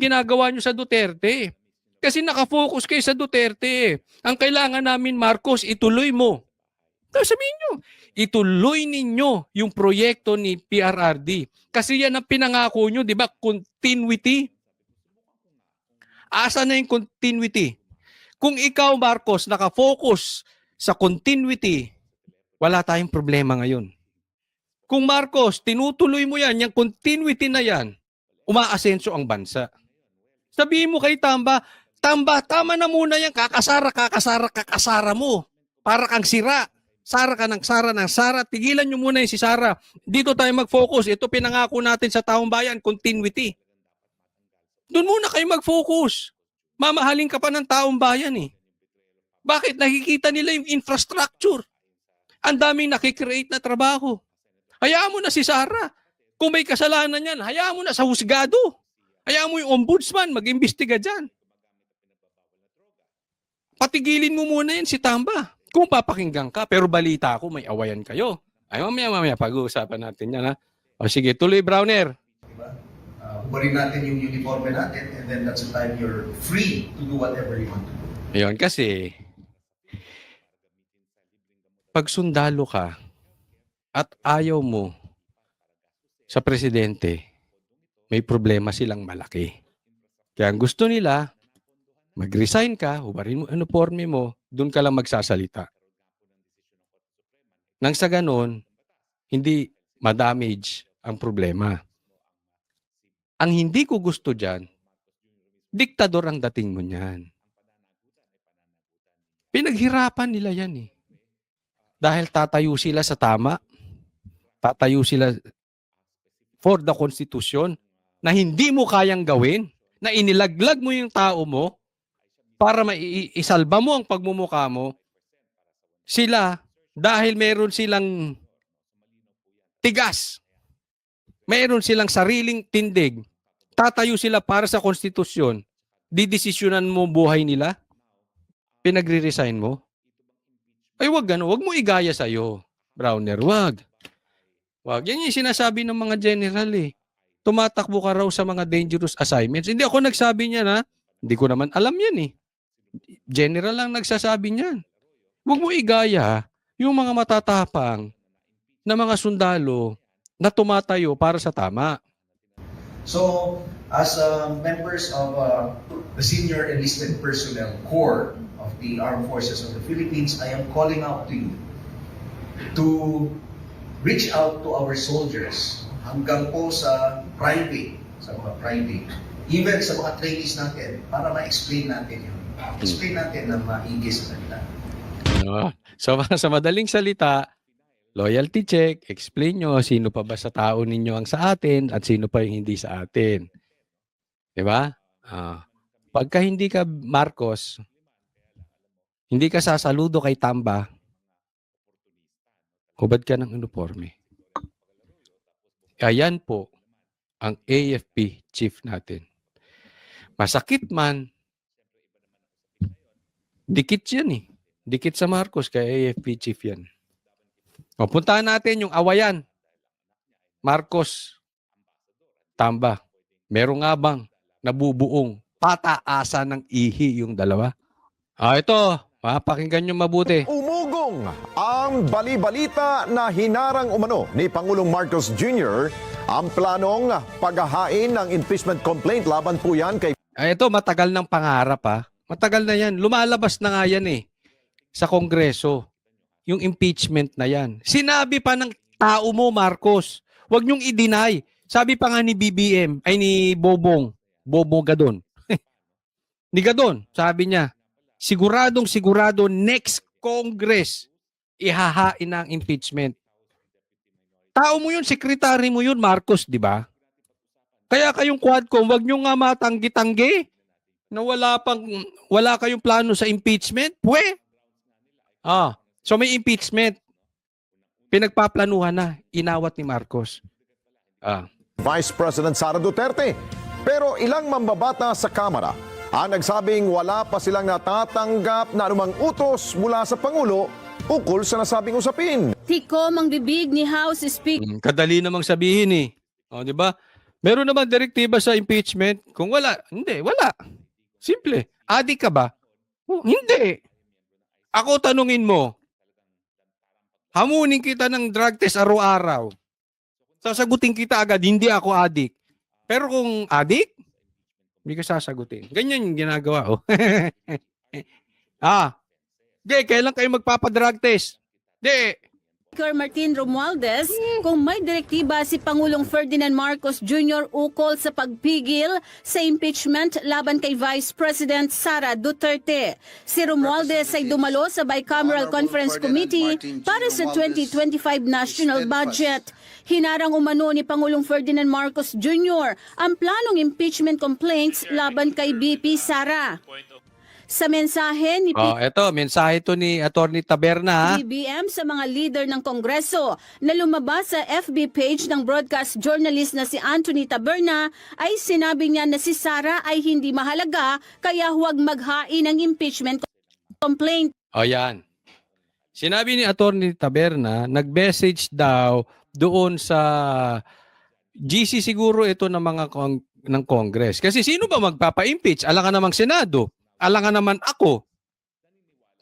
ginagawa nyo sa Duterte. Kasi nakafocus kayo sa Duterte. Ang kailangan namin, Marcos, ituloy mo. Tapos sabihin nyo, ituloy ninyo yung proyekto ni PRRD. Kasi yan ang pinangako nyo, di ba? Continuity. Asa na yung continuity? Kung ikaw, Marcos, nakafocus sa continuity, wala tayong problema ngayon. Kung Marcos, tinutuloy mo yan, yung continuity na yan, umaasenso ang bansa. Sabihin mo kay Tamba, Tamba, tama na muna yan, kakasara mo. Para kang sira. Sara ka ng Sara. Tigilan nyo muna yung si Sara. Dito tayo mag-focus. Ito pinangako natin sa taong bayan, continuity. Doon muna kayo mag-focus. Mamahalin ka pa ng taong bayan eh. Bakit? Nakikita nila yung infrastructure. Ang daming nakikreate na trabaho. Hayaan mo na si Sara. Kung may kasalanan yan, hayaan mo na sa husgado. Hayaan mo yung ombudsman, mag-imbestiga dyan. Patigilin mo muna yan si Tamba. Kung papakinggan ka, pero balita ako, may awayan kayo. Ay, mamaya, pag-uusapan natin yan, ha? O sige, tuloy, Browner. Diba? Hubarin natin yung uniforme natin and then that's the time you're free to do whatever you want to do. Ayun, kasi, pag sundalo ka at ayaw mo sa presidente, may problema silang malaki. Kaya ang gusto nila, mag-resign ka, hubarin mo uniforme mo, doon ka lang magsasalita. Nang sa ganon, hindi ma-damage ang problema. Ang hindi ko gusto dyan, diktador ang dating mo niyan. Pinaghirapan nila yan eh. Dahil tatayo sila sa tama, tatayo sila for the Constitution na hindi mo kayang gawin, na inilaglag mo yung tao mo, para maisalba mo ang pagmumukha mo, sila, dahil meron silang tigas, meron silang sariling tindig, tatayo sila para sa konstitusyon, didesisyonan mo buhay nila, pinagre-resign mo. Ay wag gano'n, wag mo igaya sa'yo, Browner, wag. Wag, yan yung sinasabi ng mga general eh. Tumatakbo ka raw sa mga dangerous assignments. Hindi ako nagsabi niyan ha, hindi ko naman alam yan eh. General lang nagsasabi niyan. Huwag mo igaya yung mga matatapang na mga sundalo na tumatayo para sa tama. So, as members of the Senior Enlisted Personnel Corps of the Armed Forces of the Philippines, I am calling out to you to reach out to our soldiers hanggang po sa mga private, even sa mga trainees natin para ma-explain natin yun. Explain natin na maigi sa kanila. So sa madaling salita, loyalty check, explain nyo sino pa ba sa tao ninyo ang sa atin at sino pa yung hindi sa atin. Diba? Pagka hindi ka Marcos, hindi ka sasaludo kay Tamba, hubad ka ng uniforme. Ayan po ang AFP chief natin. Masakit man, dikit yan eh. Dikit sa Marcos kay AFP chief yan. O, puntahan natin yung awayan. Marcos, Tamba. Meron nga bang nabubuong pataasa ng ihi yung dalawa? Ito. Pakinggan nyo mabuti. Umugong ang bali-balita na hinarang umano ni Pangulong Marcos Jr. ang planong paghahain ng impeachment complaint laban po yan kay... Ito, matagal ng pangarap ha. Matagal na yan. Lumalabas na nga yan eh. Sa Kongreso. Yung impeachment na yan. Sinabi pa ng tao mo, Marcos. Huwag niyong i-deny. Sabi pa nga ni BBM, ay ni Bobong Gadon. Ni Gadon, sabi niya, sigurado next Congress ihahain ng impeachment. Tao mo yun, sekretary mo yun, Marcos, di ba? Kaya kayong Quadcom, wag nyo nga matanggi-tanggi na wala kayong plano sa impeachment. So may impeachment. Pinagpaplanuhan na, inawat ni Marcos. Vice President Sara Duterte. Pero ilang mambabata sa Kamara ang nagsabing wala pa silang natatanggap na anumang utos mula sa Pangulo ukol sa nasabing usapin. Tikom ang bibig ni House Speaker. Kadali namang sabihin eh. O, di ba? Meron naman direktiba sa impeachment. Kung wala, hindi, wala. Simple. Adik ka ba? Oh, hindi. Ako tanungin mo, hamunin kita ng drug test araw-araw. Sasagutin kita agad, hindi ako adik. Pero kung adik, hindi ka sasagutin. Ganyan yung ginagawa. Oh. Kailan kayo magpapadrug test? Di. Speaker Martin Romualdez kung may direktiba si Pangulong Ferdinand Marcos Jr. ukol sa pagpigil sa impeachment laban kay Vice President Sara Duterte. Si Romualdez ay dumalo sa Bicameral Conference Committee para sa 2025 National Budget. Hinarang umano ni Pangulong Ferdinand Marcos Jr. ang planong impeachment complaints laban kay BP Sara. Sa mensahe ni Eto, mensahe to ni Attorney Taberna. BBM sa mga leader ng Kongreso na lumabas sa FB page ng broadcast journalist na si Anthony Taberna ay sinabi niya na si Sara ay hindi mahalaga kaya huwag maghain ng impeachment complaint. Yan. Sinabi ni Attorney Taberna, nag-message daw doon sa GC siguro ito ng mga ng Congress. Kasi sino ba magpapa-impeach? Alam ka namang Senado. Alam nga naman ako.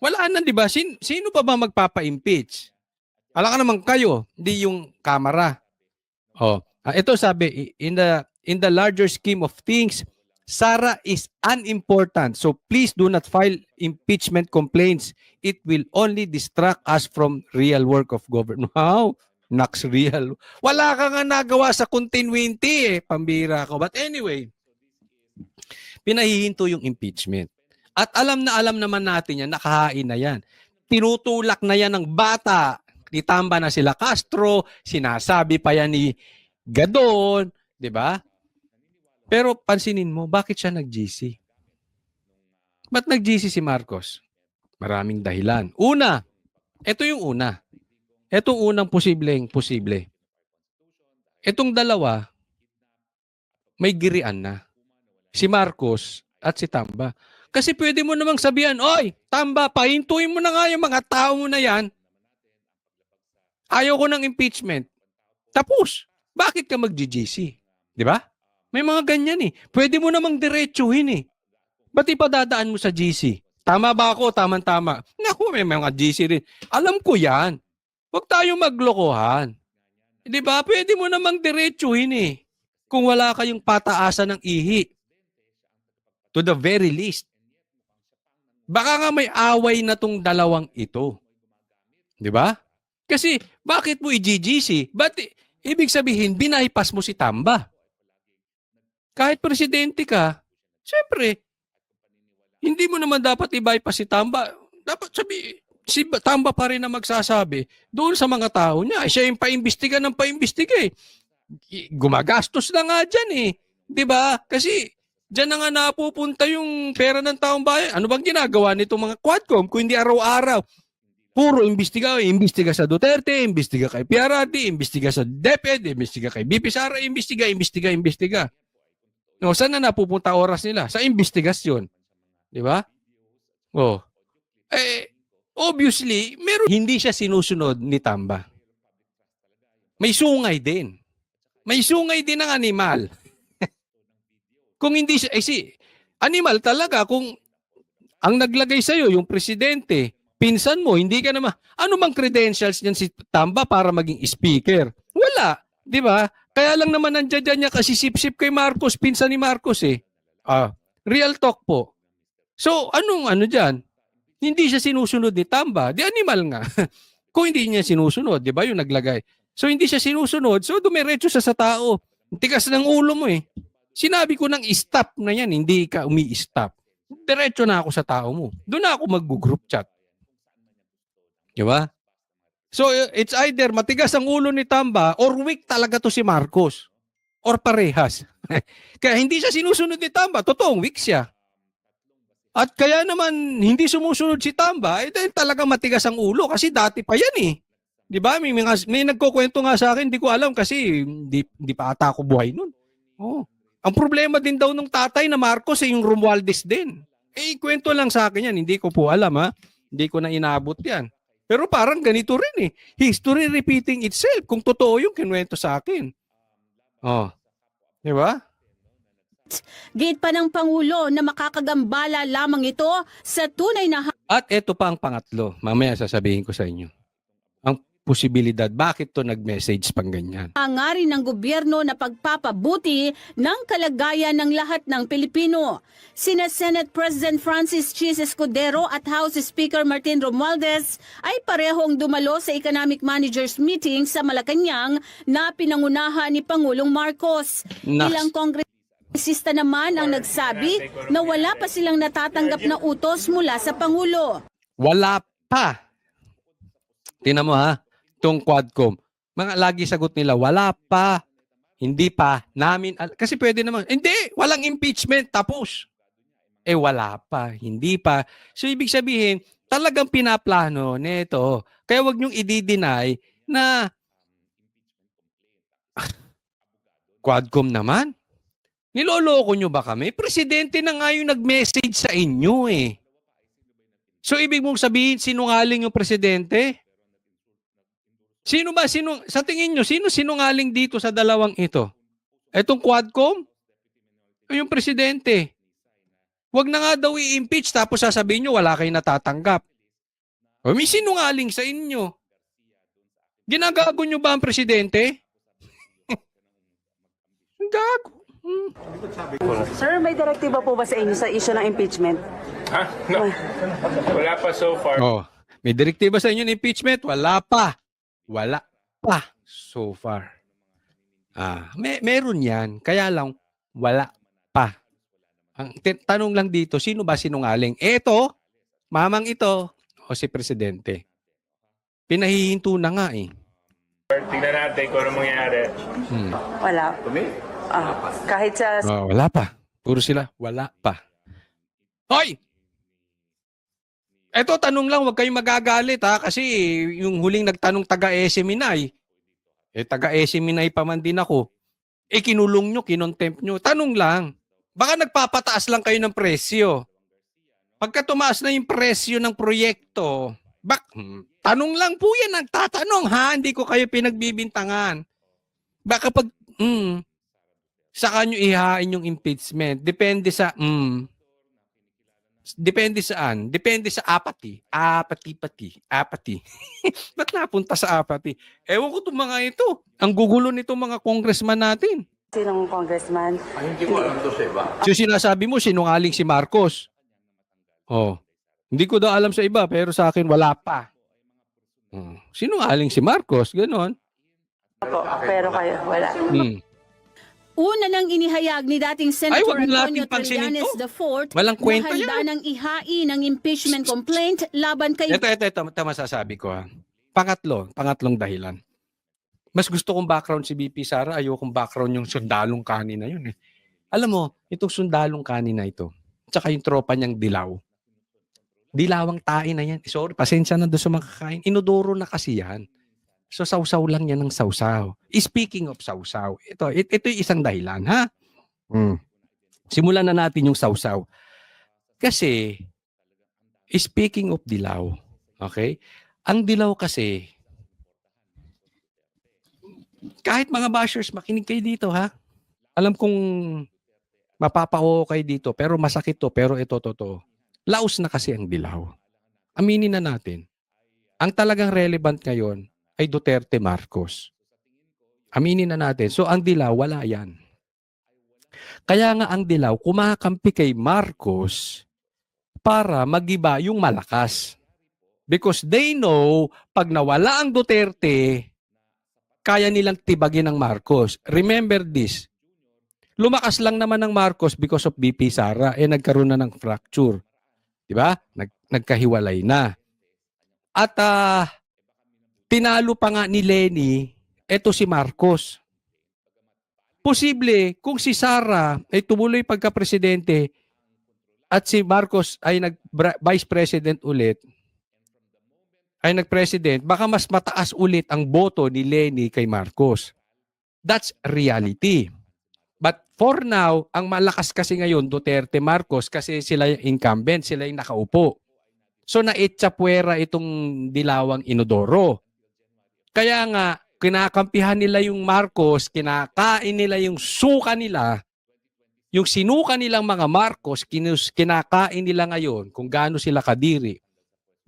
Wala na, di ba? Sino pa ba magpapa-impeach? Alam ka naman kayo, hindi yung Kamara. Ito sabi, in the larger scheme of things, Sara is unimportant. So please do not file impeachment complaints. It will only distract us from real work of government. Wow, Nax real. Wala ka nga nagawa sa continuity pambira ko. But anyway, pinahihinto yung impeachment. At alam naman natin yan, nakahain na yan. Tinutulak na yan ng bata. Nitamba na sila Castro, sinasabi pa yan ni Gadon, di ba? Pero pansinin mo, bakit siya nag-GC? Ba't nag-GC si Marcos? Maraming dahilan. Una, ito yung una. Itong unang posible. Itong dalawa, may girian na. Si Marcos at si Tamba. Kasi pwede mo namang sabihan, oy, Tamba, pahintuin mo na nga yung mga tao mo na yan. Ayaw ko ng impeachment. Tapos, bakit ka mag-GC? Di ba? May mga ganyan eh. Pwede mo namang diretsuhin eh. Ba't ipadadaan mo sa GC? Tama ba ako? Tama-tama. Naku, may mga GC rin. Alam ko yan. Huwag tayong maglokohan. Di ba? Pwede mo namang diretsuhin eh. Kung wala kayong pataasan ng ihi. To the very least. Baka nga may away na tong dalawang ito. Di ba? Kasi bakit mo i-GGC? Ibig sabihin, binaypas mo si Tamba. Kahit presidente ka, siyempre, hindi mo naman dapat i-bypass si Tamba. Dapat si Tamba pa rin na magsasabi doon sa mga tao niya. Siya yung paimbestiga ng paimbestiga eh. Gumagastos na nga dyan eh. Di ba? Kasi diyan na nga napupunta yung pera ng taong bayan. Ano bang ginagawa nitong mga Quadcom kung hindi araw-araw? Puro imbestiga sa Duterte, imbestiga kay PRRD, imbestiga sa DepEd, imbestiga kay BP Sara, imbestiga. No, saan na napupunta oras nila? Sa imbestigasyon. Di ba? Obviously, hindi siya sinusunod ni Tamba. May sungay din. May sungay din ng animal. Kung hindi siya, animal talaga, kung ang naglagay sa'yo, yung presidente, pinsan mo, hindi ka naman, ano bang credentials niyan si Tamba para maging speaker? Wala, di ba? Kaya lang naman nandiyan niya kasi sip-sip kay Marcos, pinsan ni Marcos eh. Real talk po. So, ano dyan? Hindi siya sinusunod ni Tamba, di animal nga. Kung hindi niya sinusunod, di ba yung naglagay? So, hindi siya sinusunod, so dumiretso siya sa tao. Tigas ng ulo mo eh. Sinabi ko ng stop na yan, hindi ka umi-stop. Diretso na ako sa tao mo. Doon na ako mag-group chat. Di ba? So, it's either matigas ang ulo ni Tamba or weak talaga to si Marcos. Or parehas. Kaya hindi siya sinusunod ni Tamba. Totoong weak siya. At kaya naman hindi sumusunod si Tamba, dahil talaga matigas ang ulo kasi dati pa yan eh. Di ba? May nagkukwento nga sa akin, hindi ko alam kasi hindi pa ata ako buhay nun. Ang problema din daw ng tatay na Marcos yung Romualdez din. Kwento lang sa akin yan. Hindi ko po alam ha. Hindi ko na inabot yan. Pero parang ganito rin eh. History repeating itself. Kung totoo yung kinuwento sa akin. Di ba? Gate pa ng Pangulo na makakagambala lamang ito sa tunay na At ito pa ang pangatlo. Mamaya sasabihin ko sa inyo. Ang posibilidad. Bakit to nag-message pang ganyan? hangarin ng gobyerno na pagpapabuti ng kalagayan ng lahat ng Pilipino. Sina Senate President Francis Chis Escudero at House Speaker Martin Romualdez ay parehong dumalo sa Economic Managers Meeting sa Malacanang na pinangunahan ni Pangulong Marcos. Naks. Ilang kongresista naman ang nagsabi na wala pa silang natatanggap na utos mula sa Pangulo. Wala pa. Tingnan mo ha, itong Quadcom. Mga lagi sagot nila, wala pa. Hindi pa. Kasi pwede naman. Hindi, walang impeachment. Tapos. Wala pa. Hindi pa. So, ibig sabihin, talagang pinaplano nito. Kaya wag niyong i-deny na Quadcom naman. Niloloko niyo ba kami? Presidente na nga yung nag-message sa inyo eh. So, ibig mong sabihin, sinungaling yung presidente? Sino ba? Sa tingin nyo, sino sinungaling dito sa dalawang ito? Etong Quadcom? O yung presidente? Huwag na nga daw i-impeach tapos sasabihin nyo wala kayong natatanggap. O may sinungaling sa inyo. Ginagago nyo ba ang presidente? Gago. Sir, may direktiba po ba sa inyo sa issue ng impeachment? Ha? No. Wala pa so far. Oh, may direktiba sa inyo ng impeachment? Wala pa. Wala pa so far. Meron yan. Kaya lang, wala pa. Ang tanong lang dito, sino ba sinungaling? Eto, mamang ito, o si Presidente. Pinahihinto na nga eh. Tingnan natin kung ano mangyayari. Wala. Kahit sa Wala pa. Puro sila, wala pa. Hoy! Eto, tanong lang, huwag kayong magagalit ha, kasi yung huling nagtanong taga-Seminay, taga-Seminay pa man din ako, kinulong nyo, kinontempt nyo. Tanong lang, baka nagpapataas lang kayo ng presyo. Pagka tumaas na yung presyo ng proyekto, tanong lang po yan, nagtatanong ha, hindi ko kayo pinagbibintangan. Baka pag, saka nyo ihain yung impeachment, depende sa, depende saan? Depende sa apathy. Apathy. Ba't napunta sa apathy? Ewan ko itong mga ito. Ang gugulo nitong mga congressman natin. sinong congressman? So sinasabi mo, sinungaling si Marcos. Oh. Hindi ko daw alam sa iba, pero sa akin wala pa. Sinungaling si Marcos, ganon. Opo, pero kayo, wala. Una nang inihayag ni dating Senator wag na Antonio natin pansinin Trillanes to. IV Walang kwenta na handa yan. ng ihain ng impeachment complaint laban kay Ito masasabi ko ha. Pangatlong dahilan. Mas gusto kong background si BP Sara, ayokong background yung sundalong kanina yun eh. Alam mo, itong sundalong kanina ito, tsaka yung tropa niyang dilaw. Dilawang tae na yan. Sorry, pasensya na doon sa mga kakain. Inodoro na kasi yan. So, sausaw lang yan ng sausaw. Speaking of sausaw, ito yung isang dahilan, ha? Simulan na natin yung sausaw. Kasi, speaking of dilaw, okay? Ang dilaw kasi, kahit mga bashers, makinig kayo dito, ha? Alam kong mapapaho kayo dito, pero masakit to, pero ito, totoo. Laos na kasi ang dilaw. Aminin na natin. Ang talagang relevant ngayon ay Duterte Marcos. Aminin na natin. So ang dilaw, wala yan. Kaya nga ang dilaw, kumakampi kay Marcos para magiba yung malakas. Because they know, pag nawala ang Duterte, kaya nilang tibagin ng Marcos. Remember this. Lumakas lang naman ng Marcos because of BP Sara. Nagkaroon na ng fracture. Diba? Nagkahiwalay na. At tinalo pa nga ni Leni, eto si Marcos. Posible, kung si Sara ay tumuloy pagka-presidente at si Marcos ay nag-vice president ulit, ay nag-president, baka mas mataas ulit ang boto ni Leni kay Marcos. That's reality. But for now, ang malakas kasi ngayon, Duterte Marcos, kasi sila yung incumbent, sila yung nakaupo. So naitsapuera itong dilawang inodoro. Kaya nga, kinakampihan nila yung Marcos, kinakain nila yung suka nila, yung sinuka nilang mga Marcos, kinakain nila ngayon kung gaano sila kadiri.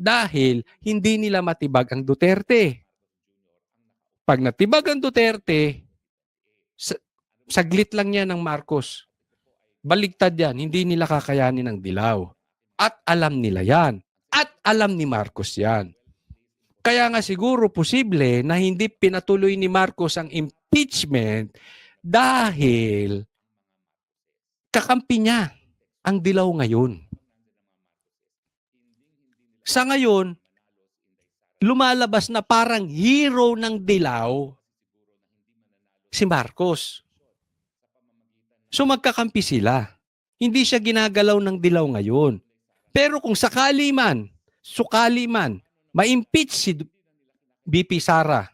Dahil hindi nila matibag ang Duterte. Pag natibag ang Duterte, saglit lang yan ng Marcos. Baligtad yan, hindi nila kakayanin ng Dilaw. At alam nila yan. At alam ni Marcos yan. Kaya nga siguro posible na hindi pinatuloy ni Marcos ang impeachment dahil kakampi niya ang Dilaw ngayon. Sa ngayon, lumalabas na parang hero ng Dilaw si Marcos. So magkakampi sila. Hindi siya ginagalaw ng Dilaw ngayon. Pero kung sakali man, ma-impeach si BP Sara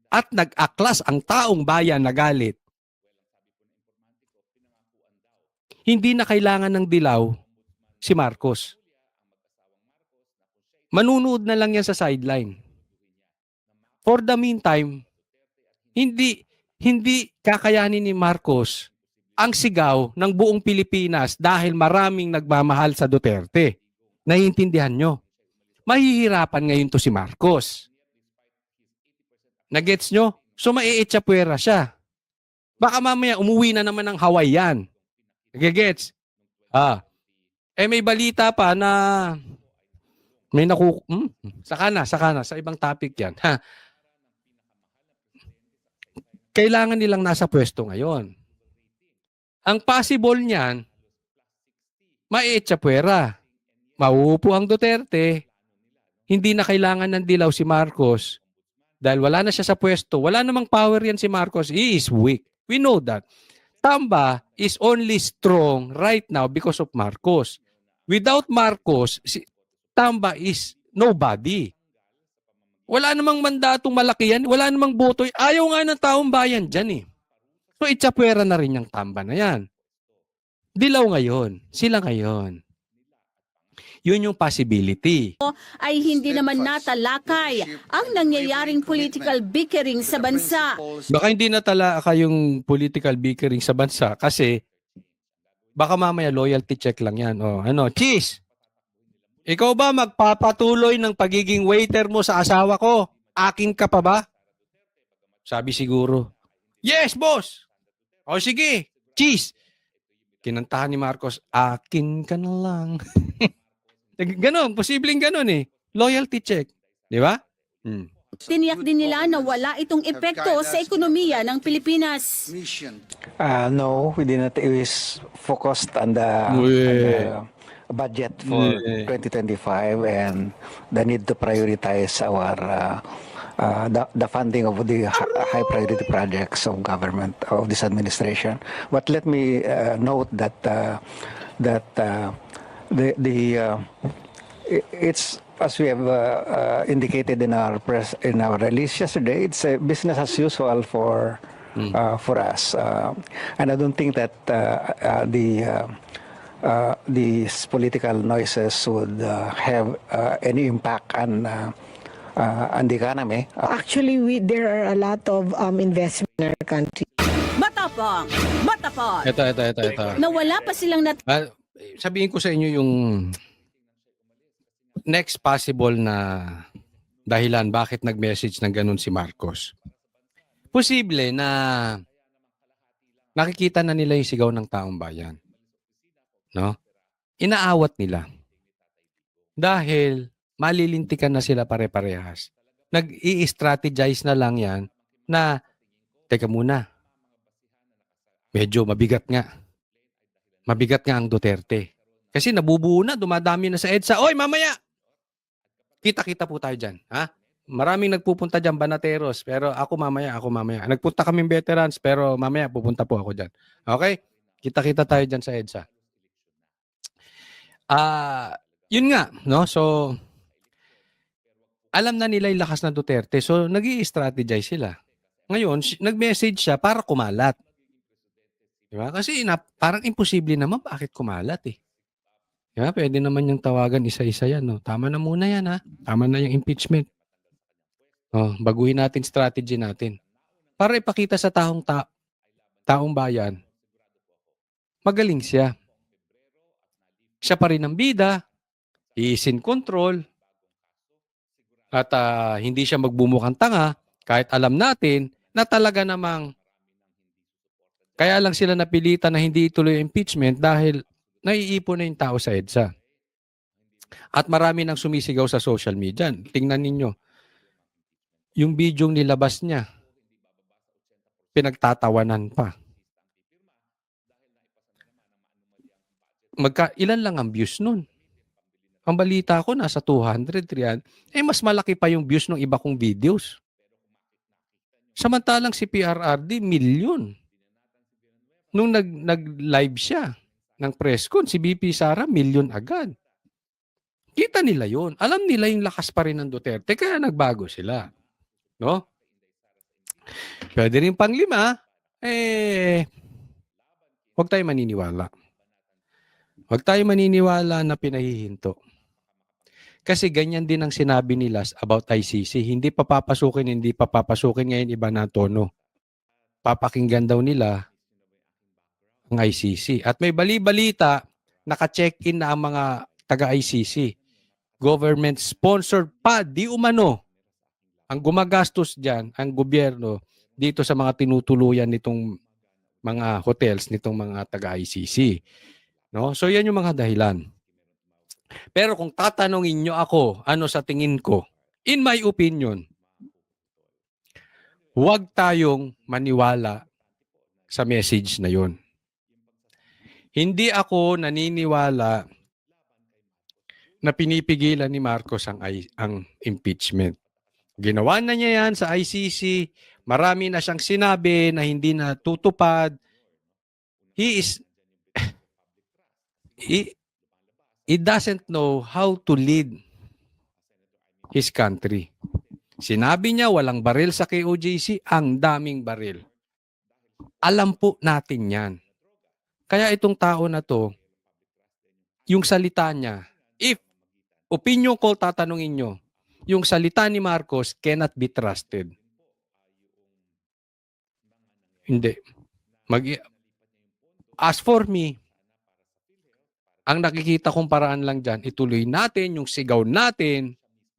at nag-aklas ang taong bayan na galit, hindi na kailangan ng Dilaw si Marcos. Manunood na lang yan sa sideline. For the meantime, hindi kakayanin ni Marcos ang sigaw ng buong Pilipinas dahil maraming nagmamahal sa Duterte. Naiintindihan nyo? Mahihirapan ngayon to si Marcos. Nagets nyo? So maiitsapwera siya. Baka mamaya umuwi na naman ng Hawaii yan. Nagigets? May balita pa na may saka na, sa ibang topic yan. Kailangan nilang nasa pwesto ngayon. Ang possible niyan, maiitsapwera. Mauupo ang Duterte, hindi na kailangan ng Dilaw si Marcos dahil wala na siya sa pwesto. Wala namang power yan si Marcos. He is weak. We know that. Tamba is only strong right now because of Marcos. Without Marcos, Tamba is nobody. Wala namang mandatong malaki yan. Wala namang boto. Ayaw nga ng taong bayan dyan eh. So itsapwera na rin yung Tamba na yan. Dilaw ngayon. Sila ngayon. Yun yung possibility. Ay hindi naman natalakay ang nangyayaring political bickering sa bansa. Baka hindi natalakay yung political bickering sa bansa kasi baka mamaya loyalty check lang yan. Cheese! Ikaw ba magpapatuloy ng pagiging waiter mo sa asawa ko? Akin ka pa ba? Sabi siguro, yes, boss! O sige, cheese! Kinantahan ni Marcos, akin ka na lang. Ganon, posibleng ganon eh. Loyalty check. Di ba? Tiniyak din nila na wala itong epekto sa ekonomiya ng Pilipinas. No, we did not. It was focused on the budget for 2025 and the need to prioritize our the funding of the high priority projects of government of this administration. But let me note that it's as we have indicated in our release yesterday. It's a business as usual for us, and I don't think that these political noises would have any impact on the economy. Actually, there are a lot of investment in our country. Matapang! Ito. Na wala pa silang Sabihin ko sa inyo yung next possible na dahilan bakit nag-message ng ganun si Marcos. Posible na nakikita na nila yung sigaw ng taong bayan. No? Inaawat nila. Dahil malilintikan na sila pare-parehas. Nag-i-strategize na lang yan na, teka muna, medyo mabigat nga. Mabigat nga ang Duterte. Kasi nabubuo na, dumadami na sa EDSA. Oy, mamaya! Kita-kita po tayo dyan. Ha? Maraming nagpupunta dyan, Banateros. Pero ako mamaya. Nagpunta kaming veterans, pero mamaya pupunta po ako dyan. Okay? Kita-kita tayo dyan sa EDSA. Yun nga, no? So, alam na nila yung lakas na Duterte. So, nag-i-strategize sila. Ngayon, nag-message siya para kumalat. Diba? Kasi parang imposible naman bakit kumalat eh. Diba? Pwede naman yung tawagan isa-isa yan. No? Tama na muna yan ha. Tama na yung impeachment. Baguhin natin strategy natin. Para ipakita sa taong bayan, magaling siya. Siya pa rin ang bida, is in control, at hindi siya magbumukhang tanga kahit alam natin na talaga namang kaya lang sila napilitan na hindi ituloy yung impeachment dahil naiipon na yung tao sa EDSA. At marami nang sumisigaw sa social media. Tingnan ninyo, yung video nilabas niya, pinagtatawanan pa. Ilan lang ang views nun? Ang balita ko nasa 200, 300. Mas malaki pa yung views ng iba kong videos. Samantalang si PRRD, milyon. Nung nag-live siya ng press con, si BP Sara, milyon agad. Kita nila yun. Alam nila yung lakas pa rin ng Duterte, kaya nagbago sila. No? Pwede rin panglima, huwag tayo maniniwala. Huwag tayo maniniwala na pinahihinto. Kasi ganyan din ang sinabi nila about ICC. Hindi pa papasukin ngayon iba na tono. Papakinggan daw nila ang ICC. At may bali-balita, naka-check-in na ang mga taga-ICC. Government-sponsored pa, di umano. Ang gumagastos dyan, ang gobyerno, dito sa mga tinutuluyan nitong mga hotels, nitong mga taga-ICC. No? So yan yung mga dahilan. Pero kung tatanungin nyo ako, ano sa tingin ko, in my opinion, huwag tayong maniwala sa message na yun. Hindi ako naniniwala na pinipigilan ni Marcos ang impeachment. Ginawa na niya yan sa ICC, marami na siyang sinabi na hindi na tutupad. He doesn't know how to lead his country. Sinabi niya walang baril sa KOJC, ang daming baril. Alam po natin yan. Kaya itong tao na to, yung salita niya, if opinion ko tatanungin nyo, yung salita ni Marcos cannot be trusted. Hindi. As for me, ang nakikita kong paraan lang dyan, ituloy natin yung sigaw natin,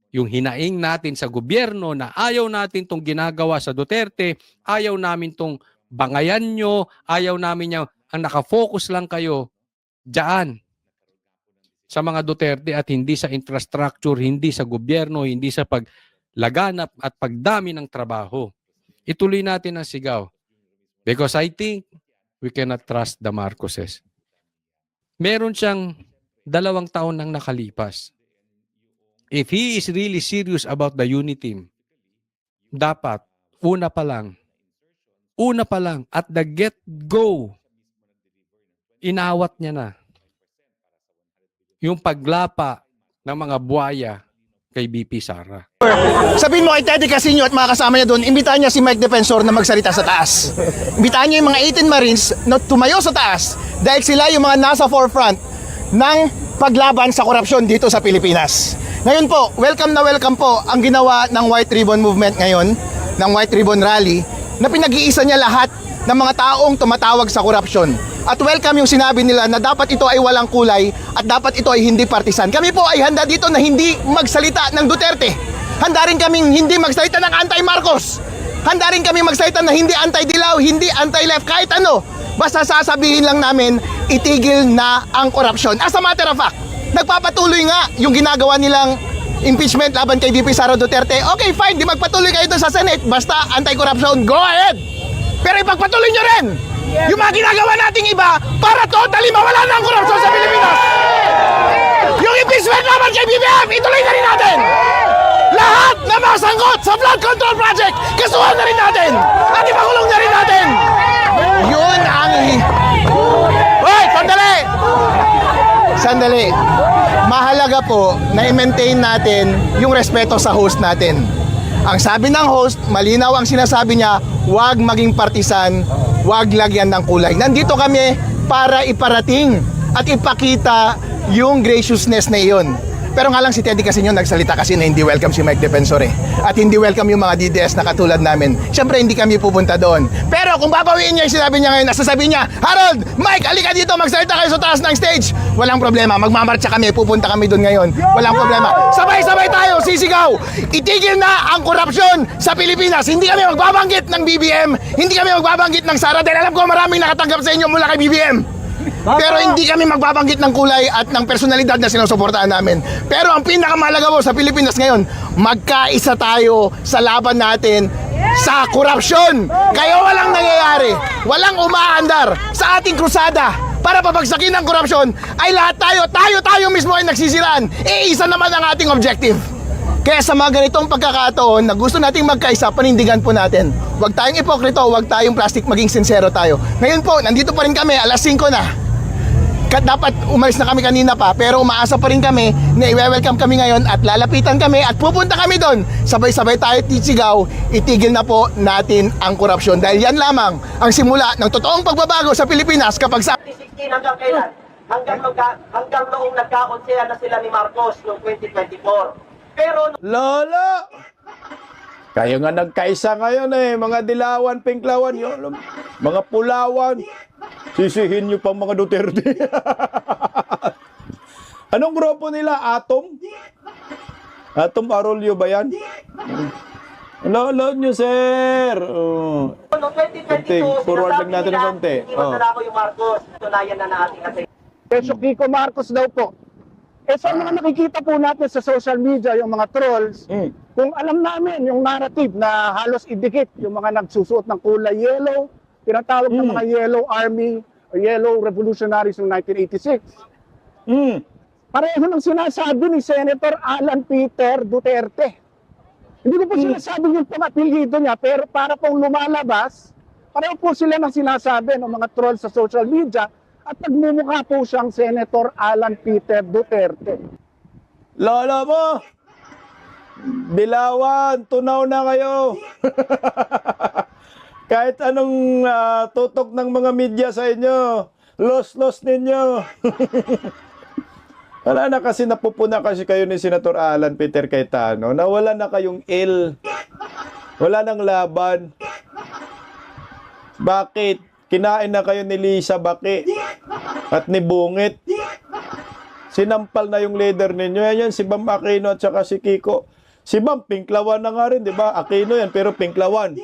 yung hinaing natin sa gobyerno na ayaw natin tong ginagawa sa Duterte, ayaw namin tong bangayan nyo, ayaw namin nyo, ang nakafocus lang kayo dyan sa mga Duterte at hindi sa infrastructure, hindi sa gobyerno, hindi sa paglaganap at pagdami ng trabaho. Ituloy natin ang sigaw. Because I think we cannot trust the Marcoses. Meron siyang 2 taon nang nakalipas. If he is really serious about the unity, dapat, una pa lang, at the get-go, inawat niya na yung paglapa ng mga buhaya kay BP Sara. Sabihin mo kay Teddy Casino at mga kasama niya doon, imbitahan niya si Mike Defensor na magsalita sa taas. Imbitahan niya yung mga 18 Marines na tumayo sa taas dahil sila yung mga nasa forefront ng paglaban sa korupsyon dito sa Pilipinas. Ngayon po, welcome na welcome po ang ginawa ng White Ribbon Movement ngayon, ng White Ribbon Rally, na pinag-iisa niya lahat ng mga taong tumatawag sa korupsyon. At welcome yung sinabi nila na dapat ito ay walang kulay at dapat ito ay hindi partisan. Kami po ay handa dito na hindi magsalita ng Duterte. Handa rin kaming hindi magsalita ng anti-Marcos. Handa rin kaming magsalita na hindi anti-Dilaw, hindi anti-left, kahit ano. Basta sasabihin lang namin, itigil na ang korupsyon. As a matter of fact, nagpapatuloy nga yung ginagawa nilang impeachment laban kay VP Sara Duterte. Okay, fine, di magpatuloy kayo doon sa Senate. Basta anti-corruption, go ahead! Pero ipagpatuloy nyo rin yung mga ginagawa nating iba para totally mawala na ang korupsyon sa Pilipinas. Yung impeachment laban kay BBM, ituloy na rin natin. Lahat na masangkot sa flood control project, kasuhan na rin natin. At ipakulong na rin natin. Yun ang... Hoy, sandali. Mahalaga po na i-maintain natin yung respeto sa host natin. Ang sabi ng host, malinaw ang sinasabi niya, huwag maging partisan, huwag lagyan ng kulay. Nandito kami para iparating at ipakita yung graciousness na iyon. Pero nga lang si Teddy Casino nagsalita kasi na hindi welcome si Mike Defensor eh. At hindi welcome yung mga DDS na katulad namin. Siyempre hindi kami pupunta doon. Pero kung babawiin niya yung sinabi niya ngayon, nasasabihin niya, Harold, Mike, alika dito, magsalita kayo sa taas ng stage. Walang problema, magmamarcha kami, pupunta kami doon ngayon. Walang problema. Sabay-sabay tayo, sisigaw. Itigil na ang korupsyon sa Pilipinas. Hindi kami magbabanggit ng BBM, hindi kami magbabanggit ng Sara dahil alam ko maraming nakatanggap sa inyo mula kay BBM. Pero hindi kami magbabanggit ng kulay at ng personalidad na sinusuportahan namin. Pero ang pinakamahalaga po sa Pilipinas ngayon, magkaisa tayo sa laban natin sa korupsyon. Kaya walang nangyayari, walang umaandar sa ating krusada para pabagsakin ang korupsyon ay lahat tayo mismo ay nagsisiraan. Isa naman ang ating objective. Kaya sa mga ganitong pagkakataon na gusto nating magkaisa, panindigan po natin. Huwag tayong ipokrito, huwag tayong plastic, maging sincero tayo. Ngayon po, nandito pa rin kami, alas 5 na. Dapat umalis na kami kanina pa, pero umaasa pa rin kami na i-welcome kami ngayon at lalapitan kami at pupunta kami doon. Sabay-sabay tayo tisigaw, itigil na po natin ang korupsyon. Dahil yan lamang ang simula ng totoong pagbabago sa Pilipinas kapag sa 2016 hanggang kailan? Hanggang noong nagkakonsehan na sila ni Marcos noong 2024. Pero Lolo! Kayo nga nagkaisa ngayon eh, mga dilawan, pinklawan, yun, mga pulawan. Sisihin nyo pang mga Duterte. Anong grupo nila? Atom? Atom Arroyo ba yan? Lolo nyo, sir. noong 2022, Forward lang natin ng konti. Hindi ko yung Marcos. Tunayan na natin kasi. Peso Kiko Marcos daw po. Sa mga nakikita po natin sa social media, yung mga trolls, kung alam namin yung narrative na halos idikit, yung mga nagsusuot ng kulay yellow, tinatawag ng mga Yellow Army o Yellow Revolutionaries noong 1986. Pareho ng sinasabi ni Senator Alan Peter Duterte. Hindi ko po sinasabi yung pang-apelyido niya, pero para pong lumalabas, pareho po sila ng sinasabi ng mga trolls sa social media at nagmumukha po siyang Senator Alan Peter Duterte. Lolo mo! Dilawan, tunaw na kayo. Kahit anong tutok ng mga media sa inyo, los ninyo. Wala na kasi napupuna kasi kayo ni Senator Alan Peter Cayetano na wala na kayong wala nang laban. Bakit? Kinain na kayo ni Lisa Baki at ni Bungit. Sinampal na yung leader ninyo. Yan si Bam Aquino at saka si Kiko. Si Bam, pinklawan na nga rin, di ba? Aquino yan, pero pinklawan.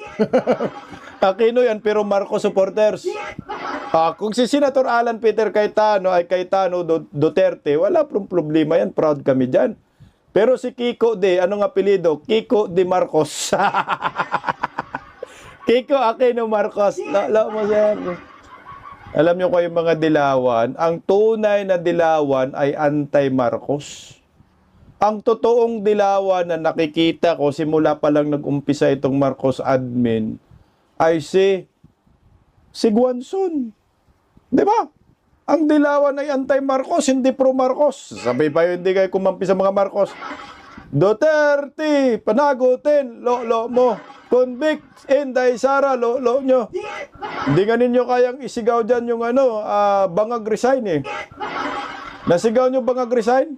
Aquino yan, pero Marcos supporters. Kung si Senator Alan Peter Cayetano ay Cayetano Duterte, wala problema yan. Proud kami dyan. Pero si Kiko anong apelido? Kiko de Marcos. Kiko Aquino Marcos. Lalo mo, sir. Alam nyo kayong mga dilawan, ang tunay na dilawan ay anti-Marcos. Ang totoong dilawan na nakikita ko simula pa lang nag-umpisa itong Marcos admin ay si Guanzon. Di ba? Ang dilawan ay anti-Marcos, hindi pro-Marcos. Sabi pa yun, hindi kayo kumampi sa mga Marcos. Duterte, panagutin, lolo mo. Convict, Inday Sara, lolo nyo. Hindi nga ninyo kayang isigaw dyan yung bangag resign eh. Nasigaw nyo bangag resign?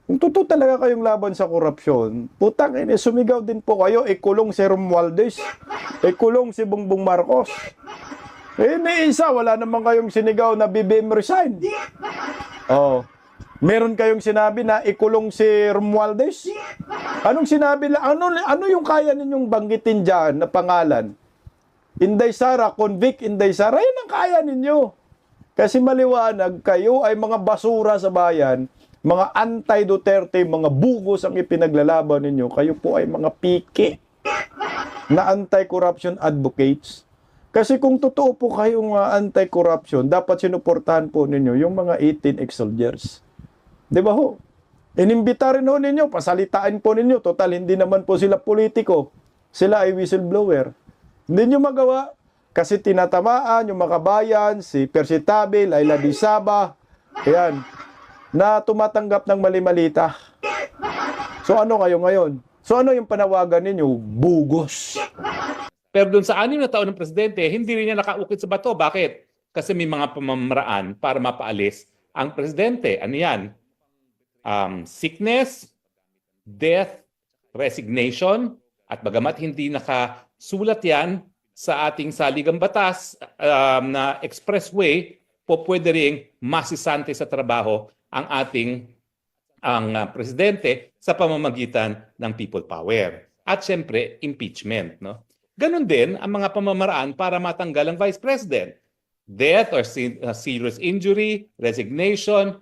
Kung totoo talaga kayong laban sa korupsyon, putang ina, sumigaw din po kayo, ikulong si Romualdez, ikulong si Bongbong Marcos. May isa, wala naman kayong sinigaw na BBM resign. Oh. Meron kayong sinabi na ikulong si Romualdez? Anong sinabi lang? Ano yung kaya ninyong banggitin dyan na pangalan? Inday Sara, convict Inday Sara, yun ang kaya ninyo. Kasi maliwanag, kayo ay mga basura sa bayan, mga anti-Duterte, mga bugos ang ipinaglalaban ninyo. Kayo po ay mga piki na anti-corruption advocates. Kasi kung totoo po kayong anti-corruption, dapat sinuportahan po ninyo yung mga 18 ex-soldiers. Di ba ho? Inimbita rin ho ninyo, pasalitain po ninyo. Total, hindi naman po sila politiko. Sila ay whistleblower. Hindi nyo magawa kasi tinatamaan yung mga kabayan, si Percy Tabe, Laila Di Saba, ayan, na tumatanggap ng mali-malita. So ano kayo ngayon? So ano yung panawagan ninyo? Bugos. Pero doon sa 6 na taon ng presidente, hindi rin niya nakaukit sa bato. Bakit? Kasi may mga pamamaraan para mapaalis ang presidente. Ano yan? sickness, death, resignation, at bagamat hindi nakasulat yan sa ating saligang batas na expressway, po pwede ring masisante sa trabaho ang ating presidente sa pamamagitan ng people power. At syempre, impeachment. No? Ganon din ang mga pamamaraan para matanggal ang vice president. Death or serious injury, resignation,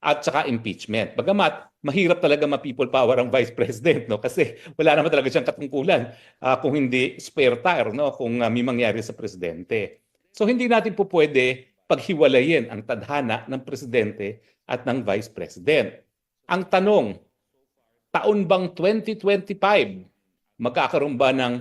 at saka impeachment. Bagamat, mahirap talaga ma-people power ang vice president, no? Kasi wala naman talaga siyang katungkulan kung hindi spare tire, no? Kung may mangyari sa presidente. So hindi natin po pwede paghiwalayin ang tadhana ng presidente at ng vice president. Ang tanong, taon bang 2025 magkakaroon ba ng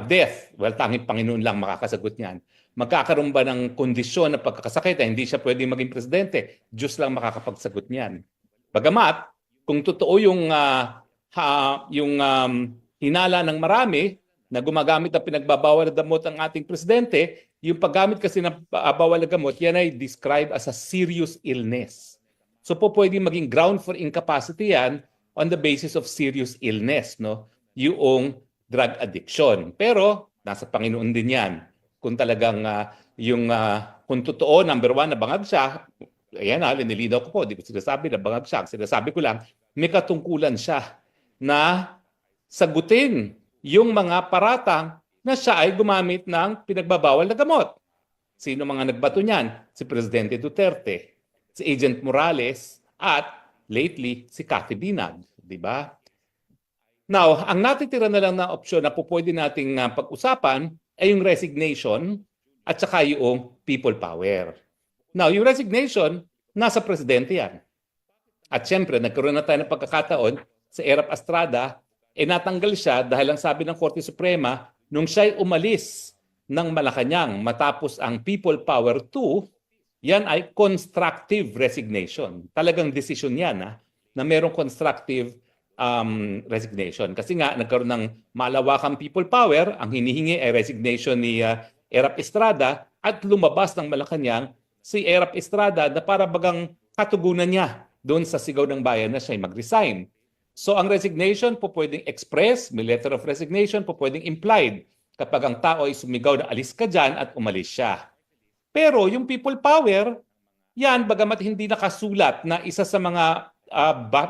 death? Well, tanging Panginoon lang makakasagot niyan. Magkakaroon ba ng kondisyon na pagkakasakit na hindi siya pwede maging presidente? Diyos lang makakapagsagot niyan. Bagamat, kung totoo yung hinala ng marami na gumagamit ng pinagbabawal na gamot ang ating presidente, yung paggamit kasi ng bawal na gamot, yan ay described as a serious illness. So po pwedeng maging ground for incapacity yan on the basis of serious illness, no? Yung drug addiction. Pero, nasa Panginoon din yan. Kung talagang kung totoo, number one, nabangag siya, ayan linilinaw ko po, di ko sinasabi na bangag siya. Sinasabi ko lang, may katungkulan siya na sagutin yung mga paratang na siya ay gumamit ng pinagbabawal na gamot. Sino mga nagbato niyan? Si Presidente Duterte, si Agent Morales, at lately, si Cathy Binag. Di ba? Now, ang natitira na lang na opsyon na po pwede nating pag-usapan ay yung resignation at saka yung people power. Now, yung resignation, nasa presidente yan. At syempre, nagkaroon na tayo ng pagkakataon sa Erap Estrada, natanggal siya dahil ang sabi ng Korte Suprema, nung siya'y umalis ng Malacanang matapos ang people power 2, yan ay constructive resignation. Talagang desisyon yan na merong constructive resignation. Kasi nga, nagkaroon ng malawakang people power, ang hinihingi ay resignation ni Erap Estrada at lumabas ng Malacanang si Erap Estrada na para bagang katugunan niya doon sa sigaw ng bayan na siya'y mag-resign. So ang resignation po pwedeng express, may letter of resignation po pwedeng implied kapag ang tao ay sumigaw na alis ka dyan at umalis siya. Pero yung people power, yan bagamat hindi nakasulat na isa sa mga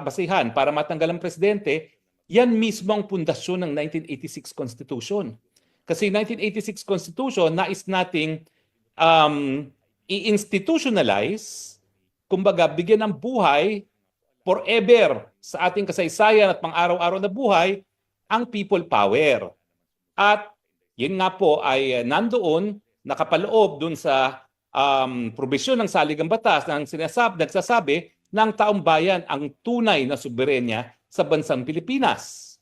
basihan para matanggal ang presidente, yan mismo ang pundasyon ng 1986 Constitution. Kasi 1986 Constitution, nais nating i-institutionalize, kumbaga bigyan ng buhay forever sa ating kasaysayan at pang-araw-araw na buhay, ang people power. At yun nga po ay nandoon, nakapaloob dun sa probisyon ng saligang batas na nagsasabi ng taong bayan ang tunay na soberenya sa bansang Pilipinas.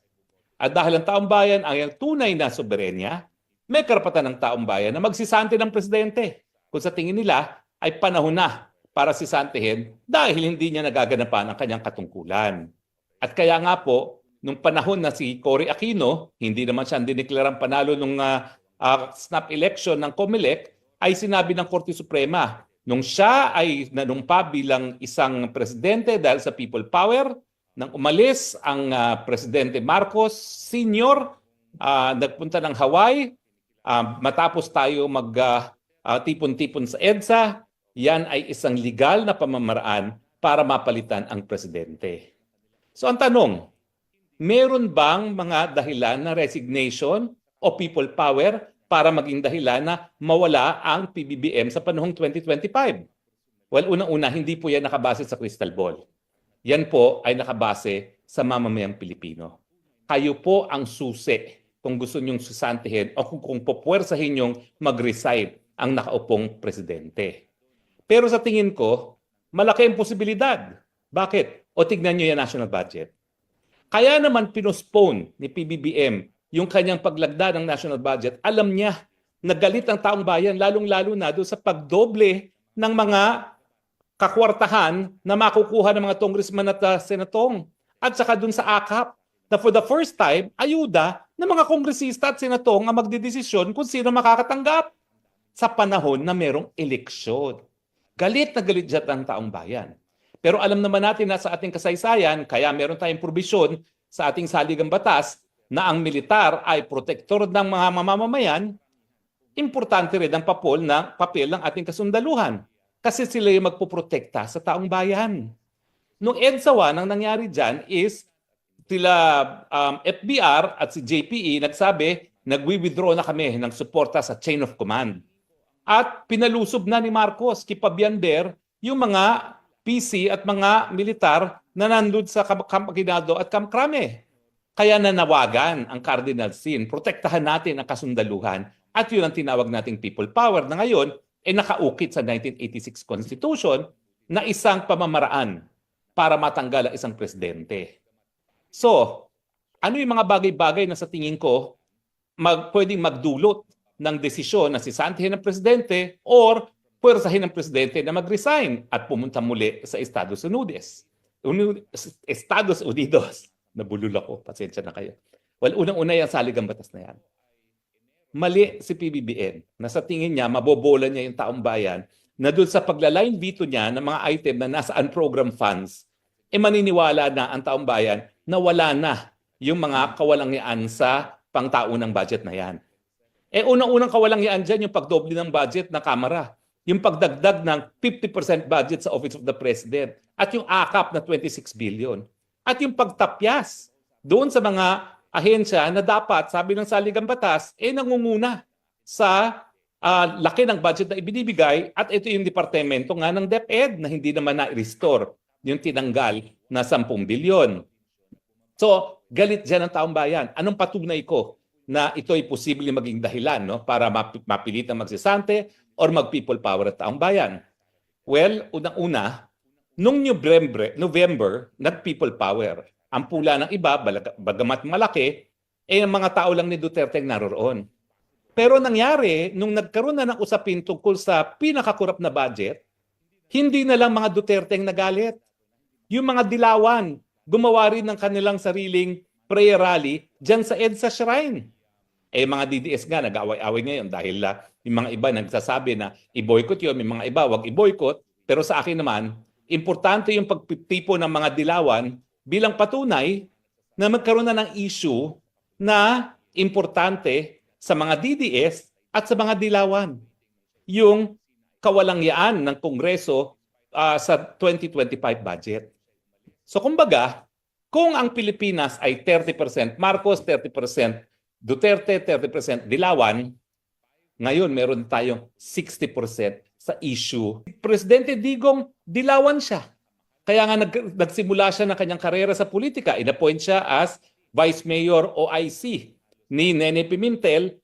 At dahil ang taong bayan ang tunay na soberenya, may karapatan ng taong bayan na magsisante ng presidente kung sa tingin nila ay panahon na para sisantehin dahil hindi niya nagaganapan ang kanyang katungkulan. At kaya nga po, nung panahon na si Cory Aquino, hindi naman siya dineklarang panalo nung snap election ng COMELEC, ay sinabi ng Korte Suprema, nung siya ay nanumpa bilang isang presidente dahil sa people power, nang umalis ang Presidente Marcos Sr., nagpunta ng Hawaii, matapos tayo mag-tipon-tipon sa EDSA, yan ay isang legal na pamamaraan para mapalitan ang presidente. So ang tanong, meron bang mga dahilan na resignation o people power para maging dahilan na mawala ang PBBM sa panahong 2025? Well, unang-una, hindi po yan nakabase sa crystal ball. Yan po ay nakabase sa mamamayang Pilipino. Kayo po ang susi kung gusto nyong susantihin o kung pupuwersahin nyong mag-resign ang nakaupong presidente. Pero sa tingin ko, malaki ang posibilidad. Bakit? O tignan nyo yung national budget. Kaya naman pinospone ni PBBM yung kanyang paglagda ng national budget. Alam niya, nagalit ang taong bayan, lalong-lalo na doon sa pagdoble ng mga kakwartahan na makukuha ng mga congressman at senatong. At saka doon sa AKAP, na for the first time, ayuda ng mga kongresista at senatong ang magdidesisyon kung sino makakatanggap sa panahon na merong eleksyon. Galit na galit dyan ang taong bayan. Pero alam naman natin na sa ating kasaysayan, kaya meron tayong probisyon sa ating saligang batas na ang militar ay protektor ng mga mamamayan, importante rin ang papel ng ating kasundaluhan. Kasi sila yung magpoprotekta sa taong bayan. Nung EDSA 1, ang nangyari dyan is sila FBR at si JPE nagsabi, nagwi-withdraw na kami ng suporta sa chain of command. At pinalusob na ni Marcos, Kipabiander, yung mga PC at mga militar na nandun sa Camp Aguinaldo at Camp Crame. Kaya nanawagan ang Cardinal Sin, protektahan natin ang kasundaluhan. At yun ang tinawag nating people power na ngayon ay nakaukit sa 1986 Constitution na isang pamamaraan para matanggal ang isang presidente. So, ano yung mga bagay-bagay na sa tingin ko pwedeng magdulot ng desisyon na sisantihin ng presidente or puwersahin ng presidente na mag-resign at pumunta muli sa Estados Unidos. Estados Unidos. Nabulol ako. Pasensya na kayo. Well, unang-una yung saligang batas na yan. Mali si PBBM na sa tingin niya, mabobola niya yung taong bayan na doon sa paglaline veto niya ng mga item na nasa unprogrammed funds, maniniwala na ang taong bayan na wala na yung mga kawalangyaan sa pangtaunang budget na yan. Unang-unang kawalangyaan dyan yung pagdoble ng budget na Kamara. Yung pagdagdag ng 50% budget sa Office of the President at yung AKAP na 26 billion. At yung pagtapyas doon sa mga ahensya na dapat, sabi ng saligang batas, nangunguna sa laki ng budget na ibinibigay at ito yung departamento nga ng DepEd na hindi naman na-restore yung tinanggal na 10 billion. So, galit dyan ang taong bayan. Anong patunay ko na ito ay posibleng maging dahilan para mapilitang magsisante or mag-people power at taong bayan? Well, unang-una, nung November, nag-people power. Ang pula ng iba, bagamat malaki, ang mga tao lang ni Duterte ang naroroon. Pero nangyari, nung nagkaroon na ng usapin tungkol sa pinakakurap na budget, hindi na lang mga Duterte ang nagalit. Yung mga dilawan, gumawa rin ng kanilang sariling prayer rally dyan sa EDSA Shrine. Mga DDS nga, nag-away-away ngayon dahil yung mga iba nagsasabi na i-boycott yun, may mga iba, wag i-boycott. Pero sa akin naman, importante yung pagtipo ng mga dilawan bilang patunay na magkaroon na ng issue na importante sa mga DDS at sa mga dilawan. Yung kawalangyaan ng Kongreso sa 2025 budget. So kumbaga, kung ang Pilipinas ay 30% Marcos, 30% Duterte, 30% dilawan, ngayon meron tayong 60% sa issue. Presidente Digong, dilawan siya. Kaya nga nagsimula siya ng kanyang karera sa politika. Inappoint siya as Vice Mayor OIC ni Nene Pimentel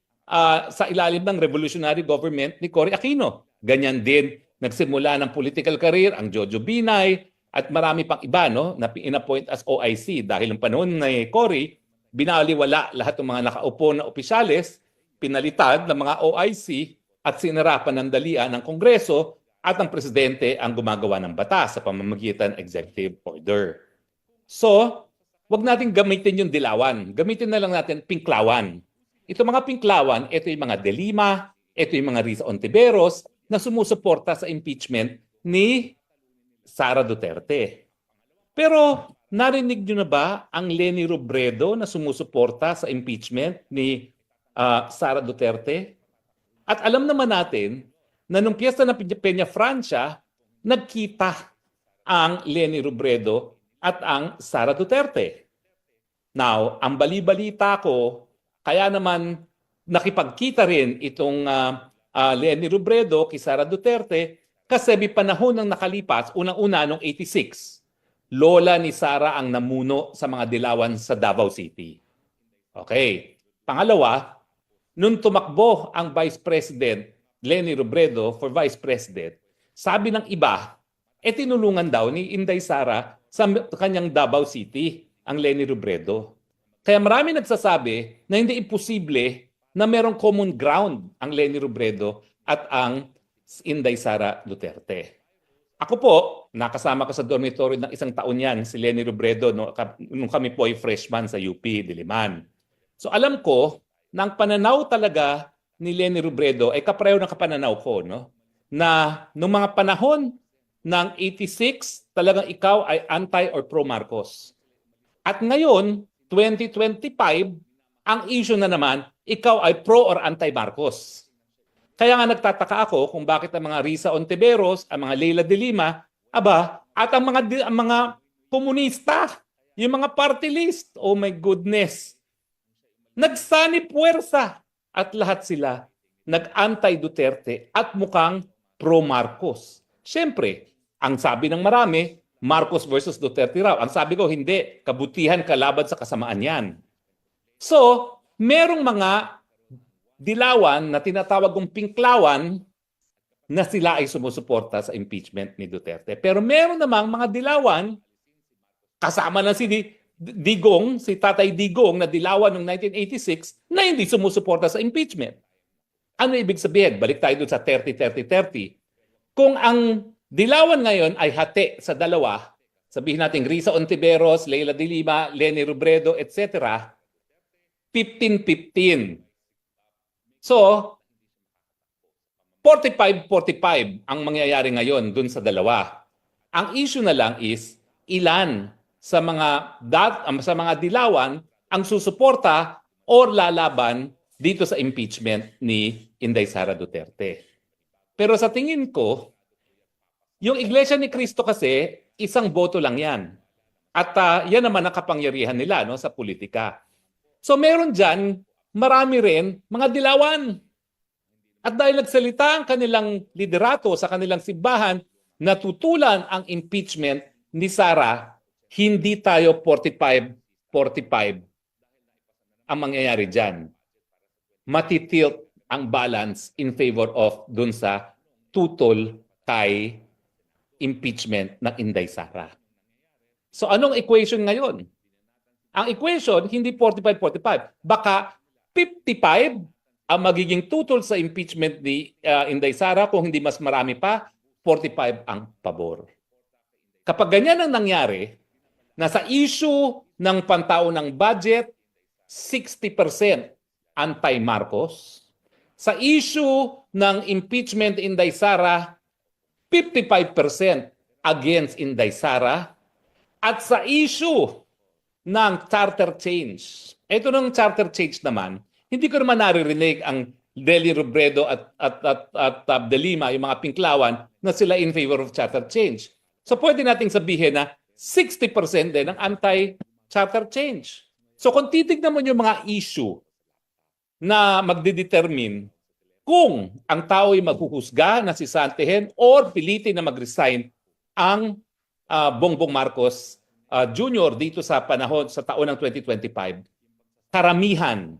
sa ilalim ng revolutionary government ni Cory Aquino. Ganyan din nagsimula ng political career ang Jojo Binay at marami pang iba na inappoint as OIC dahil ng panahon ni Cory, binaliwala lahat ng mga nakaupo na opisyales, pinalitan ng mga OIC at sinarapan ng dalian ng Kongreso at ang presidente ang gumagawa ng batas sa pamamagitan ng executive order. So, wag natin gamitin yung dilawan. Gamitin na lang natin pinklawan. Ito mga pinklawan, ito yung mga Delima, ito yung mga Risa Ontiveros na sumusuporta sa impeachment ni Sara Duterte. Pero narinig nyo na ba ang Leni Robredo na sumusuporta sa impeachment ni Sara Duterte? At alam naman natin na nung piyesta ng Peña Francia, nagkita ang Leni Robredo at ang Sara Duterte. Now, ang bali-balita ko, kaya naman nakipagkita rin itong Leni Robredo kay Sara Duterte kasi may panahon ng nakalipas, unang-una noong 86, lola ni Sara ang namuno sa mga dilawan sa Davao City. Okay. Pangalawa, nung tumakbo ang Vice President Leni Robredo for Vice President, sabi ng iba, tinulungan daw ni Inday Sara sa kanyang Davao City ang Leni Robredo. Kaya marami nagsasabi na hindi imposible na merong common ground ang Leni Robredo at ang Inday Sara Duterte. Ako po, nakasama ko sa dormitory ng isang taon yan, si Leni Robredo, nung kami po ay freshman sa UP, Diliman. So alam ko, na ang pananaw talaga ni Leni Robredo ay kapareho ng kapananaw ko, na nung mga panahon ng 86, talagang ikaw ay anti or pro-Marcos. At ngayon, 2025, ang issue na naman, ikaw ay pro or anti-Marcos. Kaya nga nagtataka ako kung bakit ang mga Risa Ontiveros, ang mga Leila de Lima, at ang mga komunista, yung mga party list, oh my goodness, nagsani puwersa at lahat sila nag-anti-Duterte at mukhang pro-Marcos. Siyempre, ang sabi ng marami, Marcos versus Duterte raw. Ang sabi ko, hindi. Kabutihan kalaban sa kasamaan yan. So, merong mga dilawan na tinatawag kong pinklawan na sila ay sumusuporta sa impeachment ni Duterte. Pero meron namang mga dilawan, kasama na si Digong, si Tatay Digong na dilawan noong 1986 na hindi sumusuporta sa impeachment. Ano ibig sabihin? Balik tayo doon sa 30-30-30. Kung ang dilawan ngayon ay hati sa dalawa, sabihin natin Risa Ontiveros, Leila de Lima, Leni Robredo, etc., 15-15. So, 45-45 ang mangyayari ngayon dun sa dalawa. Ang issue na lang is ilan sa mga dilawan ang susuporta or lalaban dito sa impeachment ni Inday Sara Duterte. Pero sa tingin ko, yung Iglesia ni Cristo kasi, isang boto lang yan. At yan naman ang kapangyarihan nila no, sa politika. So meron dyan, marami rin mga dilawan. At dahil nagsalita ang kanilang liderato sa kanilang simbahan, natutulan ang impeachment ni Sara, hindi tayo 45-45 ang mangyayari dyan. Matitilt ang balance in favor of dun sa tutol kay impeachment ng Inday Sara. So anong equation ngayon? Ang equation, hindi 45-45. Baka 55 ang magiging tutol sa impeachment ni Inday Sara, kung hindi mas marami pa, 45 ang pabor. Kapag ganyan ang nangyari, nasa issue ng pantaunang budget, 60% anti-Marcos. Sa issue ng impeachment Inday Sara, 55% against Inday Sara. At sa issue ng charter change, ito ng charter change naman, hindi ko naman naririnig ang Leni Robredo at de Lima, yung mga pinklawan, na sila in favor of charter change. So pwede nating sabihin na 60% din ang anti-charter change. So kung titignan mo yung mga issue na magdidetermine kung ang tao ay maghuhusga na sisantihin or pilitin na mag-resign ang Bongbong Marcos Jr. dito sa panahon, sa taon ng 2025, karamihan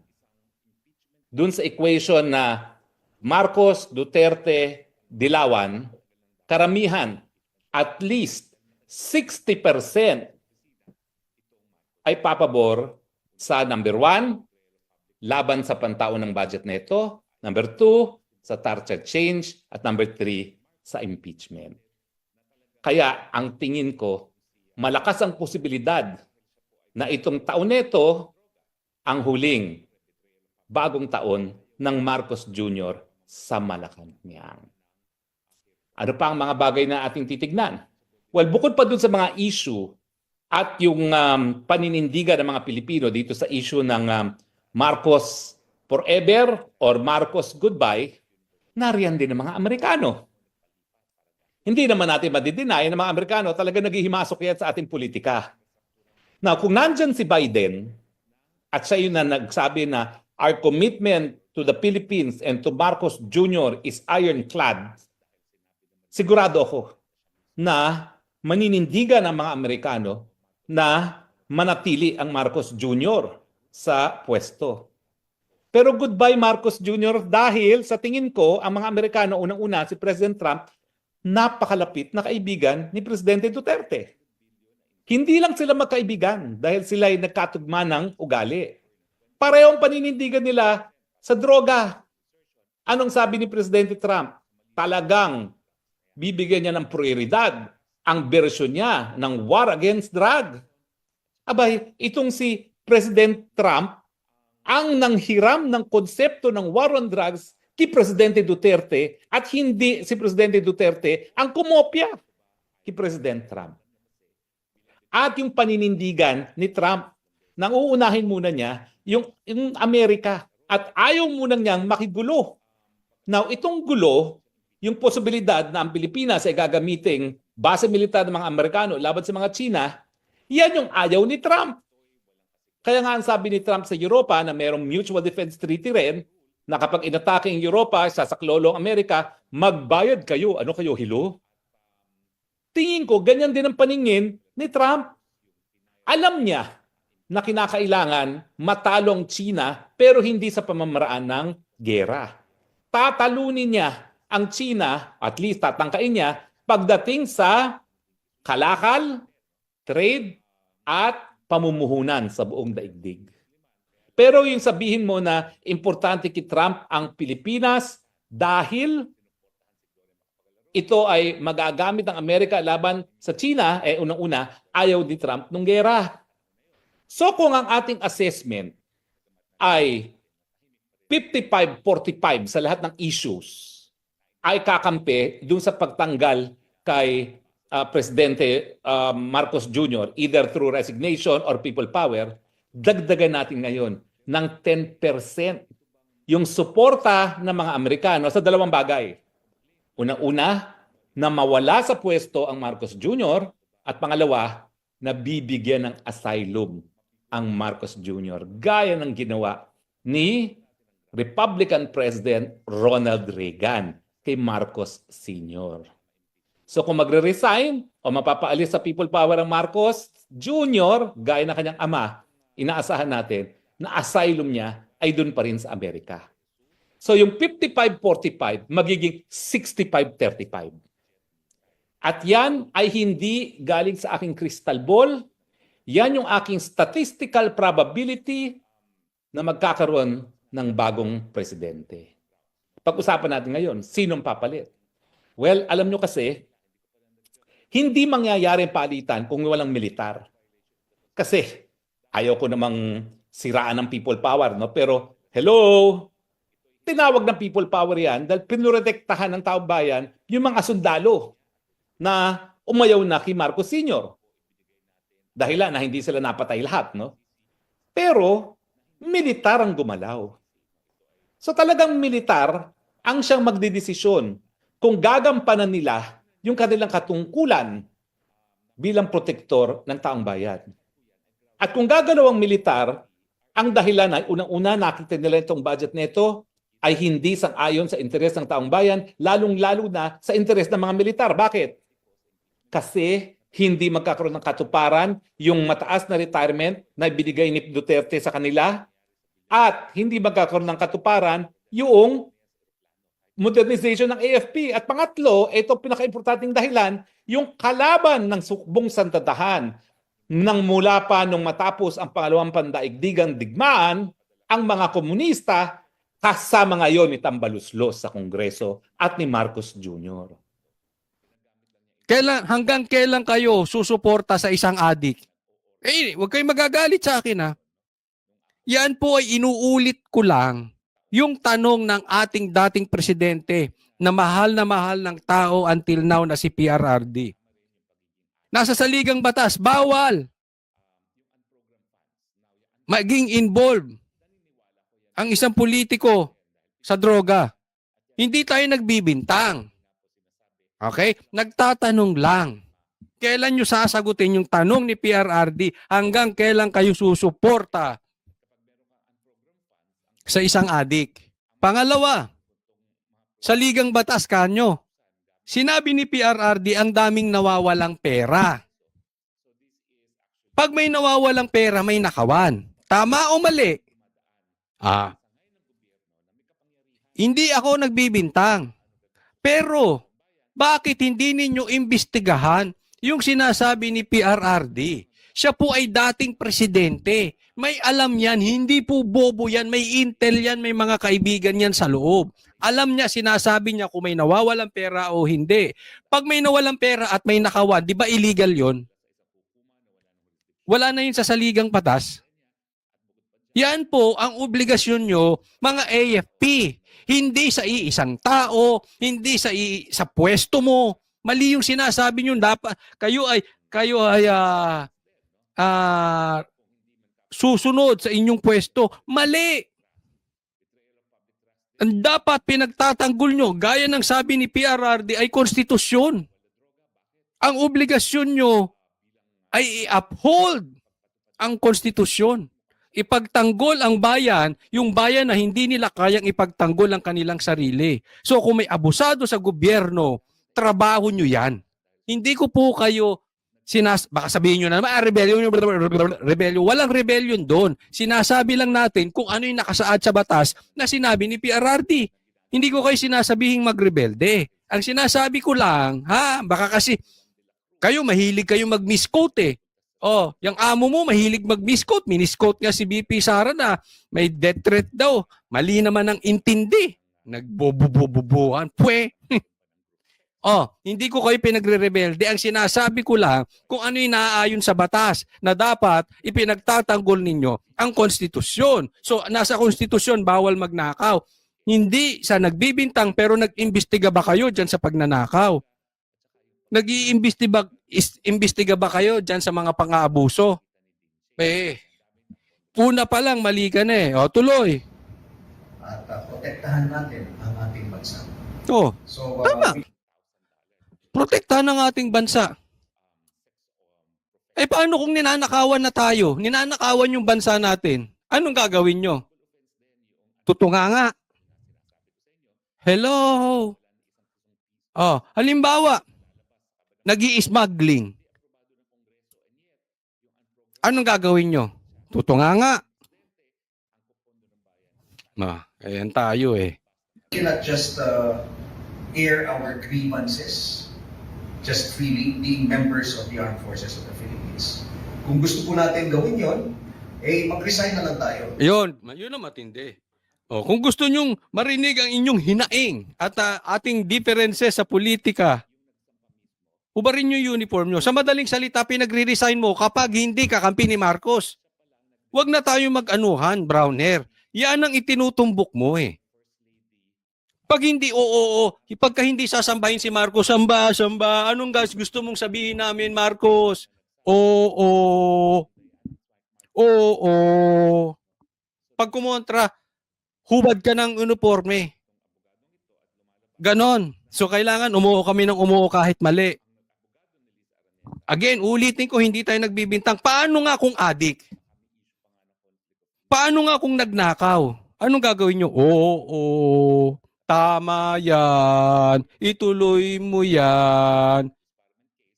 dun sa equation na Marcos, Duterte, Dilawan, karamihan, at least 60% ay papabor sa number 1, laban sa pantaon ng budget nito, number 2, sa charter change, at number 3, sa impeachment. Kaya ang tingin ko, malakas ang posibilidad na itong taon nito ang huling bagong taon ng Marcos Jr. sa Malacanang. Ano pa ang mga bagay na ating titignan? Well, bukod pa dun sa mga issue at yung paninindigan ng mga Pilipino dito sa issue ng Marcos forever or Marcos goodbye, nariyan din ng mga Amerikano. Hindi naman natin madideny na mga Amerikano talaga naghihimasok yan sa ating politika. Now, kung nandyan si Biden at siya yun na nagsabi na our commitment to the Philippines and to Marcos Jr. is ironclad, sigurado ako na maninindigan ng mga Amerikano na manatili ang Marcos Jr. sa pwesto. Pero goodbye Marcos Jr. dahil sa tingin ko, ang mga Amerikano, unang-una si President Trump, napakalapit na kaibigan ni Presidente Duterte. Hindi lang sila magkaibigan dahil sila ay nagkatugma ng ugali. Parehong paninindigan nila sa droga. Anong sabi ni Presidente Trump? Talagang bibigyan niya ng prioridad ang bersyon niya ng war against drug. Abay, itong si President Trump ang nanghiram ng konsepto ng war on drugs kay Presidente Duterte at hindi si Presidente Duterte ang kumopya. kay President Trump. At yung paninindigan ni Trump, nang uunahin muna niya yung Amerika at ayaw muna niyang makigulo. Now, itong gulo, yung posibilidad na ang Pilipinas ay gagamiting base militar ng mga Amerikano laban sa mga China, yan yung ayaw ni Trump. Kaya nga ang sabi ni Trump sa Europa na mayroong mutual defense treaty rin, na kapag inatake ang Europa, sasaklolo ang Amerika, magbayad kayo. Ano kayo, hilo? Tingin ko, ganyan din ang paningin ni Trump. Alam niya na kinakailangan matalong China pero hindi sa pamamaraan ng gera. Tatalunin niya ang China, at least tatangkain niya, pagdating sa kalakal, trade, at pamumuhunan sa buong daigdig. Pero yung sabihin mo na importante kay Trump ang Pilipinas dahil ito ay magagamit ng Amerika laban sa China, unang-una, ayaw ni Trump ng gera. So kung ang ating assessment ay 55-45 sa lahat ng issues, ay kakampi dun sa pagtanggal kay Presidente Marcos Jr. either through resignation or people power, dagdagan natin ngayon ng 10% yung suporta ng mga Amerikano sa dalawang bagay. Unang-una, na mawala sa pwesto ang Marcos Jr. at pangalawa, na bibigyan ng asylum ang Marcos Jr. gaya ng ginawa ni Republican President Ronald Reagan kay Marcos Sr. So kung magre-resign o mapapaalis sa people power ang Marcos Jr., gaya ng kanyang ama, inaasahan natin na asylum niya ay dun pa rin sa Amerika. So yung 55-45 magiging 65-35. At yan ay hindi galing sa aking crystal ball. Yan yung aking statistical probability na magkakaroon ng bagong presidente. Pag-usapan natin ngayon, sinong papalit? Well, alam nyo kasi, hindi mangyayari ang palitan kung walang militar. Kasi ayaw ko namang siraan ng people power, no? Pero hello, tinawag ng people power yan dahil pinurotektahan ng taong bayan yung mga sundalo na umayaw na kay Marcos Sr. Dahilan na hindi sila napatay lahat, no? Pero militar ang gumalaw. So talagang militar ang siyang magdedesisyon kung gagampanan nila yung kanilang katungkulan bilang protektor ng taong bayan. At kung gagalaw ang militar, ang dahilan ay unang-una nakita nila itong budget nito ay hindi sang-ayon sa interes ng taong bayan, lalong-lalo na sa interes ng mga militar. Bakit? Kasi hindi magkakaroon ng katuparan yung mataas na retirement na binigay ni Duterte sa kanila at hindi magkakaroon ng katuparan yung modernization ng AFP. At pangatlo, ito pinaka-importanting dahilan, yung kalaban ng sukbong sandatahan nang mula pa nung matapos ang pangalawang pandaigdigang digmaan, ang mga komunista kasama ngayon ni Tambaluslos sa Kongreso at ni Marcos Jr. Hanggang kailan kayo susuporta sa isang adik? Huwag kayong magagalit sa akin, ha? Yan po ay inuulit ko lang yung tanong ng ating dating presidente na mahal ng tao until now na si PRRD. Nasa saligang batas, bawal maging involved ang isang politiko sa droga. Hindi tayo nagbibintang. Okay? Nagtatanong lang. Kailan nyo sasagutin yung tanong ni PRRD? Hanggang kailan kayo susuporta sa isang adik? Pangalawa, sa ligang batas kanyo, sinabi ni PRRD ang daming nawawalang pera. Pag may nawawalang pera, may nakawan. Tama o mali? Hindi ako nagbibintang. Pero, bakit hindi ninyo imbestigahan yung sinasabi ni PRRD? Siya po ay dating presidente. May alam yan, hindi po bobo yan, may intel yan, may mga kaibigan yan sa loob. Alam niya, sinasabi niya kung may nawawalang pera o hindi. Pag may nawalang pera at may nakawan, di ba illegal yon? Wala na yun sa saligang batas. Yan po ang obligasyon nyo, mga AFP. Hindi sa iisang tao, hindi sa pwesto mo, Mali yung sinasabi niyo. Dapat kayo ay susunod sa inyong pwesto. Mali. Ang dapat pinagtatanggol nyo, gaya ng sabi ni PRRD, ay konstitusyon. Ang obligasyon nyo ay i-uphold ang konstitusyon. Ipagtanggol ang bayan, yung bayan na hindi nila kayang ipagtanggol ang kanilang sarili. So kung may abusado sa gobyerno, trabaho nyo yan. Hindi ko po kayo baka sabihin nyo na, rebellion. Walang rebellion doon. Sinasabi lang natin kung ano yung nakasaad sa batas na sinabi ni PRRD. Hindi ko kayo sinasabihing magrebelde. Ang sinasabi ko lang, baka kasi kayo mahilig kayo mag-misquote eh. Oh, yung amo mo mahilig mag-misquote. Minisquote nga si BP Sara na may death threat daw. Mali naman ang intindi. Nagbobobobobohan. Hindi ko kayo pinagre-rebelde. Ang sinasabi ko lang kung ano yung naaayon sa batas na dapat ipinagtatanggol ninyo ang konstitusyon. So, nasa konstitusyon, bawal magnakaw. Hindi sa nagbibintang pero nag-imbestiga ba kayo dyan sa pagnanakaw? Nag-iimbestiga ba kayo dyan sa mga pang-aabuso? Una pa lang, mali ka na eh. Tuloy. At protektahan natin ang ating bansa. So, tama. Protektahan ang ating bansa. Paano kung ninanakawan na tayo? Ninanakawan yung bansa natin. Anong gagawin nyo? Tutunganga. Hello? Halimbawa, nag-i-smuggling. Anong gagawin nyo? Tutunganga. Ayan tayo eh. We cannot just air our grievances just freely, being members of the Armed Forces of the Philippines. Kung gusto po natin gawin yon, mag-resign na lang tayo. Yun ang matindi. Kung gusto nyong marinig ang inyong hinaing at ating differences sa politika, ubarin nyo yung uniform nyo. Sa madaling salita, pinagre-resign mo kapag hindi kakampi ni Marcos. Huwag na tayo mag-anuhan, brown hair. Yan ang itinutumbok mo eh. Pag hindi, pagka hindi sasambahin si Marcos, samba. Anong gusto mong sabihin namin, Marcos? Pag kumontra, hubad ka ng uniforme. Ganon. So kailangan umuo kami ng umuo kahit mali. Again, ulitin ko, hindi tayo nagbibintang. Paano nga kung adik? Paano nga kung nagnakaw? Anong gagawin nyo? Tama yan. Ituloy mo yan.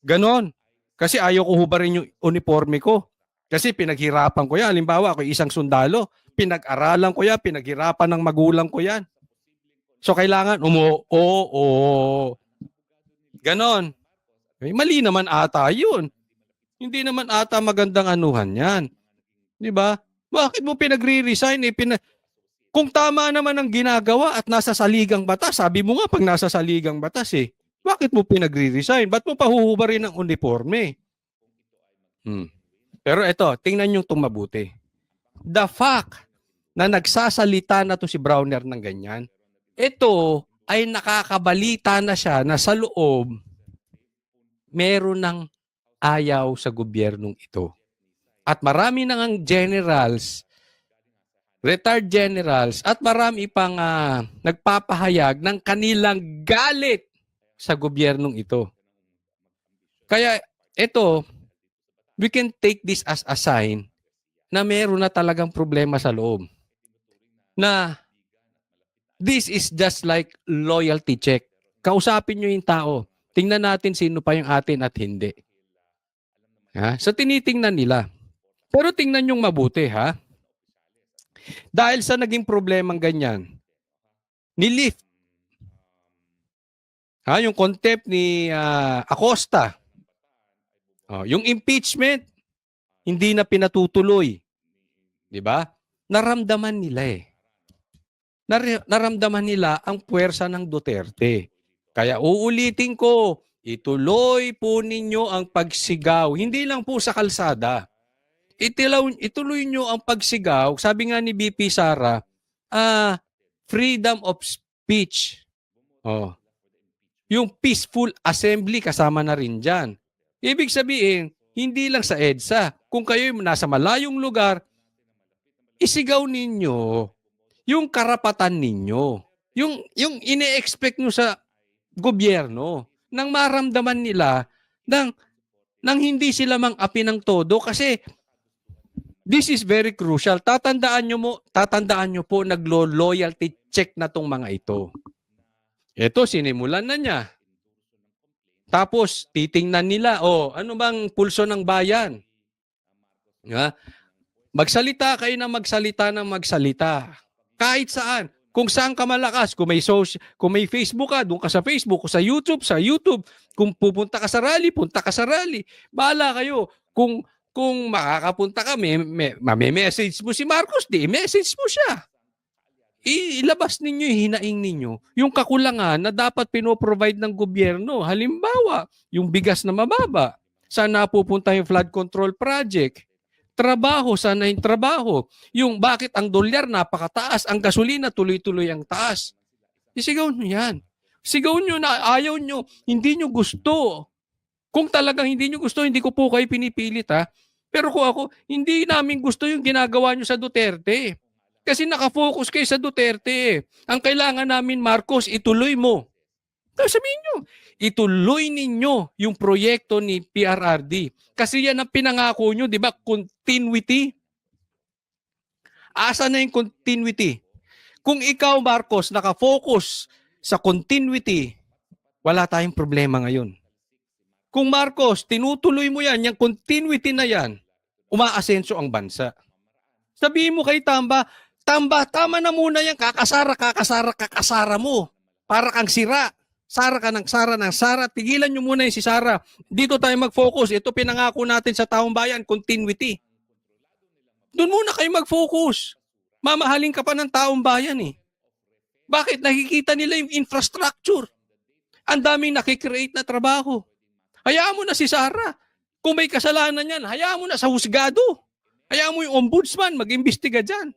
Ganon. Kasi ayaw ko hubarin yung uniforme ko. Kasi pinaghirapan ko yan. Halimbawa, ako isang sundalo. Pinag-aralan ko yan. Pinaghirapan ng magulang ko yan. So, kailangan ganon. Mali naman ata yun. Hindi naman ata magandang anuhan yan. Di ba? Bakit mo pinagre-resign? Kung tama naman ang ginagawa at nasa saligang batas, sabi mo nga pag nasa saligang batas bakit mo pinagre-resign? Ba't mo pahuhubarin ang uniforme? Pero ito, tingnan nyo itong mabuti. The fact na nagsasalita na to si Browner ng ganyan, ito ay nakakabalita na siya na sa loob, meron ng ayaw sa gobyernong ito. At marami nang generals, retired generals, at marami pang nagpapahayag ng kanilang galit sa gobyernong ito. Kaya ito, we can take this as a sign na meron na talagang problema sa loob. Na this is just like loyalty check. Kausapin nyo yung tao. Tingnan natin sino pa yung atin at hindi. So tinitingnan nila. Pero tingnan yung mabuti ha. Dahil sa naging problemang ganyan, nilift. Yung contempt ni Acosta. Yung impeachment, hindi na pinatutuloy. Di ba? Naramdaman nila Naramdaman nila ang puwersa ng Duterte. Kaya uulitin ko, ituloy po ninyo ang pagsigaw. Hindi lang po sa kalsada. Ituloy nyo ang pagsigaw. Sabi nga ni BP Sara, freedom of speech. Yung peaceful assembly kasama na rin dyan. Ibig sabihin, hindi lang sa EDSA. Kung kayo nasa malayong lugar, isigaw ninyo yung karapatan ninyo. Yung ine-expect nyo sa gobyerno nang maramdaman nila nang hindi sila mang-api ng todo kasi this is very crucial. Tatandaan nyo po naglo-loyalty check na tong mga ito. Ito, sinimulan na niya. Tapos, titingnan nila, ano bang pulso ng bayan? Ha? Magsalita kayo ng magsalita. Kahit saan. Kung saan ka malakas. Kung may Facebook ka, doon ka sa Facebook. Kung sa YouTube. Kung pupunta ka sa rally, punta ka sa rally. Bahala kayo. Kung makakapunta ka, message mo si Marcos, message mo siya. Ilabas ninyo, hinaing ninyo yung kakulangan na dapat pinoprovide ng gobyerno. Halimbawa, yung bigas na mababa. Saan napupunta yung flood control project? Trabaho, sana yung trabaho. Yung bakit ang dolyar napakataas, ang gasolina tuloy-tuloy ang taas. Isigaw nyo yan. Sigaw nyo na ayaw nyo, hindi nyo gusto. Kung talagang hindi nyo gusto, hindi ko po kayo pinipilit ha. Pero kung ako, hindi namin gusto yung ginagawa nyo sa Duterte. Kasi nakafocus kayo sa Duterte. Ang kailangan namin, Marcos, ituloy mo. Sabihin nyo, ituloy ninyo yung proyekto ni PRRD. Kasi yan ang pinangako nyo, di ba? Continuity. Asa na yung continuity? Kung ikaw, Marcos, nakafocus sa continuity, wala tayong problema ngayon. Kung Marcos, tinutuloy mo yan, yung continuity na yan, umaasenso ang bansa. Sabihin mo kay Tamba, tama na muna yan, kakasara mo. Para kang sira. Sara ka ng Sara. Tigilan nyo muna yung si Sara. Dito tayo mag-focus. Ito pinangako natin sa taong bayan, continuity. Doon muna kayo mag-focus. Mamahalin ka pa ng taong bayan eh. Bakit? Nakikita nila yung infrastructure. Ang daming nakikreate na trabaho. Hayaan mo na si Sara. Kung may kasalanan yan, hayaan mo na sa husgado. Hayaan mo yung ombudsman, mag-imbestiga dyan.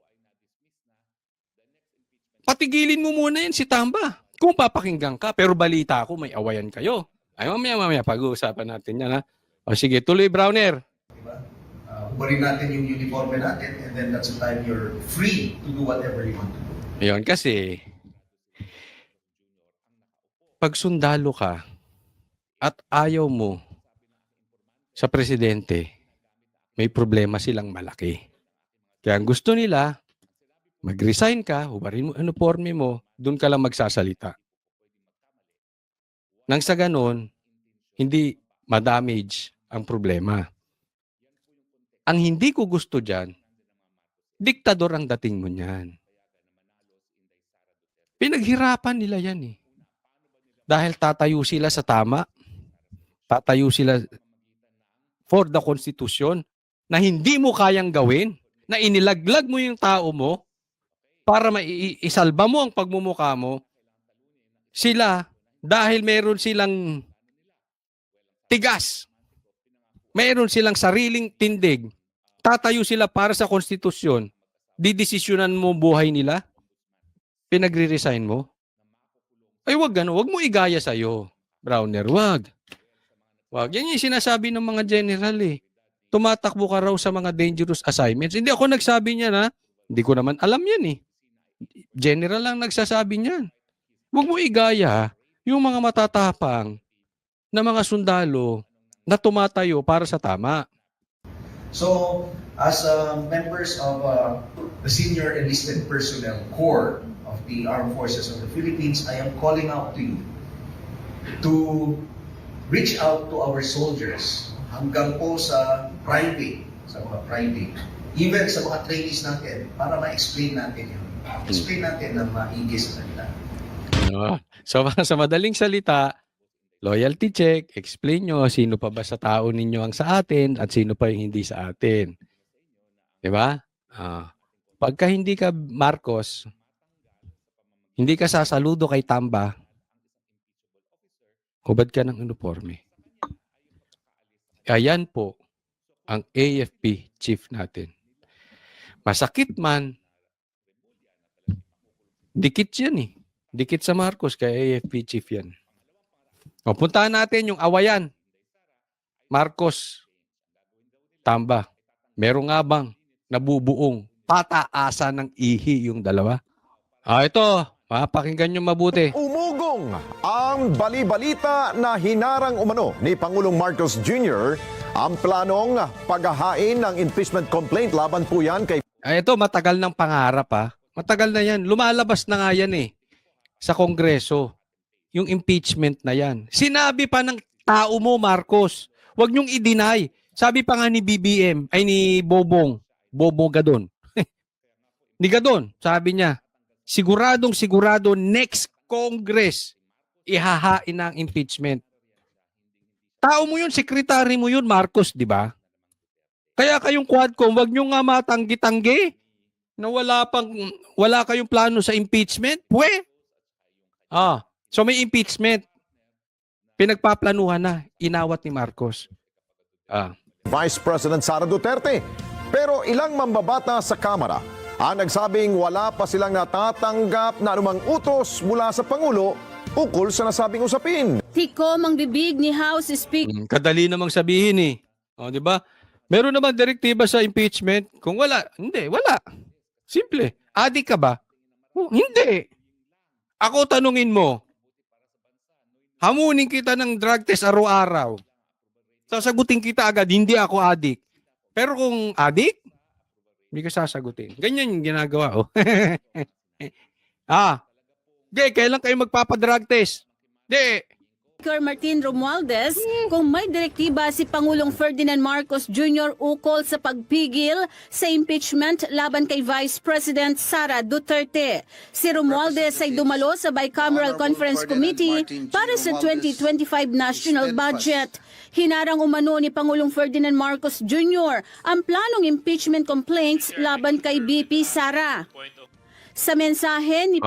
Patigilin mo muna yan si Tamba. Kung papakinggan ka, pero balita ko may awayan kayo. Ay, mamaya, pag-uusapan natin yan ha. O sige, tuloy Browner. Diba? Ubarin natin yung uniforme natin and then that's the time you're free to do whatever you want to do. Ayun, kasi pag sundalo ka at ayaw mo sa presidente, may problema silang malaki. Kaya ang gusto nila, mag-resign ka, hubarin mo uniforme mo, doon ka lang magsasalita. Nang sa ganon, hindi ma-damage ang problema. Ang hindi ko gusto dyan, diktador ang dating mo niyan. Pinaghirapan nila yan eh. Dahil tatayo sila sa tama, tatayo sila for the Constitution na hindi mo kayang gawin, na inilaglag mo yung tao mo para maisalba mo ang pagmumukha mo, sila, dahil meron silang tigas, meron silang sariling tindig, tatayo sila para sa konstitusyon, didesisyonan mo buhay nila, pinagre-resign mo. Ay wag gano, wag mo igaya sa'yo, Browner, wag. Wag. Yan yung sinasabi ng mga general eh. Tumatakbo ka raw sa mga dangerous assignments. Hindi ako nagsabi niyan ha. Hindi ko naman alam yan eh. General lang nagsasabi niyan. Huwag mo igaya yung mga matatapang na mga sundalo na tumatayo para sa tama. So, as members of the Senior Enlisted Personnel Corps of the Armed Forces of the Philippines, I am calling out to you to reach out to our soldiers hanggang po sa private, even sa mga trainees natin, para ma-explain natin yun. Explain natin na maigi sa kanila. So, sa madaling salita, loyalty check, explain nyo sino pa ba sa tao ninyo ang sa atin at sino pa yung hindi sa atin. Diba? Pagka hindi ka Marcos, hindi ka sasaludo kay Tamba, hubad ka ng uniforme. Ayan po ang AFP chief natin. Masakit man, dikit yan eh. Dikit sa Marcos kay AFP chief yan. Pupuntahan natin yung awayan. Marcos, Tamba. Meron nga bang nabubuong pataasa ng ihi yung dalawa? Ito, mapakinggan nyo mabuti. Umugong ang bali-balita na hinarang umano ni Pangulong Marcos Jr. ang planong paghahain ng impeachment complaint laban po yan kay Ito, matagal ng pangarap ha. Matagal na yan. Lumalabas na nga yan sa Kongreso. Yung impeachment na yan. Sinabi pa ng tao mo, Marcos, huwag niyong i-deny. Sabi pa nga ni BBM, ay ni Bobong Gadon. Ni Gadon, sabi niya, siguradong sigurado next Congress, ihahain ang impeachment. Tao mo yun, sekretary mo yun, Marcos, di ba? Kaya kayong Quadcom, wag nyo nga matanggi-tanggi na wala kayong plano sa impeachment. So may impeachment. Pinagpaplanuhan na, inawat ni Marcos. Vice President Sara Duterte. Pero ilang mambabata sa Kamara ang nagsabing wala pa silang natatanggap na anumang utos mula sa Pangulo ukol sa nasabing usapin. Tikom ang bibig ni House Speaker Kadali namang sabihin di ba? Meron naman direktiba sa impeachment. Kung wala, hindi, wala. Simple. Adik ka ba? Hindi. Ako tanungin mo, hamunin kita ng drug test araw-araw. Sasagutin kita agad, hindi ako adik. Pero kung adik, hindi ka sasagutin. Ganyan yung ginagawa. Kailan kayo magpapadrug test? Martin Romualdez kung may direktiba si Pangulong Ferdinand Marcos Jr. ukol sa pagpigil sa impeachment laban kay Vice President Sara Duterte. Si Romualdez ay dumalo sa Bicameral Conference Committee para sa 2025 national budget. Hinarang umano ni Pangulong Ferdinand Marcos Jr. ang planong impeachment complaints laban kay BP Sara. Sa mensahe ni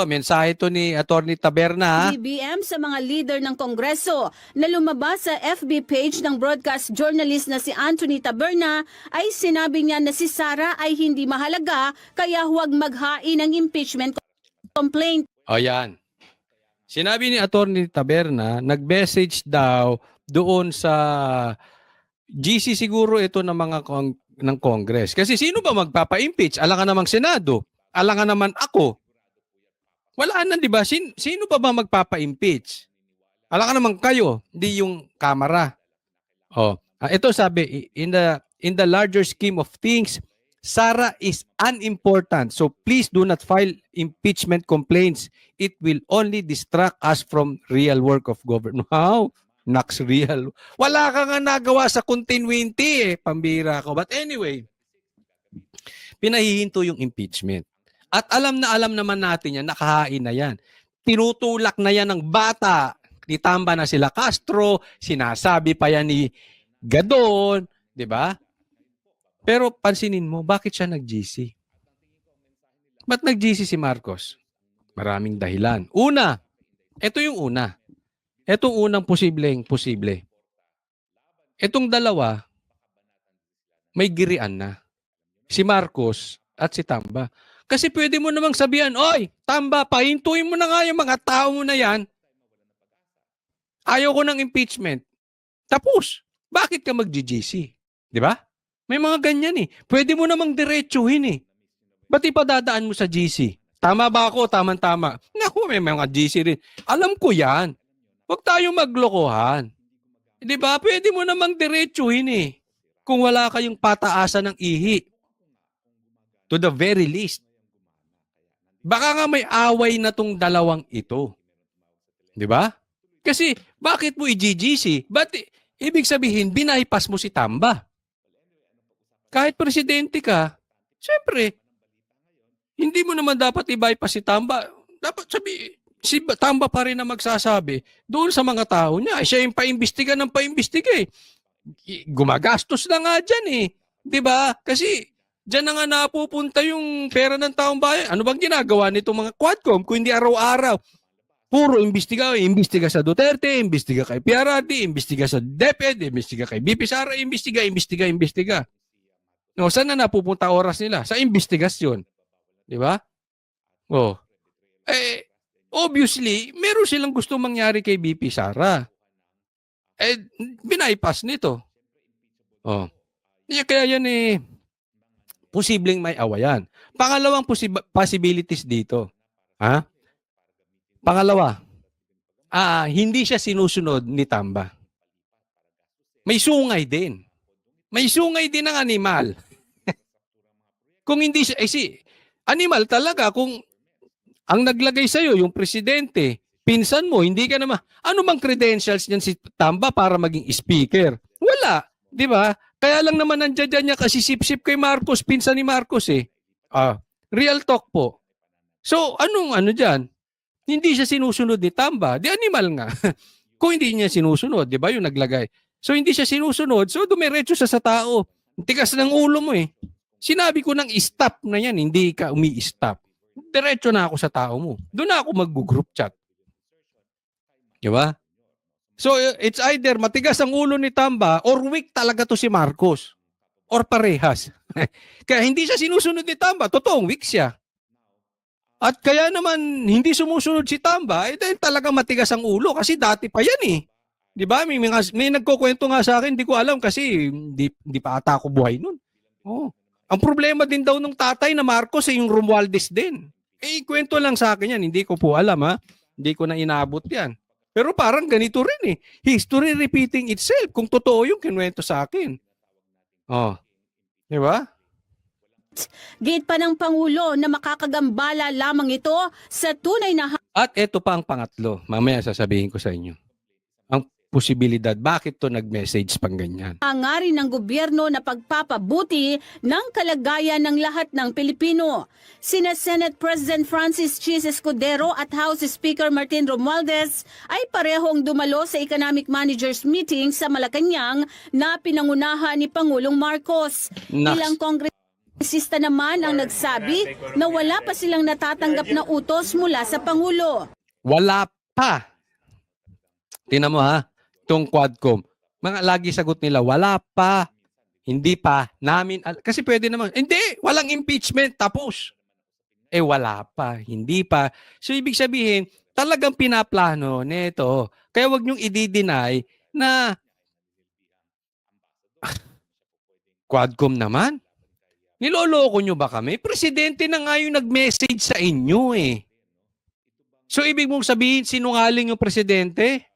mensahe to ni Attorney Taberna. BBM sa mga leader ng Kongreso na lumabas sa FB page ng broadcast journalist na si Anthony Taberna ay sinabi niya na si Sara ay hindi mahalaga kaya huwag maghain ng impeachment complaint. Yan. Sinabi ni Attorney Taberna, nag-message daw doon sa GC siguro ito ng mga ng Congress. Kasi sino ba magpapa-impeach? Alam ka namang Senado. Alam nga naman ako. Wala na, di ba? Sino pa ba magpapa-impeach? Alam ka naman kayo, hindi yung Kamara. Ito sabi, in the larger scheme of things, Sara is unimportant. So please do not file impeachment complaints. It will only distract us from real work of government. Wow, Nax real. Wala ka nga nagawa sa continuity pambira ko. But anyway, pinahihinto yung impeachment. At alam naman natin yan, nakahain na yan. Tinutulak na yan ng bata. Nitamba na sila Castro, sinasabi pa yan ni Gadon, di ba? Pero pansinin mo, bakit siya nag-GC? Ba't nag-GC si Marcos? Maraming dahilan. Una, ito yung una. Itong unang posible. Itong dalawa, may girian na. Si Marcos at si Tamba. Kasi pwede mo namang sabihan, oy, Tamba, pahintuin mo na nga yung mga tao mo na yan. Ayaw ko ng impeachment. Tapos, bakit ka mag-GC? Di ba? May mga ganyan Pwede mo namang diretsuhin Ba't ipadadaan mo sa GC? Tama ba ako? Tama-tama. Naku, may mga GC rin. Alam ko yan. Huwag tayong maglokohan. Di ba? Pwede mo namang diretsuhin kung wala kayong pataasan ng ihi. To the very least. Baka nga may away na tong dalawang ito. Di ba? Kasi bakit mo i-GGC? Ibig sabihin, binaypas mo si Tamba. Kahit presidente ka, siyempre, hindi mo naman dapat i-bypass si Tamba. Dapat si Tamba pa rin na magsasabi doon sa mga tao niya. Siya yung paimbestiga ng paimbestiga Gumagastos na nga dyan Di ba? Kasi diyan na nga napupunta yung pera ng taong bayan. Ano bang ginagawa nitong mga Quadcom kung hindi araw-araw? Puro imbestiga sa Duterte, imbestiga kay PRRD, imbestiga sa DepEd, imbestiga kay BP Sara, imbestiga. No, saan na napupunta oras nila? Sa imbestigasyon. Di ba? Obviously, meron silang gusto mangyari kay BP Sara. Binaypass nito. Oh. Kaya yan posibleng may awayan. Pangalawang possibilities dito. Ha? Pangalawa, hindi siya sinusunod ni Tamba. May sungay din. May sungay din ng animal. Kung hindi siya, animal talaga, kung ang naglagay sa'yo, yung presidente, pinsan mo, hindi ka naman, ano mang credentials niyan si Tamba para maging speaker? Wala. Di ba? Kaya lang naman nandiyan niya kasi sip-sip kay Marcos, pinsan ni Marcos real talk po. So, ano dyan? Hindi siya sinusunod ni Tamba. Di animal nga. Kung hindi niya sinusunod, di ba yung naglagay? So, hindi siya sinusunod. So, dumiretso siya sa tao. Tigas ng ulo mo Sinabi ko ng stop na yan, hindi ka umi-stop. Diretso na ako sa tao mo. Doon na ako mag-group chat. Di ba? So, it's either matigas ang ulo ni Tamba or weak talaga to si Marcos. Or parehas. Kaya hindi siya sinusunod ni Tamba. Totoong weak siya. At kaya naman hindi sumusunod si Tamba, dahil talaga matigas ang ulo kasi dati pa yan Di ba? May nagkukwento nga sa akin, hindi ko alam kasi hindi pa ata ako buhay nun. Oh. Ang problema din daw ng tatay na Marcos yung Romualdez din. Kwento lang sa akin yan, hindi ko po alam Hindi ko na inabot yan. Pero parang ganito rin History repeating itself kung totoo yung kinuwento sa akin. Oh. Di ba? Gate pa ng Pangulo na makakagambala lamang ito sa tunay na At ito pa ang pangatlo. Mamaya sasabihin ko sa inyo. Ang posibilidad. Bakit to nag-message pang ganyan? hangarin ng gobyerno na pagpapabuti ng kalagayan ng lahat ng Pilipino. Sina Senate President Francis Chis Escudero at House Speaker Martin Romualdez ay parehong dumalo sa Economic Managers Meeting sa Malacanang na pinangunahan ni Pangulong Marcos. Ilang kongresista naman ang nagsabi na wala pa silang natatanggap na utos mula sa Pangulo. Wala pa. Tingnan mo itong Quadcom. Lagi sagot nila, wala pa. Hindi pa. Kasi pwede naman, hindi, walang impeachment, tapos. Wala pa, hindi pa. So, ibig sabihin, talagang pinaplano nito. Kaya wag niyong i-deny na Quadcom naman. Niloloko niyo ba kami? Presidente na nga yung nag-message sa inyo So, ibig mong sabihin, sinungaling yung presidente?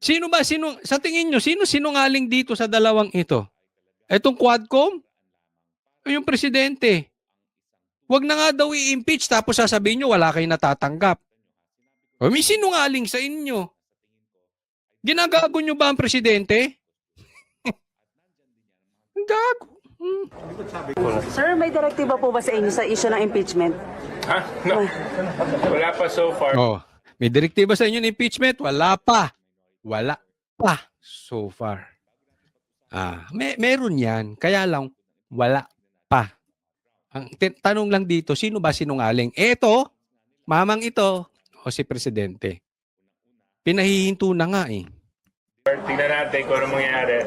Sa tingin nyo, sino sinungaling dito sa dalawang ito? Etong Quadcom? O yung presidente? Huwag na nga daw i-impeach tapos sasabihin nyo wala kayong natatanggap. O may sinungaling sa inyo. Ginagago nyo ba ang presidente? Gago. Sir, may direktiba po ba sa inyo sa issue ng impeachment? No. Wala pa so far. May direktiba sa inyo ng impeachment? Wala pa. Wala pa so far. Meron yan. Kaya lang, wala pa. Ang tanong lang dito, sino ba sinungaling? Eto, mamang ito, o si presidente. Pinahihinto na nga Tingnan natin kung ano mangyayari.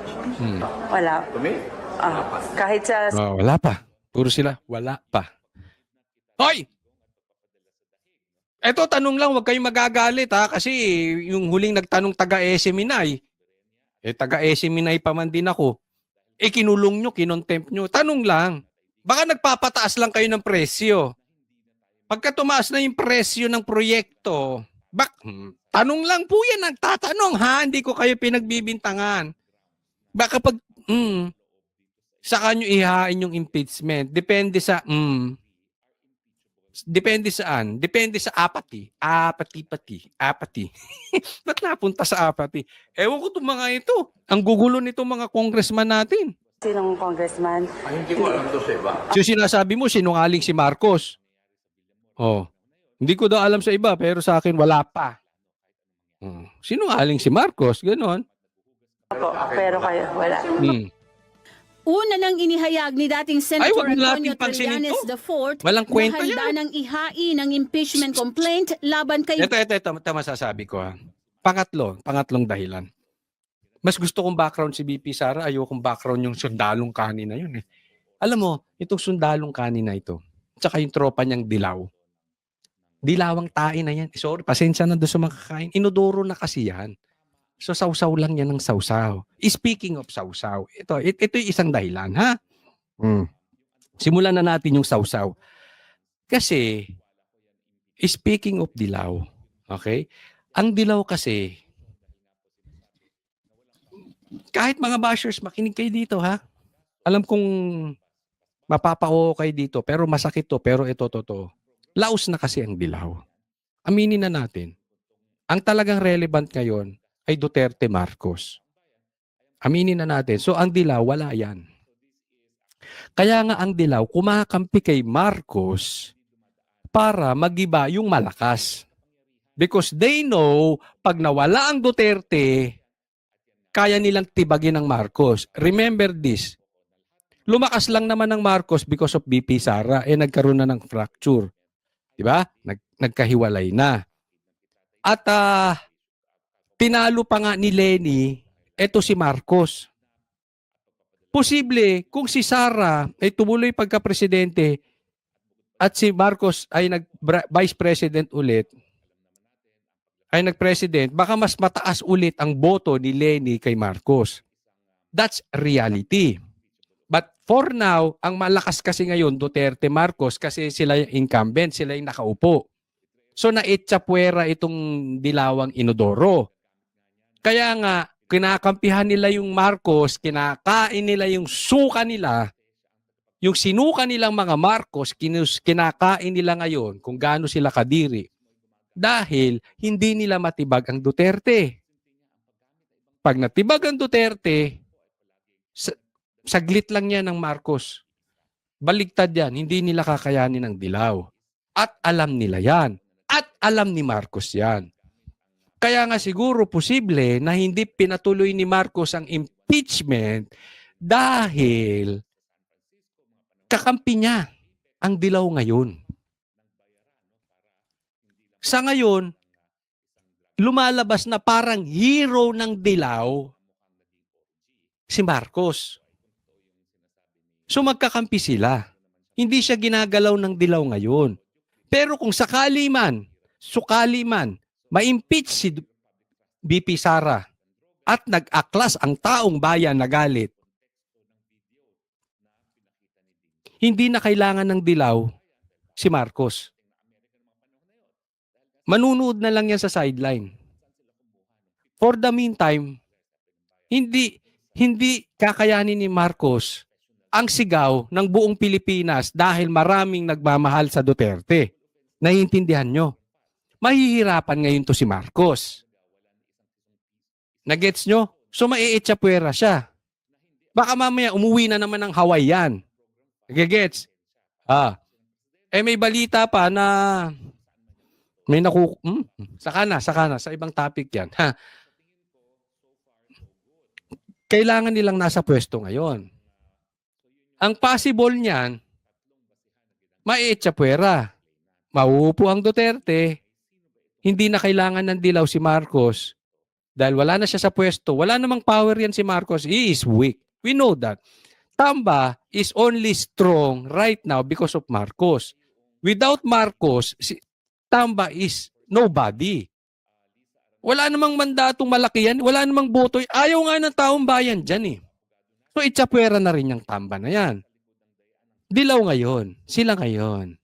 Wala. Kahit sa... wala pa. Puro sila, wala pa. Hoy! Eto, tanong lang, huwag kayong magagalit kasi yung huling nagtanong taga-SM Minay, taga-SM Minay pa man din ako, kinulong nyo, kinontempt nyo. Tanong lang, baka nagpapataas lang kayo ng presyo. Pagka tumaas na yung presyo ng proyekto, tanong lang po yan, nagtatanong hindi ko kayo pinagbibintangan. Baka pag, saka nyo ihain yung impeachment, depende sa, depende saan? Depende sa apathy. Apathy. Ba't napunta sa apathy? Ewan ko itong mga ito. Ang gugulo nitong mga congressman natin. Sinong congressman? Hindi ko alam to sa iba. So sinasabi mo, sinungaling si Marcos. Hindi ko daw alam sa iba, pero sa akin wala pa. Sinungaling si Marcos, ganon. Pero kayo, wala. Una nang inihayag ni dating Senator Antonio Trillanes IV Walang kwento na handa ng ihain ng impeachment complaint laban kay... Ito masasabi ko Pangatlong dahilan. Mas gusto kong background si BP Sara, ayokong background yung sundalong kanina yun Alam mo, itong sundalong kanina ito, tsaka yung tropa niyang dilaw. Dilawang tae na yan. Sorry, pasensya na doon sa mga kakain. Inodoro na kasi yan. So, sausaw lang yan ng sausaw. Speaking of sausaw, ito yung isang dahilan, ha? Simulan na natin yung sausaw. Kasi, speaking of dilaw, okay? Ang dilaw kasi, kahit mga bashers, makinig kayo dito, ha? Alam kong mapapao kayo dito, pero masakit to, pero ito, totoo. Laos na kasi ang dilaw. Aminin na natin. Ang talagang relevant ngayon ay Duterte Marcos. Aminin na natin. So ang dilaw, wala yan. Kaya nga ang dilaw, kumakampi kay Marcos para magiba yung malakas. Because they know, pag nawala ang Duterte, kaya nilang tibagin ng Marcos. Remember this. Lumakas lang naman ng Marcos because of BP Sara. Nagkaroon na ng fracture. Diba? Nagkahiwalay na. At tinalo pa nga ni Leni, eto si Marcos. Posible, kung si Sara ay tumuloy pagka-presidente at si Marcos ay nag-vice president ulit, ay nag-president, baka mas mataas ulit ang boto ni Leni kay Marcos. That's reality. But for now, ang malakas kasi ngayon, Duterte Marcos, kasi sila yung incumbent, sila yung nakaupo. So naitsapuera itong dilawang inodoro. Kaya nga, kinakampihan nila yung Marcos, kinakain nila yung suka nila, yung sinuka nilang mga Marcos, kinakain nila ngayon kung gaano sila kadiri. Dahil hindi nila matibag ang Duterte. Pag natibag ang Duterte, saglit lang yan ng Marcos. Baligtad yan, hindi nila kakayanin ng dilaw. At alam nila yan. At alam ni Marcos yan. Kaya nga siguro posible na hindi pinatuloy ni Marcos ang impeachment dahil kakampi niya ang dilaw ngayon. Sa ngayon, lumalabas na parang hero ng dilaw si Marcos. So magkakampi sila. Hindi siya ginagalaw ng dilaw ngayon. Pero kung sukali man, ma-impeach si BP Sara at nag-aklas ang taong bayan na galit, hindi na kailangan ng dilaw si Marcos. Manunood na lang yan sa sideline. For the meantime, hindi kakayanin ni Marcos ang sigaw ng buong Pilipinas dahil maraming nagmamahal sa Duterte. Naiintindihan nyo? Mahihirapan ngayon to si Marcos. Nagets nyo? So maiitsapuera siya. Baka mamaya umuwi na naman ng Hawaii yan. Nagigets? May balita pa na may saka na, sa ibang topic yan. Kailangan nilang nasa pwesto ngayon. Ang possible niyan, maiitsapuera. Mauupo ang Duterte, hindi na kailangan ng dilaw si Marcos dahil wala na siya sa pwesto. Wala namang power yan si Marcos. He is weak. We know that. Tamba is only strong right now because of Marcos. Without Marcos, Tamba is nobody. Wala namang mandatong malaki yan. Wala namang boto. Ayaw nga ng taong bayan dyan eh. So itsapuera na rin yung Tamba na yan. Dilaw ngayon. Sila ngayon.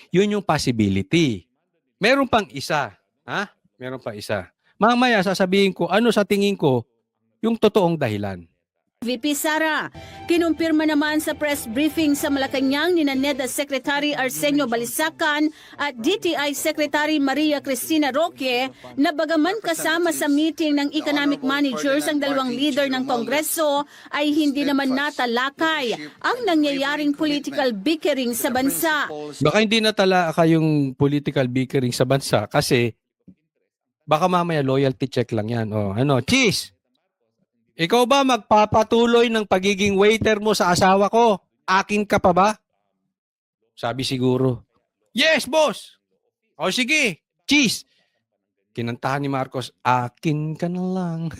Yun yung possibility. Meron pang isa. Meron pang isa. Mamaya sasabihin ko, ano sa tingin ko, yung totoong dahilan. VP Sara, kinumpirma naman sa press briefing sa Malacanang ni NEDA Secretary Arsenio Balisacan at DTI Secretary Maria Cristina Roque na bagaman kasama sa meeting ng economic managers ang dalawang leader ng Kongreso ay hindi naman natalakay ang nangyayaring political bickering sa bansa. Baka hindi natalakay yung political bickering sa bansa kasi baka mamaya loyalty check lang yan. Cheese! Ikaw ba magpapatuloy ng pagiging waiter mo sa asawa ko? Akin ka pa ba? Sabi siguro, yes, boss! O sige, cheese! Kinantahan ni Marcos, akin ka na lang.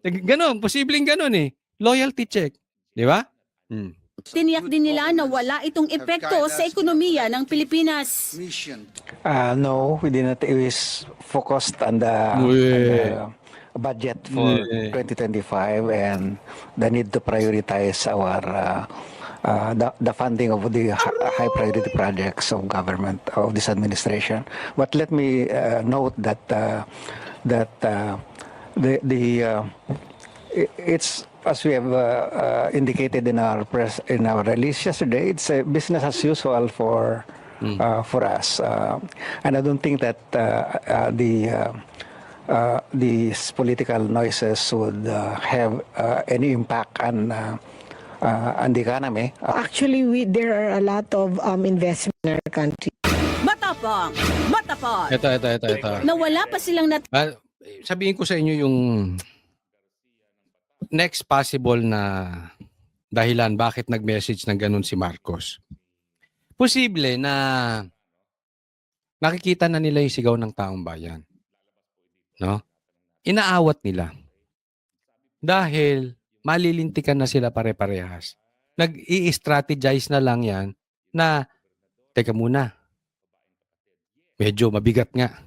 Ganon, posibleng ganon eh. Loyalty check. Di ba? Tiniyak din nila na wala itong epekto sa ekonomiya ng Pilipinas. No, we did not. It was focused on the budget for 2025 and the need to prioritize our the funding of the high priority projects of government of this administration. But let me note that it's, as we have indicated in our release yesterday, it's a business as usual for us, and I don't think that these political noises would have any impact on the economy. Actually, there are a lot of investment in our country. Matapang! Ito. Na wala pa silang Sabihin ko sa inyo yung next possible na dahilan bakit nag-message ng ganun si Marcos. Posible na nakikita na nila yung sigaw ng taong bayan. No? Inaawat nila. Dahil malilintikan na sila pare-parehas. Nag-i-strategize na lang yan na, teka muna, medyo mabigat nga.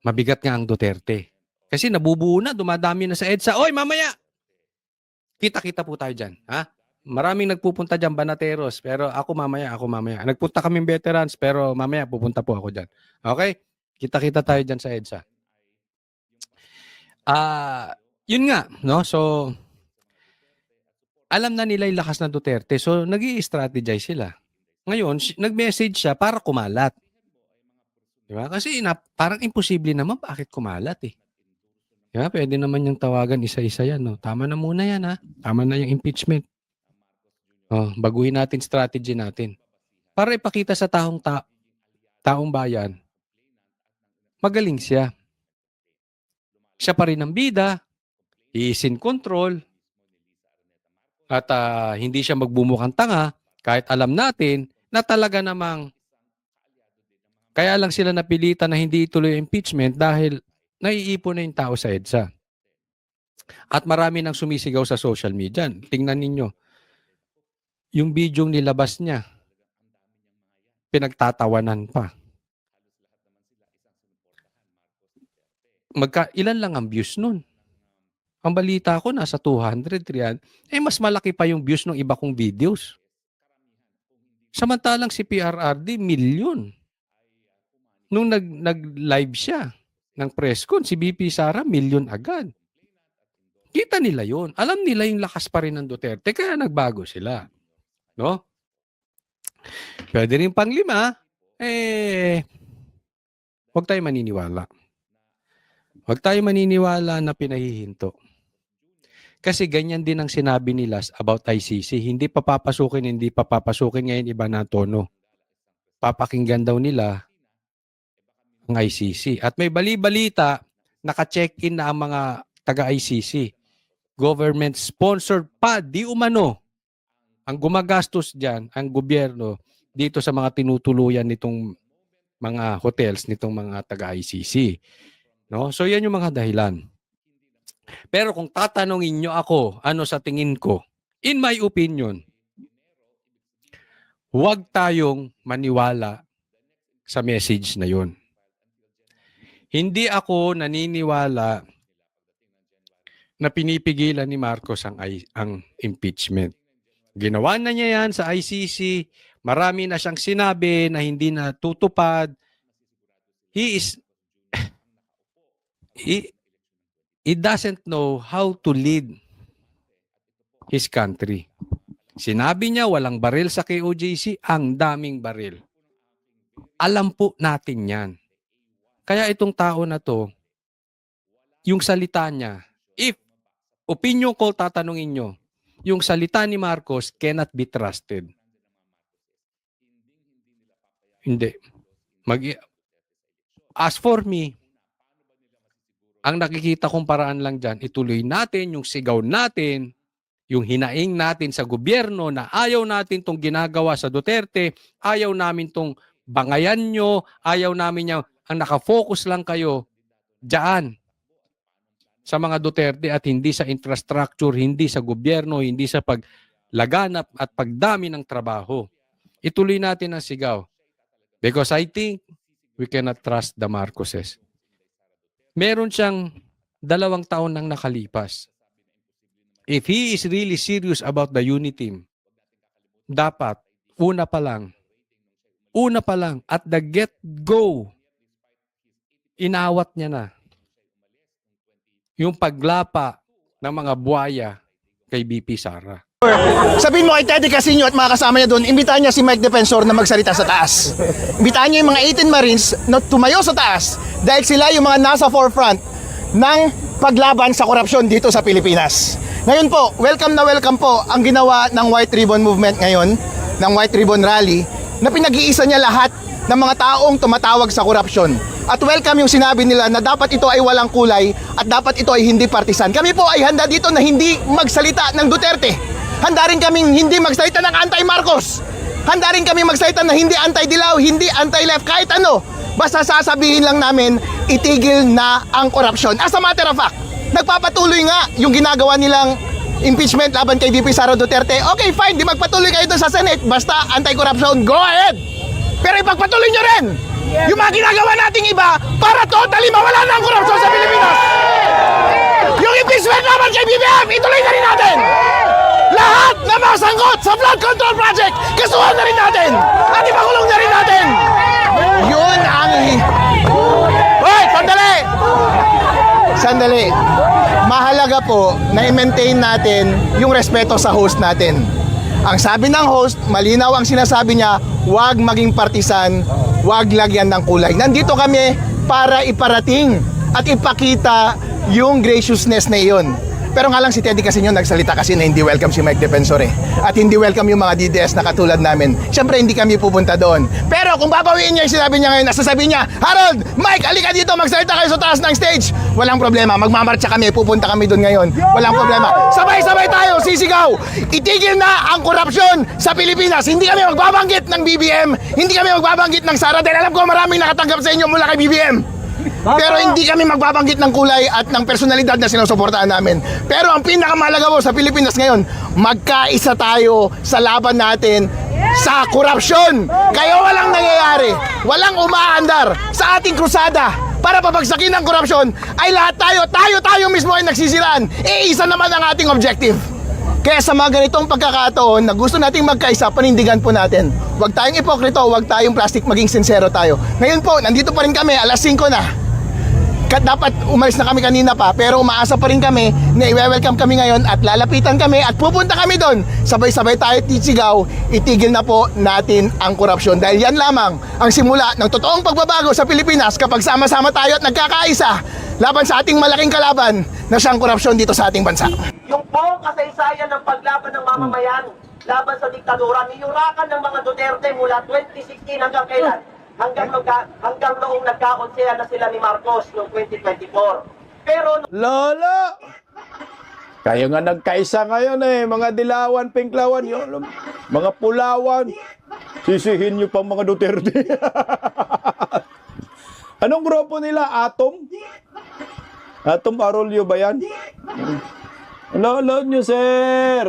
Mabigat nga ang Duterte. Kasi nabubuo na, dumadami na sa EDSA. Oy, mamaya! Kita-kita po tayo dyan. Ha? Maraming nagpupunta dyan, banateros. Pero ako mamaya. Nagpunta kaming veterans, pero mamaya pupunta po ako dyan. Okay? Kita-kita tayo dyan sa EDSA. Yun nga, no? So, alam na nila yung lakas ng Duterte. So, nag-i-strategize sila. Ngayon, nag-message siya para kumalat. Diba? Kasi parang imposible naman bakit kumalat eh. Diba? Pwede naman yung tawagan isa-isa yan. No? Tama na muna yan ha. Tama na yung impeachment. Baguhin natin strategy natin. Para ipakita sa taong bayan, magaling siya. Siya pa rin ang bida, is in control, at hindi siya magbumukhang tanga kahit alam natin na talaga namang kaya lang sila napilitan na hindi ituloy ang impeachment dahil naiipon na yung tao sa EDSA. At marami nang sumisigaw sa social media. Tingnan ninyo, yung video nilabas niya, pinagtatawanan pa. Ilan lang ang views nun? Ang balita ko nasa 200, 300. Mas malaki pa yung views ng iba kong videos. Samantalang si PRRD, milyon. Nung nag-live siya ng press con, si BP Sara, milyon agad. Kita nila yun. Alam nila yung lakas pa rin ng Duterte, kaya nagbago sila. No? Pwede rin panglima, huwag tayo maniniwala. Huwag tayo maniniwala na pinahihinto. Kasi ganyan din ang sinabi nila about ICC. Hindi pa papasukin ngayon iba na tono. Papakinggan daw nila ang ICC. At may bali-balita, naka-check-in na ang mga taga-ICC. Government-sponsored pa, di umano. Ang gumagastos dyan, ang gobyerno, dito sa mga tinutuluyan nitong mga hotels, nitong mga taga-ICC. No? So yan yung mga dahilan. Pero kung tatanungin nyo ako, ano sa tingin ko, in my opinion, huwag tayong maniwala sa message na yun. Hindi ako naniniwala na pinipigilan ni Marcos ang impeachment. Ginawa na niya yan sa ICC. Marami na siyang sinabi na hindi na tutupad. He doesn't know how to lead his country. Sinabi niya walang baril sa KOJC, ang daming baril. Alam po natin yan. Kaya itong tao na to, yung salita niya, if opinion ko tatanungin nyo, yung salita ni Marcos cannot be trusted. Hindi. As for me, ang nakikita kong paraan lang dyan, ituloy natin yung sigaw natin, yung hinaing natin sa gobyerno na ayaw natin tong ginagawa sa Duterte, ayaw namin tong bangayan nyo, ayaw namin yung ang nakafocus lang kayo dyan sa mga Duterte at hindi sa infrastructure, hindi sa gobyerno, hindi sa laganap at pagdami ng trabaho. Ituloy natin ang sigaw. Because I think we cannot trust the Marcoses. Meron siyang 2 taon nang nakalipas. If he is really serious about the unity team, dapat una pa lang at the get-go, inawat niya na yung paglapa ng mga buhaya kay BP Sara. Sabihin mo kay Teddy Casino at mga kasama niya doon, imbitahan niya si Mike Defensor na magsalita sa taas. Imbitahan niya yung mga 18 Marines na tumayo sa taas dahil sila yung mga nasa forefront ng paglaban sa korupsyon dito sa Pilipinas. Ngayon po, welcome na welcome po ang ginawa ng White Ribbon Movement ngayon, ng White Ribbon Rally, na pinag-iisa niya lahat ng mga taong tumatawag sa korupsyon. At welcome yung sinabi nila na dapat ito ay walang kulay at dapat ito ay hindi partisan. Kami po ay handa dito na hindi magsalita ng Duterte. Handa rin kaming hindi magsalita ng anti-Marcos. Handa rin kami magsalita na hindi anti-Dilaw, hindi anti-left, kahit ano. Basta sasabihin lang namin, itigil na ang korupsyon. As a matter of fact, nagpapatuloy nga yung ginagawa nilang impeachment laban kay VP Sara Duterte. Okay, fine, di magpatuloy kayo doon sa Senate. Basta anti-corruption, go ahead! Pero ipagpatuloy nyo rin yung mga ginagawa nating iba para totally mawala na ang korupsyon sa Pilipinas. Yung impeachment laban kay BBM, ituloy na rin natin. Lahat na mga sangkot sa flood control project, kasuhan na rin natin. At ipakulong na rin natin. Yun ang... Hoy, sandali. Mahalaga po na i-maintain natin yung respeto sa host natin. Ang sabi ng host, malinaw ang sinasabi niya, huwag maging partisan, huwag lagyan ng kulay. Nandito kami para iparating at ipakita yung graciousness na iyon. Pero nga lang si Teddy Casino nagsalita kasi na hindi welcome si Mike Defensor At hindi welcome yung mga DDS na katulad namin. Siyempre hindi kami pupunta doon. Pero kung babawiin niya yung sinabi niya ngayon, nasasabihin niya, Harold, Mike, alika dito, magsalita kayo sa taas ng stage. Walang problema, magmamarcha kami, pupunta kami doon ngayon. Walang problema. Sabay-sabay tayo, sisigaw. Itigil na ang korupsyon sa Pilipinas. Hindi kami magbabanggit ng BBM. Hindi kami magbabanggit ng Sara dahil alam ko maraming nakatanggap sa inyo mula kay BBM. Pero hindi kami magbabanggit ng kulay at ng personalidad na sinusuportahan namin. Pero ang pinakamahalaga po sa Pilipinas ngayon, magkaisa tayo sa laban natin sa korupsyon. Kaya walang nangyayari, walang umaandar sa ating krusada para pabagsakin ang korupsyon ay lahat tayo mismo ay nagsisiraan. Isa naman ang ating objective. Kaya sa mga ganitong pagkakataon na gusto nating magkaisa, panindigan po natin. Huwag tayong ipokrito, huwag tayong plastic, maging sincero tayo. Ngayon po, nandito pa rin kami, alas 5 na. Dapat umalis na kami kanina pa, pero umaasa pa rin kami na i-welcome kami ngayon at lalapitan kami at pupunta kami doon. Sabay-sabay tayo tisigaw, itigil na po natin ang korupsyon. Dahil yan lamang ang simula ng totoong pagbabago sa Pilipinas kapag sama-sama tayo at nagkakaisa laban sa ating malaking kalaban na siyang korupsyon dito sa ating bansa. Yung buong kasaysayan ng paglaban ng mamamayan laban sa diktadura, niyurakan ng mga Duterte mula 2016 hanggang kailan? Hanggang noong nagkakonsehan na sila ni Marcos noong 2024. Pero Lolo! Kayo nga nagkaisa ngayon mga dilawan, pinklawan, yun, mga pulawan. Sisihin nyo pang mga Duterte. Anong grupo nila? Atom? Atom Arroyo ba yan? Lolo nyo, sir.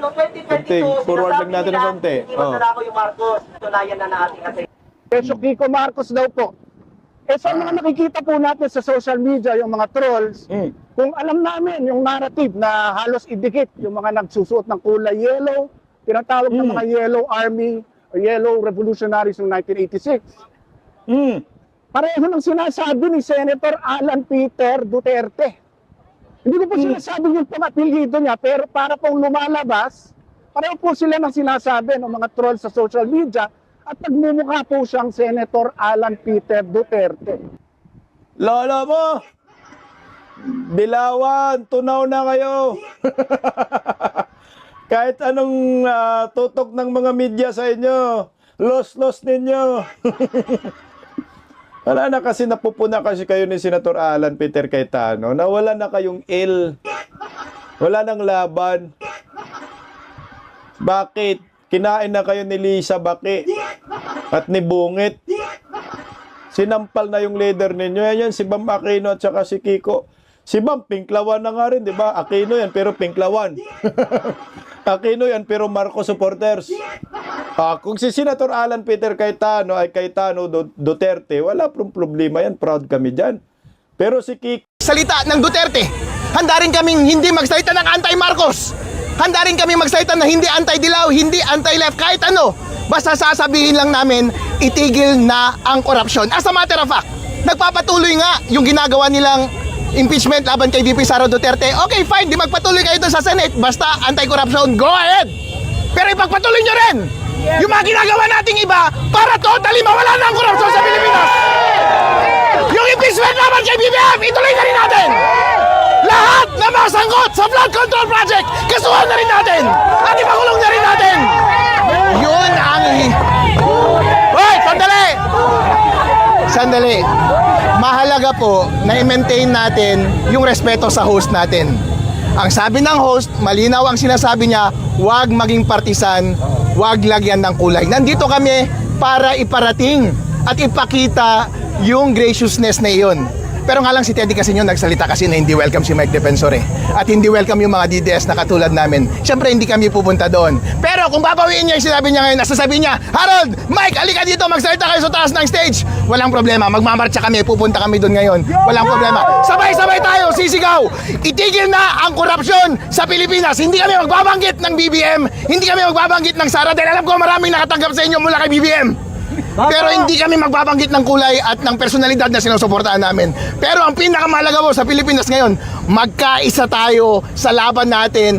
noong 2022, Forward lang natin ng konti. Hindi magnanakaw yung Marcos. Tunayan na natin kasi. Peso Kiko Marcos daw po. Sa mga nakikita po natin sa social media, yung mga trolls, kung alam namin yung narrative na halos idikit, yung mga nagsusuot ng kulay yellow, tinatawag ng mga Yellow Army o Yellow Revolutionaries noong 1986. Pareho ng sinasabi ni Senator Alan Peter Duterte. Hindi ko po sinasabi yung pang-apelyido niya, pero para pong lumalabas, pareho po sila ng sinasabi ng mga trolls sa social media at nagmumukha po siyang Senator Alan Peter Duterte. Lolo mo! Dilawan, tunaw na kayo! Kahit anong tutok ng mga media sa inyo, los ninyo. Wala na kasi napupuna kasi kayo ni Senator Alan Peter Cayetano na wala na kayong wala nang laban. Bakit? Kinain na kayo ni Lisa Baki at ni Bungit. Sinampal na yung leader ninyo. Yan si Bam Aquino at saka si Kiko. Si Bam, pinklawan na nga rin, di ba? Aquino yan, pero pinklawan. Aquino yan, pero Marcos supporters. Kung si Senator Alan Peter Cayetano ay Cayetano Duterte, wala pong problema yan. Proud kami dyan. Pero si Kiko, salita ng Duterte, handa rin kaming hindi magsalita ng anti-Marcos. Handa rin kami magsalita na hindi anti-Dilaw, hindi anti-left, kahit ano. Basta sasabihin lang namin, itigil na ang korupsyon. As a matter of fact, nagpapatuloy nga yung ginagawa nilang impeachment laban kay VP Sara Duterte. Okay, fine, di magpatuloy kayo doon sa Senate. Basta anti-corruption, go ahead. Pero ipagpatuloy nyo rin yung mga ginagawa nating iba para totally mawala na ang korupsyon sa Pilipinas. Yung impeachment laban kay BBM, ituloy na rin natin. Lahat na masangkot sa flood control project, kasuhan na rin natin. At ipakulong na rin natin. Yun ang... Hoy, sandali! Sandali. Mahalaga po na i-maintain natin yung respeto sa host natin. Ang sabi ng host, malinaw ang sinasabi niya, huwag maging partisan, huwag lagyan ng kulay. Nandito kami para iparating at ipakita yung graciousness na iyon. Pero nga lang si Teddy kasi yun nagsalita kasi na hindi welcome si Mike Defensor eh. At hindi welcome yung mga DDS na katulad namin. Siyempre hindi kami pupunta doon. Pero kung babawiin niya yung sinabi niya ngayon, nasasabihin niya, Harold, Mike, alika dito, magsalita kayo sa taas ng stage. Walang problema, magmamarcha kami, pupunta kami doon ngayon. Walang problema. Sabay-sabay tayo, sisigaw. Itigil na ang korupsyon sa Pilipinas. Hindi kami magbabanggit ng BBM. Hindi kami magbabanggit ng Sara dahil alam ko maraming nakatanggap sa inyo mula kay BBM. Pero hindi kami magbabanggit ng kulay at ng personalidad na sinusuportahan namin. Pero ang pinakamahalaga po sa Pilipinas ngayon, magkaisa tayo sa laban natin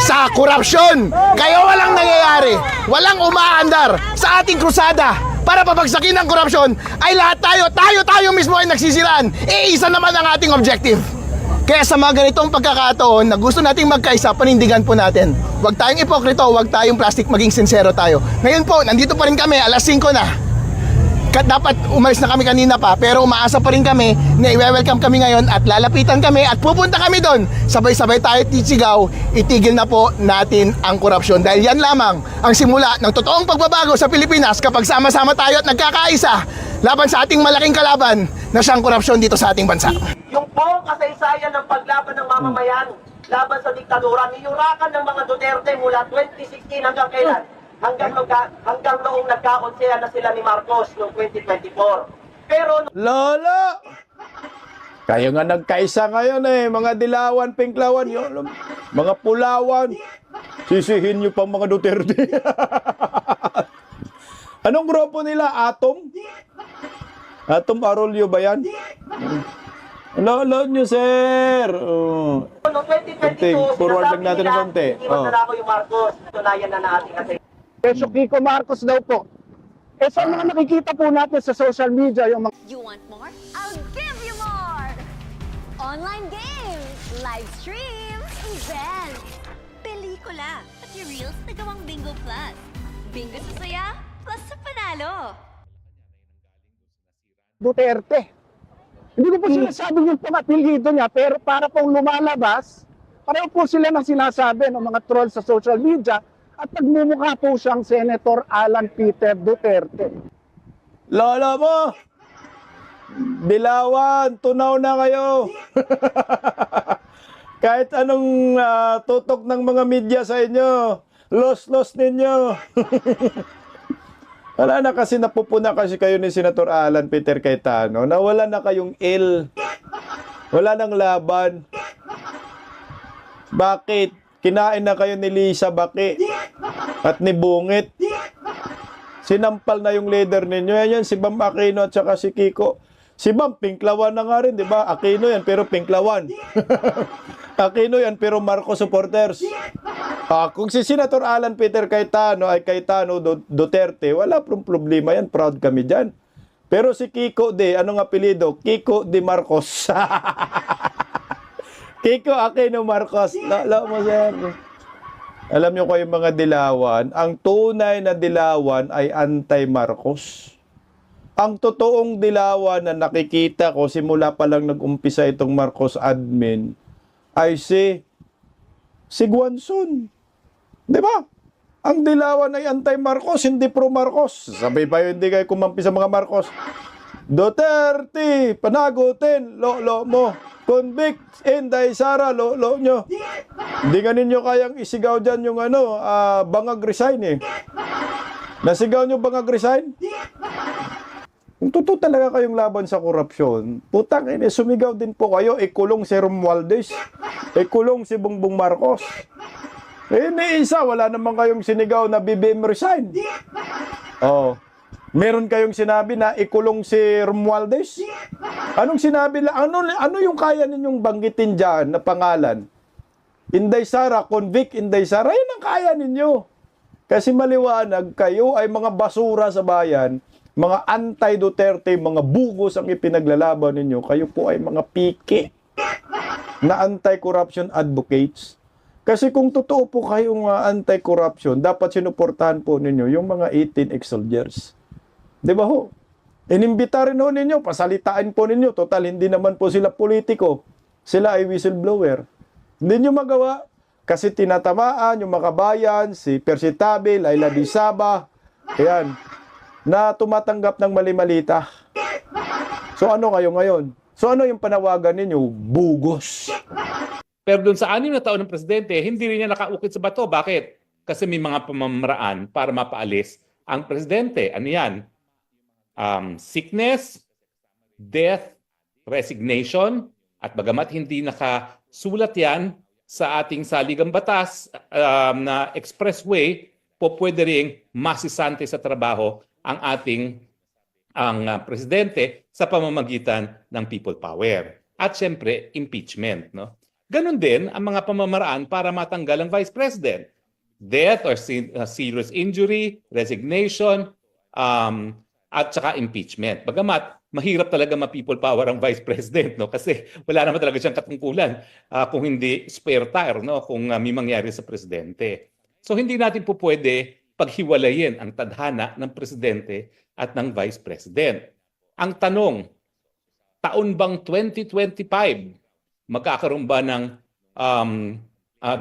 sa korupsyon. Kaya walang nangyayari, walang umaandar sa ating krusada para pabagsakin ang korupsyon ay lahat tayo mismo ay nagsisiraan. Isa naman ang ating objective. Kaya sa mga ganitong pagkakataon na gusto nating magkaisa, panindigan po natin. Huwag tayong ipokrito, huwag tayong plastic, maging sincero tayo. Ngayon po, nandito pa rin kami, alas 5 na. Dapat umalis na kami kanina pa, pero umaasa pa rin kami na i-welcome kami ngayon at lalapitan kami at pupunta kami doon. Sabay-sabay tayo tisigaw, itigil na po natin ang korupsyon. Dahil yan lamang ang simula ng totoong pagbabago sa Pilipinas kapag sama-sama tayo at nagkakaisa laban sa ating malaking kalaban na siyang korupsyon dito sa ating bansa. Yung buong kasaysayan ng paglaban ng mamamayan laban sa diktadura, niyurakan ng mga Duterte mula 2016 hanggang kailan? Hanggang noong nagkakonsehan na sila ni Marcos noong 2024. Pero Lolo! Kayo nga nagkaisa ngayon eh, mga dilawan, pinklawan, yun, mga pulawan. Sisihin nyo pang mga Duterte. Anong grupo nila? Atom? Atom Arroyo ba yan? Lolo nyo, sir. noong 2022, Forward lang natin ng konti. Hindi magnanakaw yung Marcos. Tunayan na natin kasi. Peso Kiko Marcos daw po. Sa mga nakikita po natin sa social media, yung mga... You want more? I'll give you more! Online games, live streams, events, pelikula, pati reels na gawang Bingo Plus. Bingo sa saya, plus sa panalo. Duterte. Hindi ko po sinasabi yung pang-apelyido niya, pero para pong lumalabas, pareho po sila ng sinasabi ng mga troll sa social media at nagmumukha po siyang Senator Alan Peter Duterte. Lolo mo! Dilawan, tunaw na kayo. Kahit anong tutok ng mga media sa inyo, los ninyo. Wala na kasi napupuna kasi kayo ni Senator Alan Peter Cayetano na wala na kayong wala nang laban. Bakit? Kinain na kayo ni Lisa Baki at ni Bungit. Sinampal na yung leader ninyo. Yan si Bam Aquino at saka si Kiko. Si Bam, pinklawan na nga rin, di ba? Aquino yan, pero pinklawan. Aquino yan, pero Marcos supporters. Kung si Senator Alan Peter Cayetano ay Cayetano Duterte, wala pong problema yan. Proud kami dyan. Pero si Kiko anong apelido? Kiko de Marcos. Kiko Aquino Marcos. Lalo mo, sir. Alam niyo ko yung mga dilawan, ang tunay na dilawan ay anti-Marcos. Ang totoong dilawan na nakikita ko simula pa lang nag-umpisa itong Marcos admin ay si Guanzon. Di ba? Ang dilawan ay anti-Marcos, hindi pro-Marcos. Sabay pa yun, hindi kayo kumampi sa mga Marcos. Duterte, panagutin, lolo mo. Convict, Inday Sara, lolo nyo. Hindi nga ninyo kayang isigaw dyan yung bangag resign eh. Nasigaw nyo bangag resign? Kung totoo talaga kayong laban sa korupsyon, putang ina, sumigaw din po kayo, ikulong si Romualdez, ikulong si Bongbong Marcos. May isa, wala naman kayong sinigaw na BBM resign. Oh. Meron kayong sinabi na ikulong si Romualdez? Anong sinabi lang? Ano yung kaya ninyong banggitin dyan na pangalan? Inday Sara, convict Inday Sara, yan ang kaya ninyo. Kasi maliwanag, kayo ay mga basura sa bayan, mga anti-Duterte, mga bugos ang ipinaglalaban ninyo. Kayo po ay mga piki na anti-corruption advocates. Kasi kung totoo po kayong anti-corruption, dapat sinuportahan po ninyo yung mga 18 ex-soldiers. Di ba ho? Inimbita rin ho ninyo, pasalitaan po ninyo. Total, hindi naman po sila politiko. Sila ay whistleblower. Hindi nyo magawa kasi tinatamaan yung mga kabayan, si Percy Tabe, Laila Di Saba, ayan, na tumatanggap ng mali-malita. So ano kayo ngayon? So ano yung panawagan ninyo? Bugos. Pero doon sa 6 na taon ng presidente, hindi rin niya nakaukit sa bato. Bakit? Kasi may mga pamamaraan para mapaalis ang presidente. Ano yan? Sickness, death, resignation, at bagamat hindi nakasulat yan sa ating saligang batas na expressway, po pwede ring masisante sa trabaho ang ating presidente sa pamamagitan ng people power. At syempre, impeachment. No? Ganon din ang mga pamamaraan para matanggal ang vice president. Death or serious injury, resignation, at saka impeachment. Bagamat, mahirap talaga ma-people power ang vice president, no? Kasi wala naman talaga siyang katungkulan kung hindi spare tire, no? Kung may mangyari sa presidente. So hindi natin po pwede paghiwalayin ang tadhana ng presidente at ng vice president. Ang tanong, taon bang 2025 magkakaroon ba ng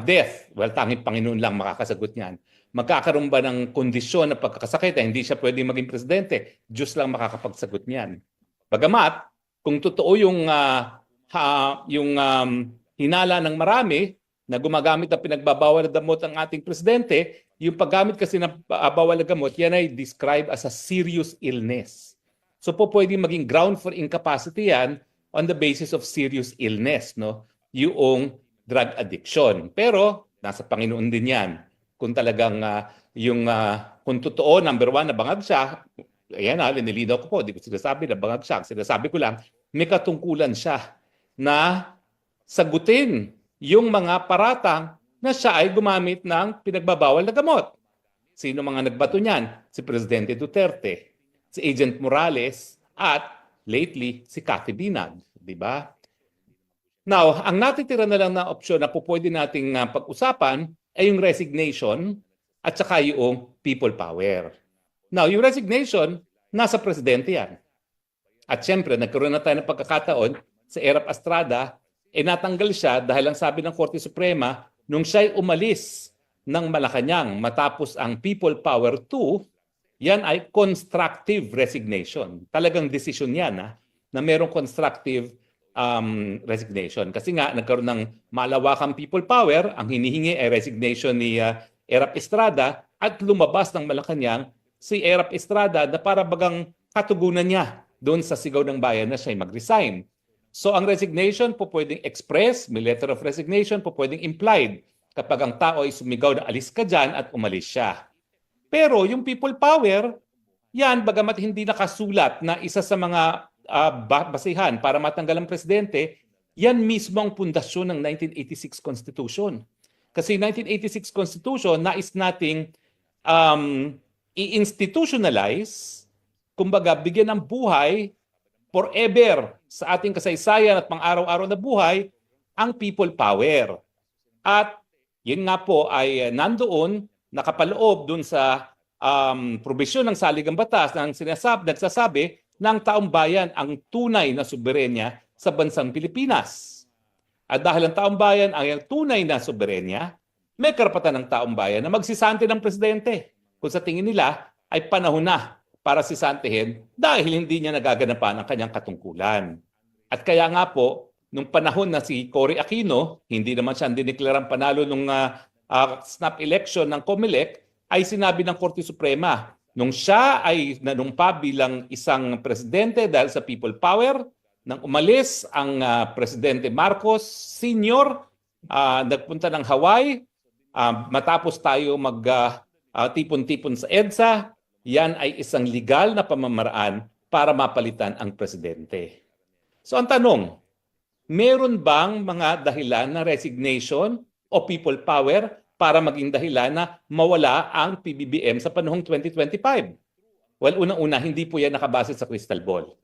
death? Well, tanging Panginoon lang makakasagot niyan. Magkakaroon ba ng kondisyon na pagkakasakit na hindi siya pwede maging presidente? Diyos lang makakapagsagot niyan. Bagamat, kung totoo yung hinala ng marami na gumagamit ng pinagbabawal na gamot ang ating presidente, yung paggamit kasi ng bawal na gamot, yan ay described as a serious illness. So po pwedeng maging ground for incapacity yan on the basis of serious illness, no? Yung drug addiction. Pero, nasa Panginoon din yan. Kung talagang kung totoo, number 1, nabangag siya, ayan linilinaw ko po, di ko sinasabi na bangag siya. Sinasabi ko lang, may katungkulan siya na sagutin yung mga paratang na siya ay gumamit ng pinagbabawal na gamot. Sino mga nagbato niyan? Si Presidente Duterte, si Agent Morales, at lately, si Cathy Binag. Di ba? Now, ang natitira na lang na opsyon na po pwede nating pag-usapan ay yung resignation at saka yung people power. Now, yung resignation, nasa presidente yan. At syempre, nagkaroon na tayo ng pagkakataon sa Erap Estrada, natanggal siya dahil ang sabi ng Korte Suprema, nung siya'y umalis ng Malacanang matapos ang people power 2, yan ay constructive resignation. Talagang desisyon yan na merong constructive resignation. Kasi nga, nagkaroon ng malawakang people power, ang hinihingi ay resignation ni Erap Estrada at lumabas ng Malacanang si Erap Estrada na para bagang katugunan niya doon sa sigaw ng bayan na siya'y mag-resign. So ang resignation po pwedeng express, may letter of resignation po pwedeng implied kapag ang tao ay sumigaw na alis ka dyan at umalis siya. Pero yung people power, yan bagamat hindi nakasulat na isa sa mga basihan para matanggal ang presidente, yan mismo ang pundasyon ng 1986 Constitution. Kasi 1986 Constitution, nais nating i-institutionalize, kumbaga bigyan ng buhay forever sa ating kasaysayan at pang-araw-araw na buhay ang people power. At yun nga po ay nandoon, nakapaloob dun sa probisyon ng saligang batas na nagsasabi ng taong bayan ang tunay na soberenya sa bansang Pilipinas. At dahil ang taong bayan ay ang tunay na soberenya, may karapatan ng taong bayan na magsisante ng presidente kung sa tingin nila ay panahon na para sisantihin dahil hindi niya nagaganapan ang kanyang katungkulan. At kaya nga po, nung panahon na si Cory Aquino, hindi naman siya diniklarang panalo nung snap election ng COMELEC, ay sinabi ng Korte Suprema, nung siya ay nanumpa bilang isang presidente dahil sa people power, nang umalis ang Presidente Marcos Sr., nagpunta ng Hawaii, matapos tayo mag-tipon-tipon sa EDSA, yan ay isang legal na pamamaraan para mapalitan ang presidente. So ang tanong, meron bang mga dahilan na resignation o people power para maging dahilan na mawala ang PBBM sa panahong 2025? Well, unang-una, hindi po yan nakabase sa crystal ball.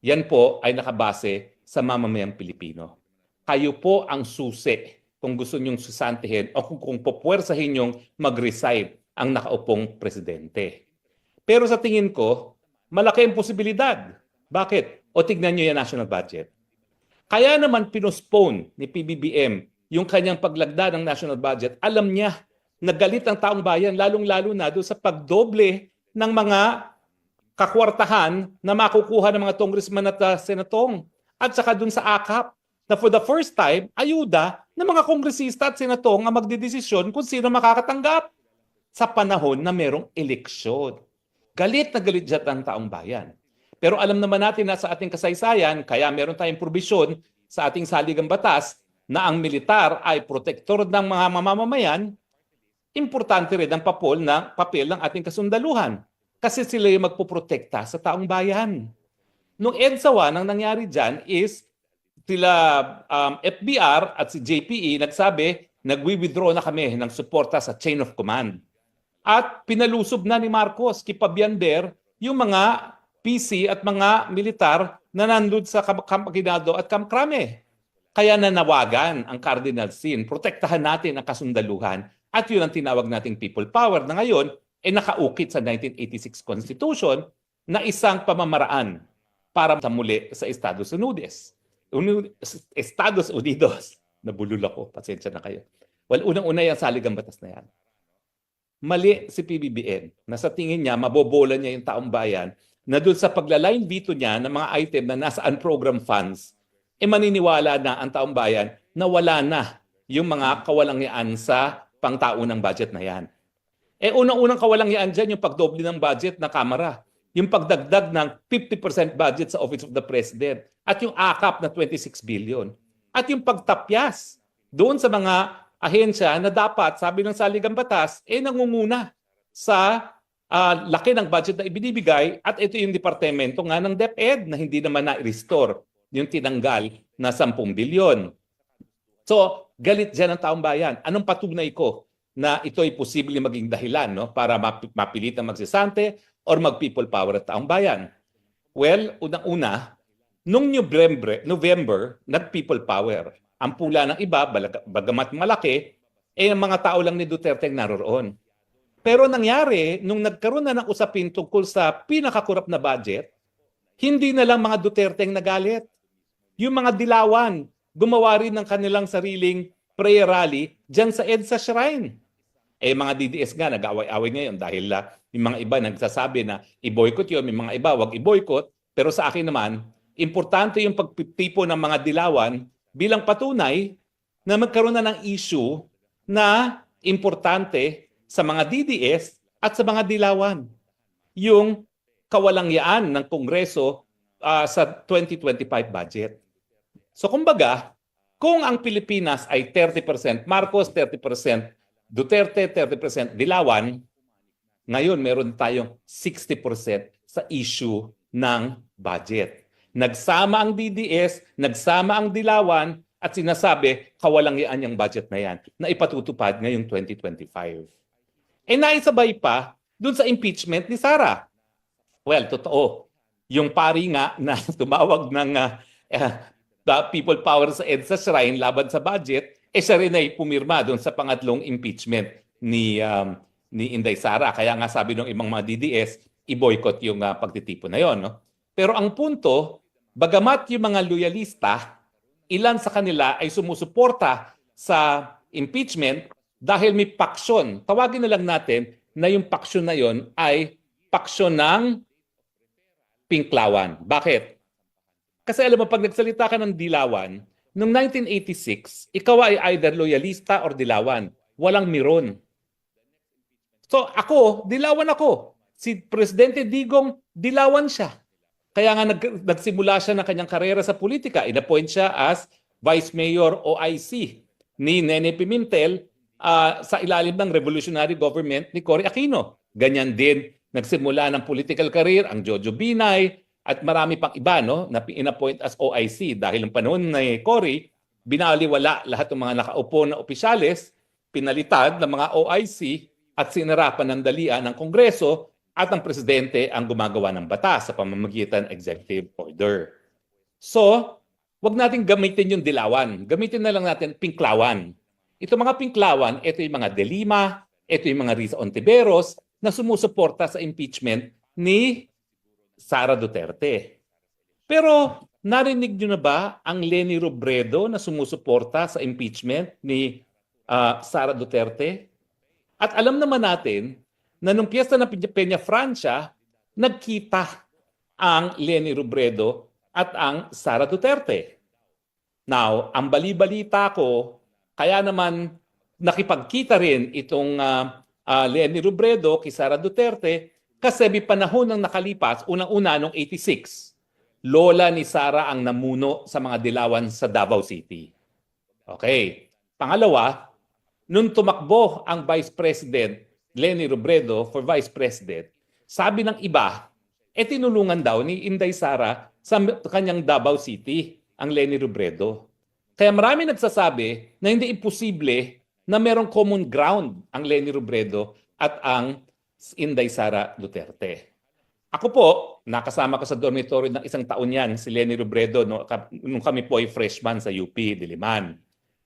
Yan po ay nakabase sa mamamayang Pilipino. Kayo po ang susi kung gusto nyong susantihin o kung pupuwersahin nyong mag-resign ang nakaupong presidente. Pero sa tingin ko, malaki ang posibilidad. Bakit? O tignan nyo yung national budget. Kaya naman pinospone ni PBBM yung kanyang paglagda ng national budget. Alam niya na galit ang taong bayan, lalong-lalo na doon sa pagdoble ng mga kakwartahan na makukuha ng mga congressman at senatong. At saka doon sa AKAP, na for the first time, ayuda ng mga kongresista at senatong ang magdidesisyon kung sino makakatanggap sa panahon na merong eleksyon. Galit na galit dyan ang taong bayan. Pero alam naman natin na sa ating kasaysayan, kaya meron tayong probisyon sa ating saligang batas na ang militar ay protektor ng mga mamamayan, importante rin ang papel ng ating kasundaluhan. Kasi sila yung magpoprotekta sa taong bayan. Nung EDSA 1, ang nangyari dyan is sila FBR at si JPE nagsabi, nagwi-withdraw na kami ng suporta sa chain of command. At pinalusob na ni Marcos, kipabiander, yung mga PC at mga militar na nandun sa Camp Aguinaldo at Camp Crame. Kaya nanawagan ang Cardinal Sin, protektahan natin ang kasundaluhan. At yun ang tinawag nating people power na ngayon ay nakaukit sa 1986 Constitution na isang pamamaraan para muli sa Estados Unidos. Estados Unidos. Nabulol ako, pasensya na kayo. Well, unang-una yung saligang batas na yan. Mali si PBBM na sa tingin niya, mabobola niya yung taong bayan na doon sa paglaline veto niya ng mga item na nasa unprogrammed funds, maniniwala na ang taong bayan na wala na yung mga kawalangyaan sa pangtaunang budget na yan. Unang-unang kawalangyaan dyan yung pagdoble ng budget na Kamara, yung pagdagdag ng 50% budget sa Office of the President, at yung AKAP na 26 billion. At yung pagtapyas doon sa mga ahensya na dapat, sabi ng saligang batas, nangunguna sa laki ng budget na ibinibigay, at ito yung departamento nga ng DepEd na hindi naman na-restore yung tinanggal na 10 bilyon. So, galit dyan ang taong bayan. Anong patunay ko na ito ay posibleng maging dahilan para mapilitang magsisante or mag-people power at taong bayan? Well, unang-una, nung November, nag-people power. Ang pula ng iba, bagamat malaki, ang mga tao lang ni Duterte ang naroroon. Pero nangyari, nung nagkaroon na ng usapin tungkol sa pinakakurap na budget, hindi na lang mga Duterte ang nagalit. Yung mga dilawan, gumawa rin ng kanilang sariling prayer rally dyan sa EDSA Shrine. Mga DDS nga, nag-away-away ngayon dahil yung mga iba nagsasabi na i-boycott yun, may mga iba, wag i-boycott. Pero sa akin naman, importante yung pagtipo ng mga dilawan bilang patunay na magkaroon na ng issue na importante sa mga DDS at sa mga dilawan. Yung kawalangyaan ng Kongreso sa 2025 budget. So kumbaga, kung ang Pilipinas ay 30% Marcos, 30% Duterte, 30% dilawan, ngayon meron tayong 60% sa issue ng budget. Nagsama ang DDS, nagsama ang dilawan, at sinasabi, kawalangyaan yung budget na yan na ipatutupad ngayong 2025. Naisabay pa dun sa impeachment ni Sara. Well, totoo. Yung pari nga na tumawag ng people power sa EDSA Shrine laban sa budget, siya rin ay pumirma doon sa pangatlong impeachment ni Inday Sara. Kaya nga sabi ng ibang mga DDS, i-boycott yung pagtitipon na yon. No? Pero ang punto, bagamat yung mga loyalista, ilan sa kanila ay sumusuporta sa impeachment dahil may paksyon. Tawagin na lang natin na yung paksyon na yon ay paksyon ng pinklawan. Bakit? Kasi alam mo, pag nagsalita ka ng dilawan, noong 1986, ikaw ay either loyalista or dilawan. Walang miron. So ako, dilawan ako. Si Presidente Digong, dilawan siya. Kaya nga nagsimula siya ng kanyang karera sa politika. Inappoint siya as Vice Mayor OIC ni Nene Pimentel sa ilalim ng revolutionary government ni Cory Aquino. Ganyan din, nagsimula ng political career ang Jojo Binay, at marami pang iba no, na in-appoint as OIC dahil ng panahon ni Cory, binaliwala lahat ng mga nakaupo na opisyales, pinalitan ng mga OIC at sinarapan ng dalian ng Kongreso at ang presidente ang gumagawa ng batas sa pamamagitan ng executive order. So, wag natin gamitin yung dilawan. Gamitin na lang natin pinklawan. Ito mga pinklawan, ito yung mga De Lima, ito yung mga Risa Ontiveros na sumusuporta sa impeachment ni Sara Duterte. Pero narinig nyo na ba ang Leni Robredo na sumusuporta sa impeachment ni Sara Duterte? At alam naman natin na nung piyesta ng Peña Francia, nagkita ang Leni Robredo at ang Sara Duterte. Now, ang bali-balita ko, kaya naman nakipagkita rin itong Leni Robredo kay Sara Duterte kasi may panahon ng nakalipas, unang-una noong 86, lola ni Sara ang namuno sa mga dilawan sa Davao City. Okay. Pangalawa, nung tumakbo ang Vice President Leni Robredo for Vice President, sabi ng iba, tinulungan daw ni Inday Sara sa kanyang Davao City, ang Leni Robredo. Kaya marami nagsasabi na hindi imposible na merong common ground ang Leni Robredo at ang Inday Sara Duterte. Ako po, nakasama ko sa dormitory ng isang taon yan, si Leni Robredo, nung kami po ay freshman sa UP, Diliman.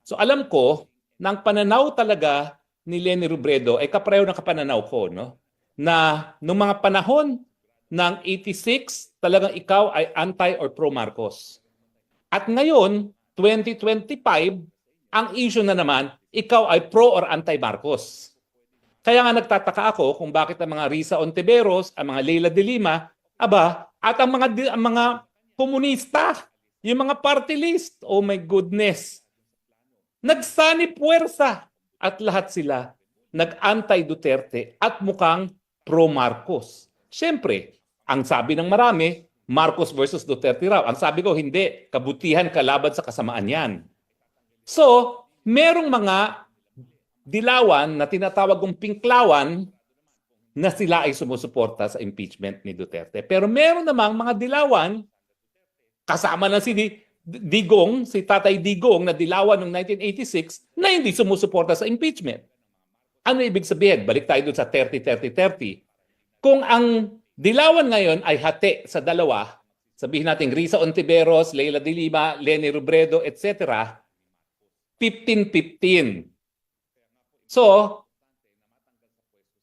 So alam ko, na ang pananaw talaga ni Leni Robredo ay kapareho ng kapananaw ko, no? Na nung mga panahon ng 86, talagang ikaw ay anti or pro Marcos. At ngayon, 2025, ang issue na naman, ikaw ay pro or anti Marcos. Kaya nga nagtataka ako kung bakit ang mga Risa Ontiveros, ang mga Leila de Lima, at ang mga komunista, yung mga party list, oh my goodness, nagsani puwersa at lahat sila nag-anti-Duterte at mukhang pro-Marcos. Siyempre, ang sabi ng marami, Marcos versus Duterte raw. Ang sabi ko, hindi. Kabutihan kalaban sa kasamaan yan. So, merong mga dilawan na tinatawag kong pinklawan na sila ay sumusuporta sa impeachment ni Duterte. Pero meron namang mga dilawan, kasama na si Digong, si Tatay Digong na dilawan noong 1986 na hindi sumusuporta sa impeachment. Ano ibig sabihin? Balik tayo doon sa 30-30-30. Kung ang dilawan ngayon ay hati sa dalawa, sabihin natin Risa Ontiveros, Leila de Lima, Leni Robredo, etc., 15-15. So,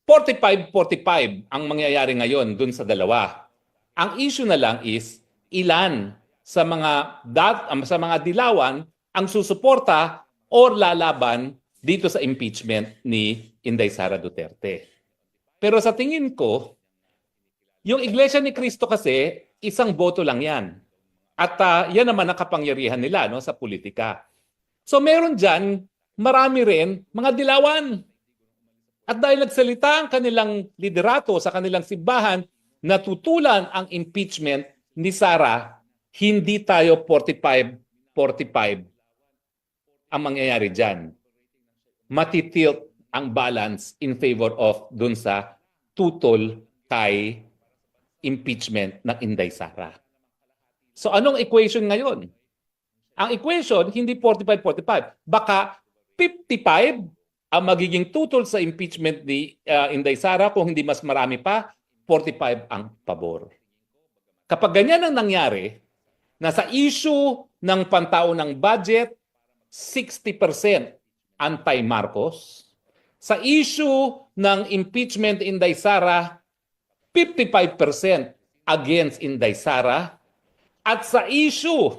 45-45 ang mangyayari ngayon dun sa dalawa. Ang issue na lang is ilan sa mga dilawan ang susuporta or lalaban dito sa impeachment ni Inday Sara Duterte. Pero sa tingin ko, yung Iglesia ni Cristo kasi isang boto lang yan. At yan naman ang kapangyarihan nila no, sa politika. So meron dyan marami rin mga dilawan. At dahil nagsalita ang kanilang liderato sa kanilang simbahan, natutulan ang impeachment ni Sara, hindi tayo 45-45 ang mangyayari dyan. Matitilt ang balance in favor of dun sa tutol kay impeachment ng Inday Sara. So anong equation ngayon? Ang equation, hindi 45-45. Baka 55 ang magiging tutol sa impeachment ni Inday Sara, kung hindi mas marami pa, 45 ang pabor. Kapag ganyan ang nangyari, nasa issue ng pantaunang budget, 60% anti-Marcos. Sa issue ng impeachment Inday Sara, 55% against Inday Sara. At sa issue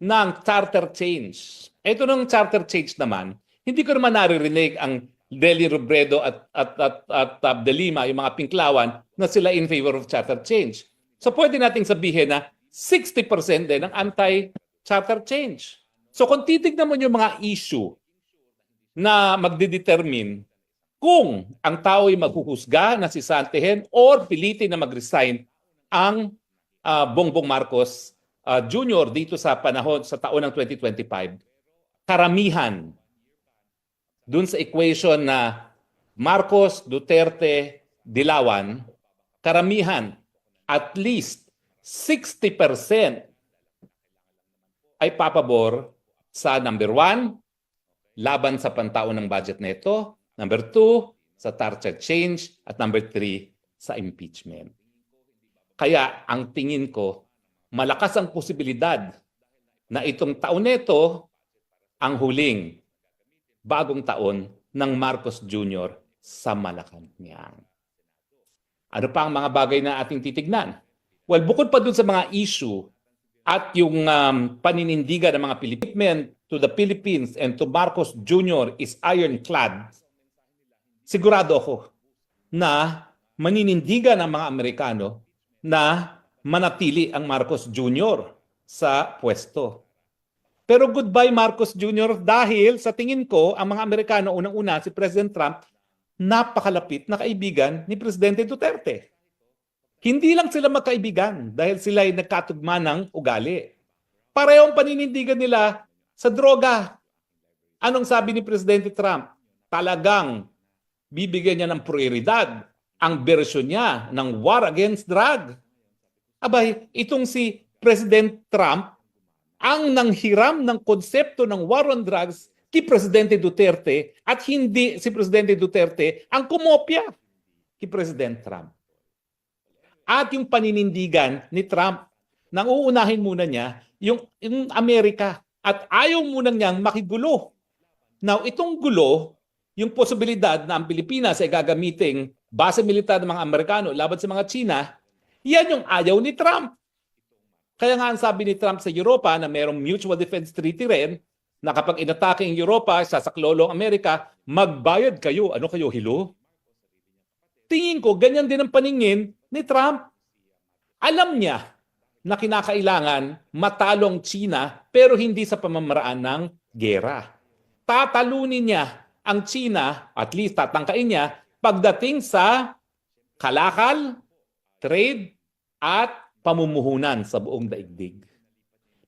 ng charter change, ito ng charter change naman, hindi ko naman naririnig ang Leni Robredo at De Lima, yung mga pinklawan, na sila in favor of charter change. So pwede nating sabihin na 60% din ang anti-charter change. So kung titignan mo yung mga issue na magdidetermine kung ang tao ay maghuhusga na sisantihin or pilitin na mag-resign ang Bongbong Marcos Jr. dito sa panahon sa taon ng 2025, karamihan dun sa equation na Marcos, Duterte, Dilawan, karamihan, at least 60% ay papabor sa number 1, laban sa pantaon ng budget nito, number 2, sa charter change, at number 3, sa impeachment. Kaya ang tingin ko, malakas ang posibilidad na itong taon nito ang huling bagong taon ng Marcos Jr. sa Malacanang. Ano pa ang mga bagay na ating titignan? Well, bukod pa dun sa mga issue at yung paninindigan ng mga Pilipino to the Philippines and to Marcos Jr. is ironclad, sigurado ako na maninindigan ng mga Amerikano na manatili ang Marcos Jr. sa pwesto. Pero goodbye Marcos Jr. dahil sa tingin ko, ang mga Amerikano, unang-una si President Trump, napakalapit na kaibigan ni Presidente Duterte. Hindi lang sila magkaibigan dahil sila ay nagkatugma ng ugali. Parehong paninindigan nila sa droga. Anong sabi ni Presidente Trump? Talagang bibigyan niya ng prioridad ang bersyon niya ng war against drug. Abay, itong si President Trump ang nanghiram ng konsepto ng war on drugs kay Presidente Duterte at hindi si Presidente Duterte ang kumopya kay President Trump. At yung paninindigan ni Trump, nang uunahin muna niya yung Amerika at ayaw muna niyang makigulo. Now, itong gulo, yung posibilidad na ang Pilipinas ay gagamiting base militar ng mga Amerikano laban sa mga China, yan yung ayaw ni Trump. Kaya nga ang sabi ni Trump sa Europa na mayroong mutual defense treaty rin, na kapag inatake ang Europa, sasaklolo ang Amerika, magbayad kayo. Ano kayo, hilo? Tingin ko, ganyan din ang paningin ni Trump. Alam niya na kinakailangan matalong China pero hindi sa pamamaraan ng gera. Tatalunin niya ang China, at least tatangkain niya, pagdating sa kalakal, trade, at pamumuhunan sa buong daigdig.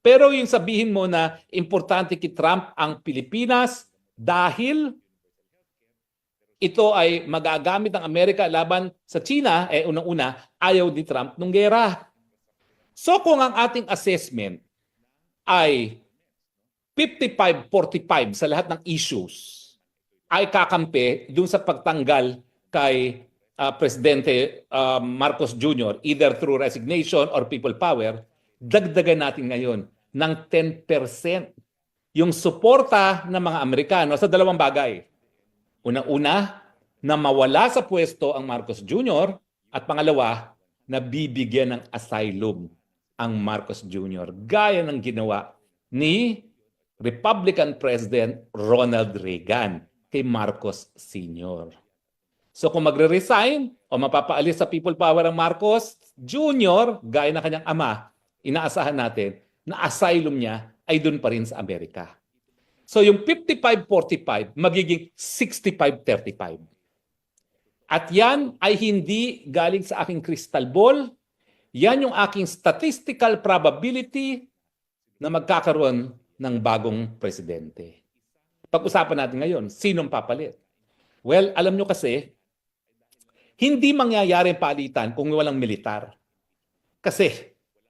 Pero yung sabihin mo na importante kay Trump ang Pilipinas dahil ito ay magagamit ng Amerika laban sa China, unang-una, ayaw ni Trump nung gera. So kung ang ating assessment ay 55-45 sa lahat ng issues, ay kakampi dun sa pagtanggal kay Presidente Marcos Jr. either through resignation or people power, dagdagan natin ngayon ng 10% yung suporta ng mga Amerikano sa dalawang bagay. Una-una, na mawala sa pwesto ang Marcos Jr. at pangalawa, na bibigyan ng asylum ang Marcos Jr. gaya ng ginawa ni Republican President Ronald Reagan kay Marcos Sr. So kung magre-resign o mapapaalis sa people power ang Marcos Jr., gaya ng kanyang ama, inaasahan natin na asylum niya ay doon pa rin sa Amerika. So yung 55-45 magiging 65-35. At yan ay hindi galing sa aking crystal ball. Yan yung aking statistical probability na magkakaroon ng bagong presidente. Pag-usapan natin ngayon, sinong papalit? Well, alam nyo kasi, hindi mangyayari palitan kung walang militar. Kasi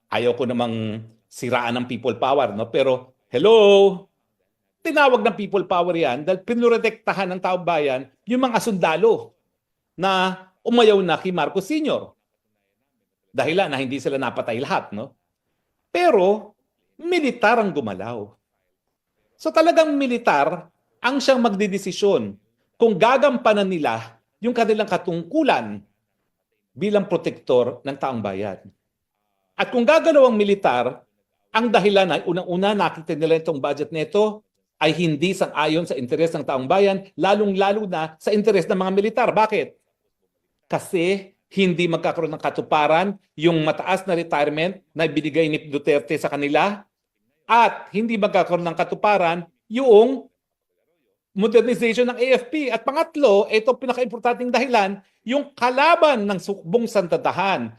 ayaw ko namang siraan ng people power, no? Pero hello, tinawag ng people power yan dahil pinurotektahan ng taong bayan yung mga sundalo na umayaw na kay Marcos Sr. Dahilan na hindi sila napatay lahat, no? Pero militar ang gumalaw. So talagang militar ang siyang magdedesisyon kung gagampanan nila yung kanilang katungkulan bilang protektor ng taong bayan. At kung gagalaw ang militar, ang dahilan ay unang-una nakita nila itong budget nito ay hindi sang-ayon sa interes ng taong bayan, lalong-lalo na sa interes ng mga militar. Bakit? Kasi hindi magkakaroon ng katuparan yung mataas na retirement na binigay ni Duterte sa kanila at hindi magkakaroon ng katuparan yung modernization ng AFP. At pangatlo, ito pinaka-importanting dahilan, yung kalaban ng sukbong sandatahan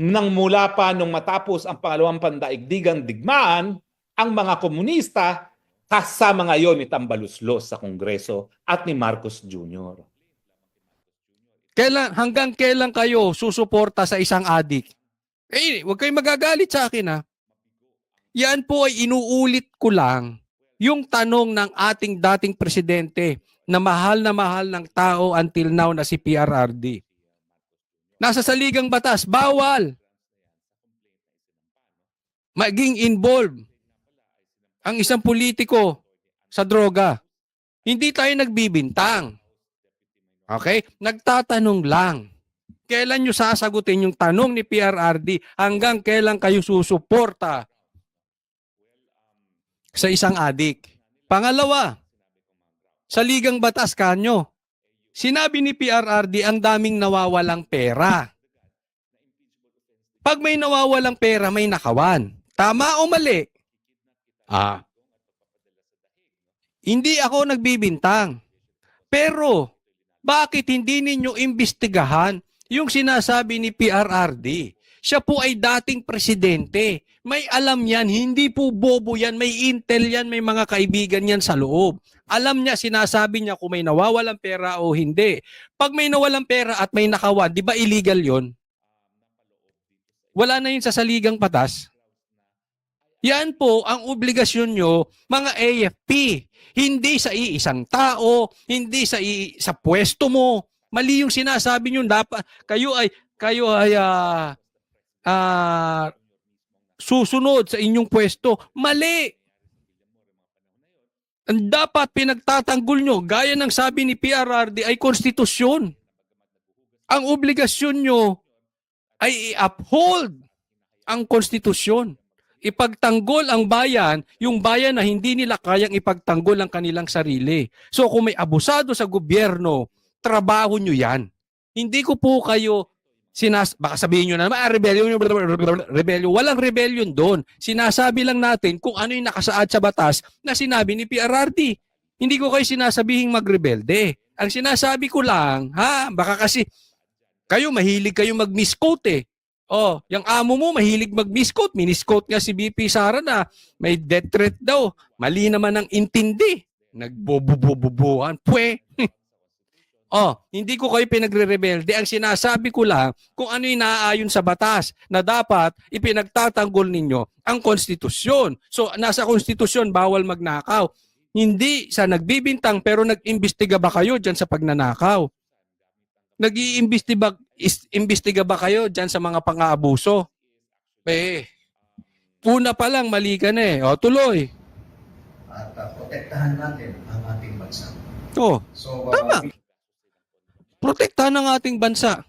nang mula pa nung matapos ang pangalawang pandaigdigang digmaan, ang mga komunista kasama ngayon ni Tambaluslos sa Kongreso at ni Marcos Jr. Hanggang kailan kayo susuporta sa isang adik? Huwag kayong magagalit sa akin, ha. Yan po ay inuulit ko lang yung tanong ng ating dating presidente na mahal ng tao until now na si PRRD. Nasa saligang batas, bawal maging involved ang isang politiko sa droga. Hindi tayo nagbibintang. Okay? Nagtatanong lang. Kailan nyo sasagutin yung tanong ni PRRD? Hanggang kailan kayo susuporta sa isang adik? Pangalawa, sa ligang batas kanyo, sinabi ni PRRD ang daming nawawalang pera. Pag may nawawalang pera, may nakawan. Tama o mali? Hindi ako nagbibintang. Pero, bakit hindi ninyo imbestigahan yung sinasabi ni PRRD? Siya po ay dating presidente. May alam yan, hindi po bobo yan, may intel yan, may mga kaibigan yan sa loob. Alam niya, sinasabi niya kung may nawawalang pera o hindi. Pag may nawalang pera at may nakawan, di ba illegal yon? Wala na yun sa saligang batas. Yan po ang obligasyon nyo, mga AFP. Hindi sa iisang tao, hindi sa pwesto mo. Mali yung sinasabi nyo. Dapat kayo ay susunod sa inyong pwesto. Mali. Ang dapat pinagtatanggol nyo, gaya ng sabi ni PRRD, ay konstitusyon. Ang obligasyon nyo ay i-uphold ang konstitusyon. Ipagtanggol ang bayan, yung bayan na hindi nila kayang ipagtanggol ang kanilang sarili. So kung may abusado sa gobyerno, trabaho nyo yan. Hindi ko po kayo baka sabihin nyo na naman, rebellion. Walang rebellion doon. Sinasabi lang natin kung ano yung nakasaad sa batas na sinabi ni PRRD. Hindi ko kayo sinasabihing magrebelde. Ang sinasabi ko lang, baka kasi kayo mahilig kayong mag-misquote eh. Yung amo mo mahilig mag-misquote. Minisquote nga si BP Sara na may death threat daw. Mali naman ang intindi. Nagbobobobobohan. Hindi ko kayo pinagre-rebelde. Ang sinasabi ko lang kung ano yung naaayon sa batas na dapat ipinagtatanggol ninyo ang konstitusyon. So, nasa konstitusyon, bawal magnakaw. Hindi sa nagbibintang pero nag-imbestiga ba kayo dyan sa pagnanakaw? Nag-iimbestiga ba kayo dyan sa mga pang-aabuso? Una pa lang, mali ka na eh. Tuloy. At protektahan natin ang ating bansa. So, tama. Protektahan ang ating bansa.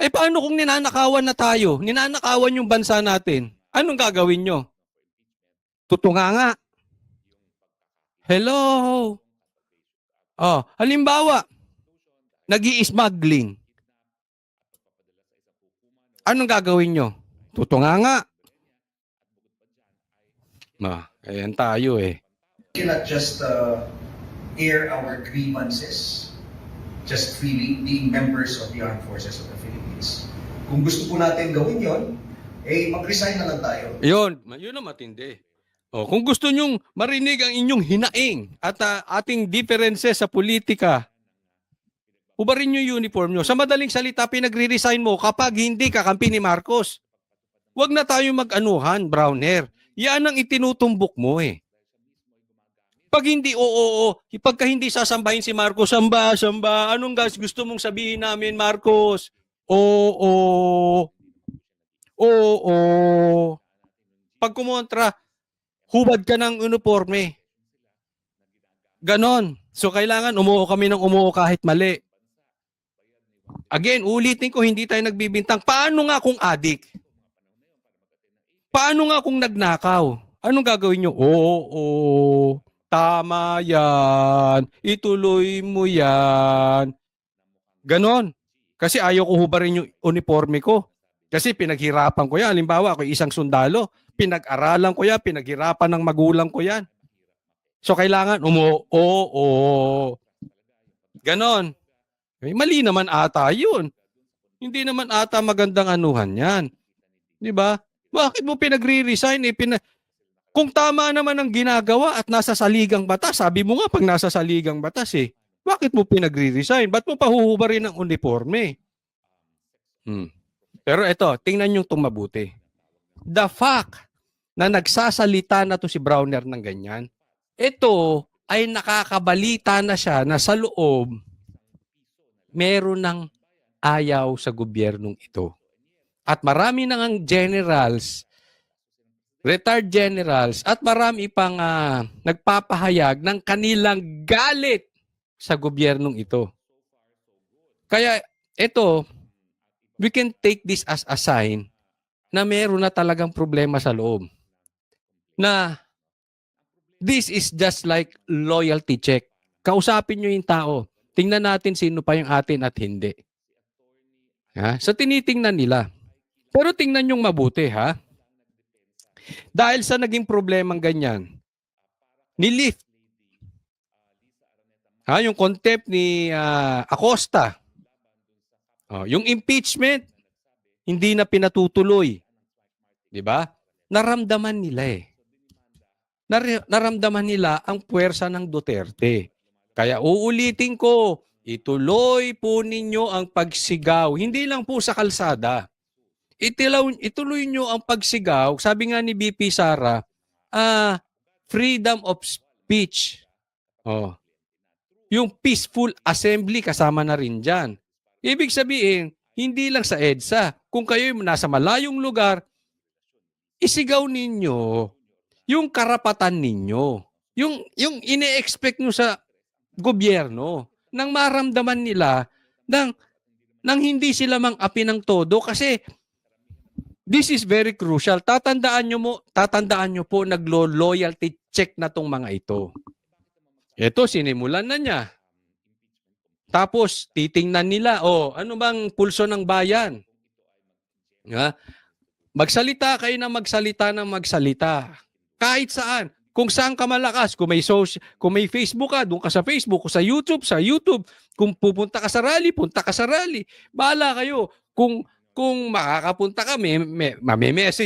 Paano kung ninanakawan na tayo? Ninanakawan yung bansa natin. Anong gagawin nyo? Tutunganga. Hello? Halimbawa, nag-i-smuggling. Anong gagawin nyo? Tutunganga. Ayan tayo eh. We cannot just air our grievances just freely, being members of the Armed Forces of the Philippines. Kung gusto po natin gawin yon, mag-resign na lang tayo. Yun ang matindi. Kung gusto nyong marinig ang inyong hinaing at ating differences sa politika, ubarin nyo yung uniform nyo. Sa madaling salita, pinagre-resign mo kapag hindi kakampi ni Marcos. Huwag na tayo mag-anuhan, brown hair. Yan ang itinutumbok mo eh. Pag hindi, pagka hindi sasambahin si Marcos, samba. Anong gusto mong sabihin namin, Marcos? Oo. Pag kumontra, hubad ka ng uniforme. Ganon. So kailangan umuo kami ng umuo kahit mali. Again, ulitin ko, hindi tayo nagbibintang. Paano nga kung adik? Paano nga kung nagnakaw? Anong gagawin nyo? Tama yan. Ituloy mo yan. Ganon. Kasi ayaw ko hubarin yung uniforme ko. Kasi pinaghirapan ko yan. Halimbawa, ako isang sundalo. Pinag-aralan ko yan. Pinaghirapan ng magulang ko yan. So, kailangan, ganon. Eh, mali naman ata yun. Hindi naman ata magandang anuhan yan. Di ba? Bakit mo pinagre-resign? Kung tama naman ang ginagawa at nasa saligang batas, sabi mo nga pag nasa saligang batas bakit mo pinagre-resign? Ba't mo pahuhubarin ng uniforme? Pero ito, tingnan nyo itong mabuti. The fact na nagsasalita na to si Browner ng ganyan, ito ay nakakabalita na siya na sa loob meron ng ayaw sa gobyernong ito. At marami nang ang generals, retired generals, at marami pang nagpapahayag ng kanilang galit sa gobyernong ito. Kaya ito, we can take this as a sign na meron na talagang problema sa loob. Na this is just like loyalty check. Kausapin nyo yung tao. Tingnan natin sino pa yung atin at hindi. So tinitingnan nila. Pero tingnan nyong mabuti ha. Dahil sa naging problemang ganyan, nilift yung contempt ni Acosta. Yung impeachment, hindi na pinatutuloy. Di ba? Naramdaman nila naramdaman nila ang puwersa ng Duterte. Kaya uulitin ko, ituloy po ninyo ang pagsigaw. Hindi lang po sa kalsada. Ituloy nyo ang pagsigaw. Sabi nga ni BP Sara, freedom of speech. Yung peaceful assembly kasama na rin dyan. Ibig sabihin, hindi lang sa EDSA. Kung kayo nasa malayong lugar, isigaw ninyo yung karapatan ninyo. Yung ine-expect nyo sa gobyerno nang maramdaman nila nang hindi sila mang-api ng todo kasi this is very crucial. Tatandaan nyo po naglo-loyalty check na tong mga ito. Ito, sinimulan na niya. Tapos, titingnan nila, ano bang pulso ng bayan? Magsalita kayo na magsalita. Kahit saan. Kung saan ka malakas, kung may Facebook ka, doon ka sa Facebook, kung sa YouTube. Kung pupunta ka sa rally, punta ka sa rally. Bahala kayo. Kung makakapunta ka, may message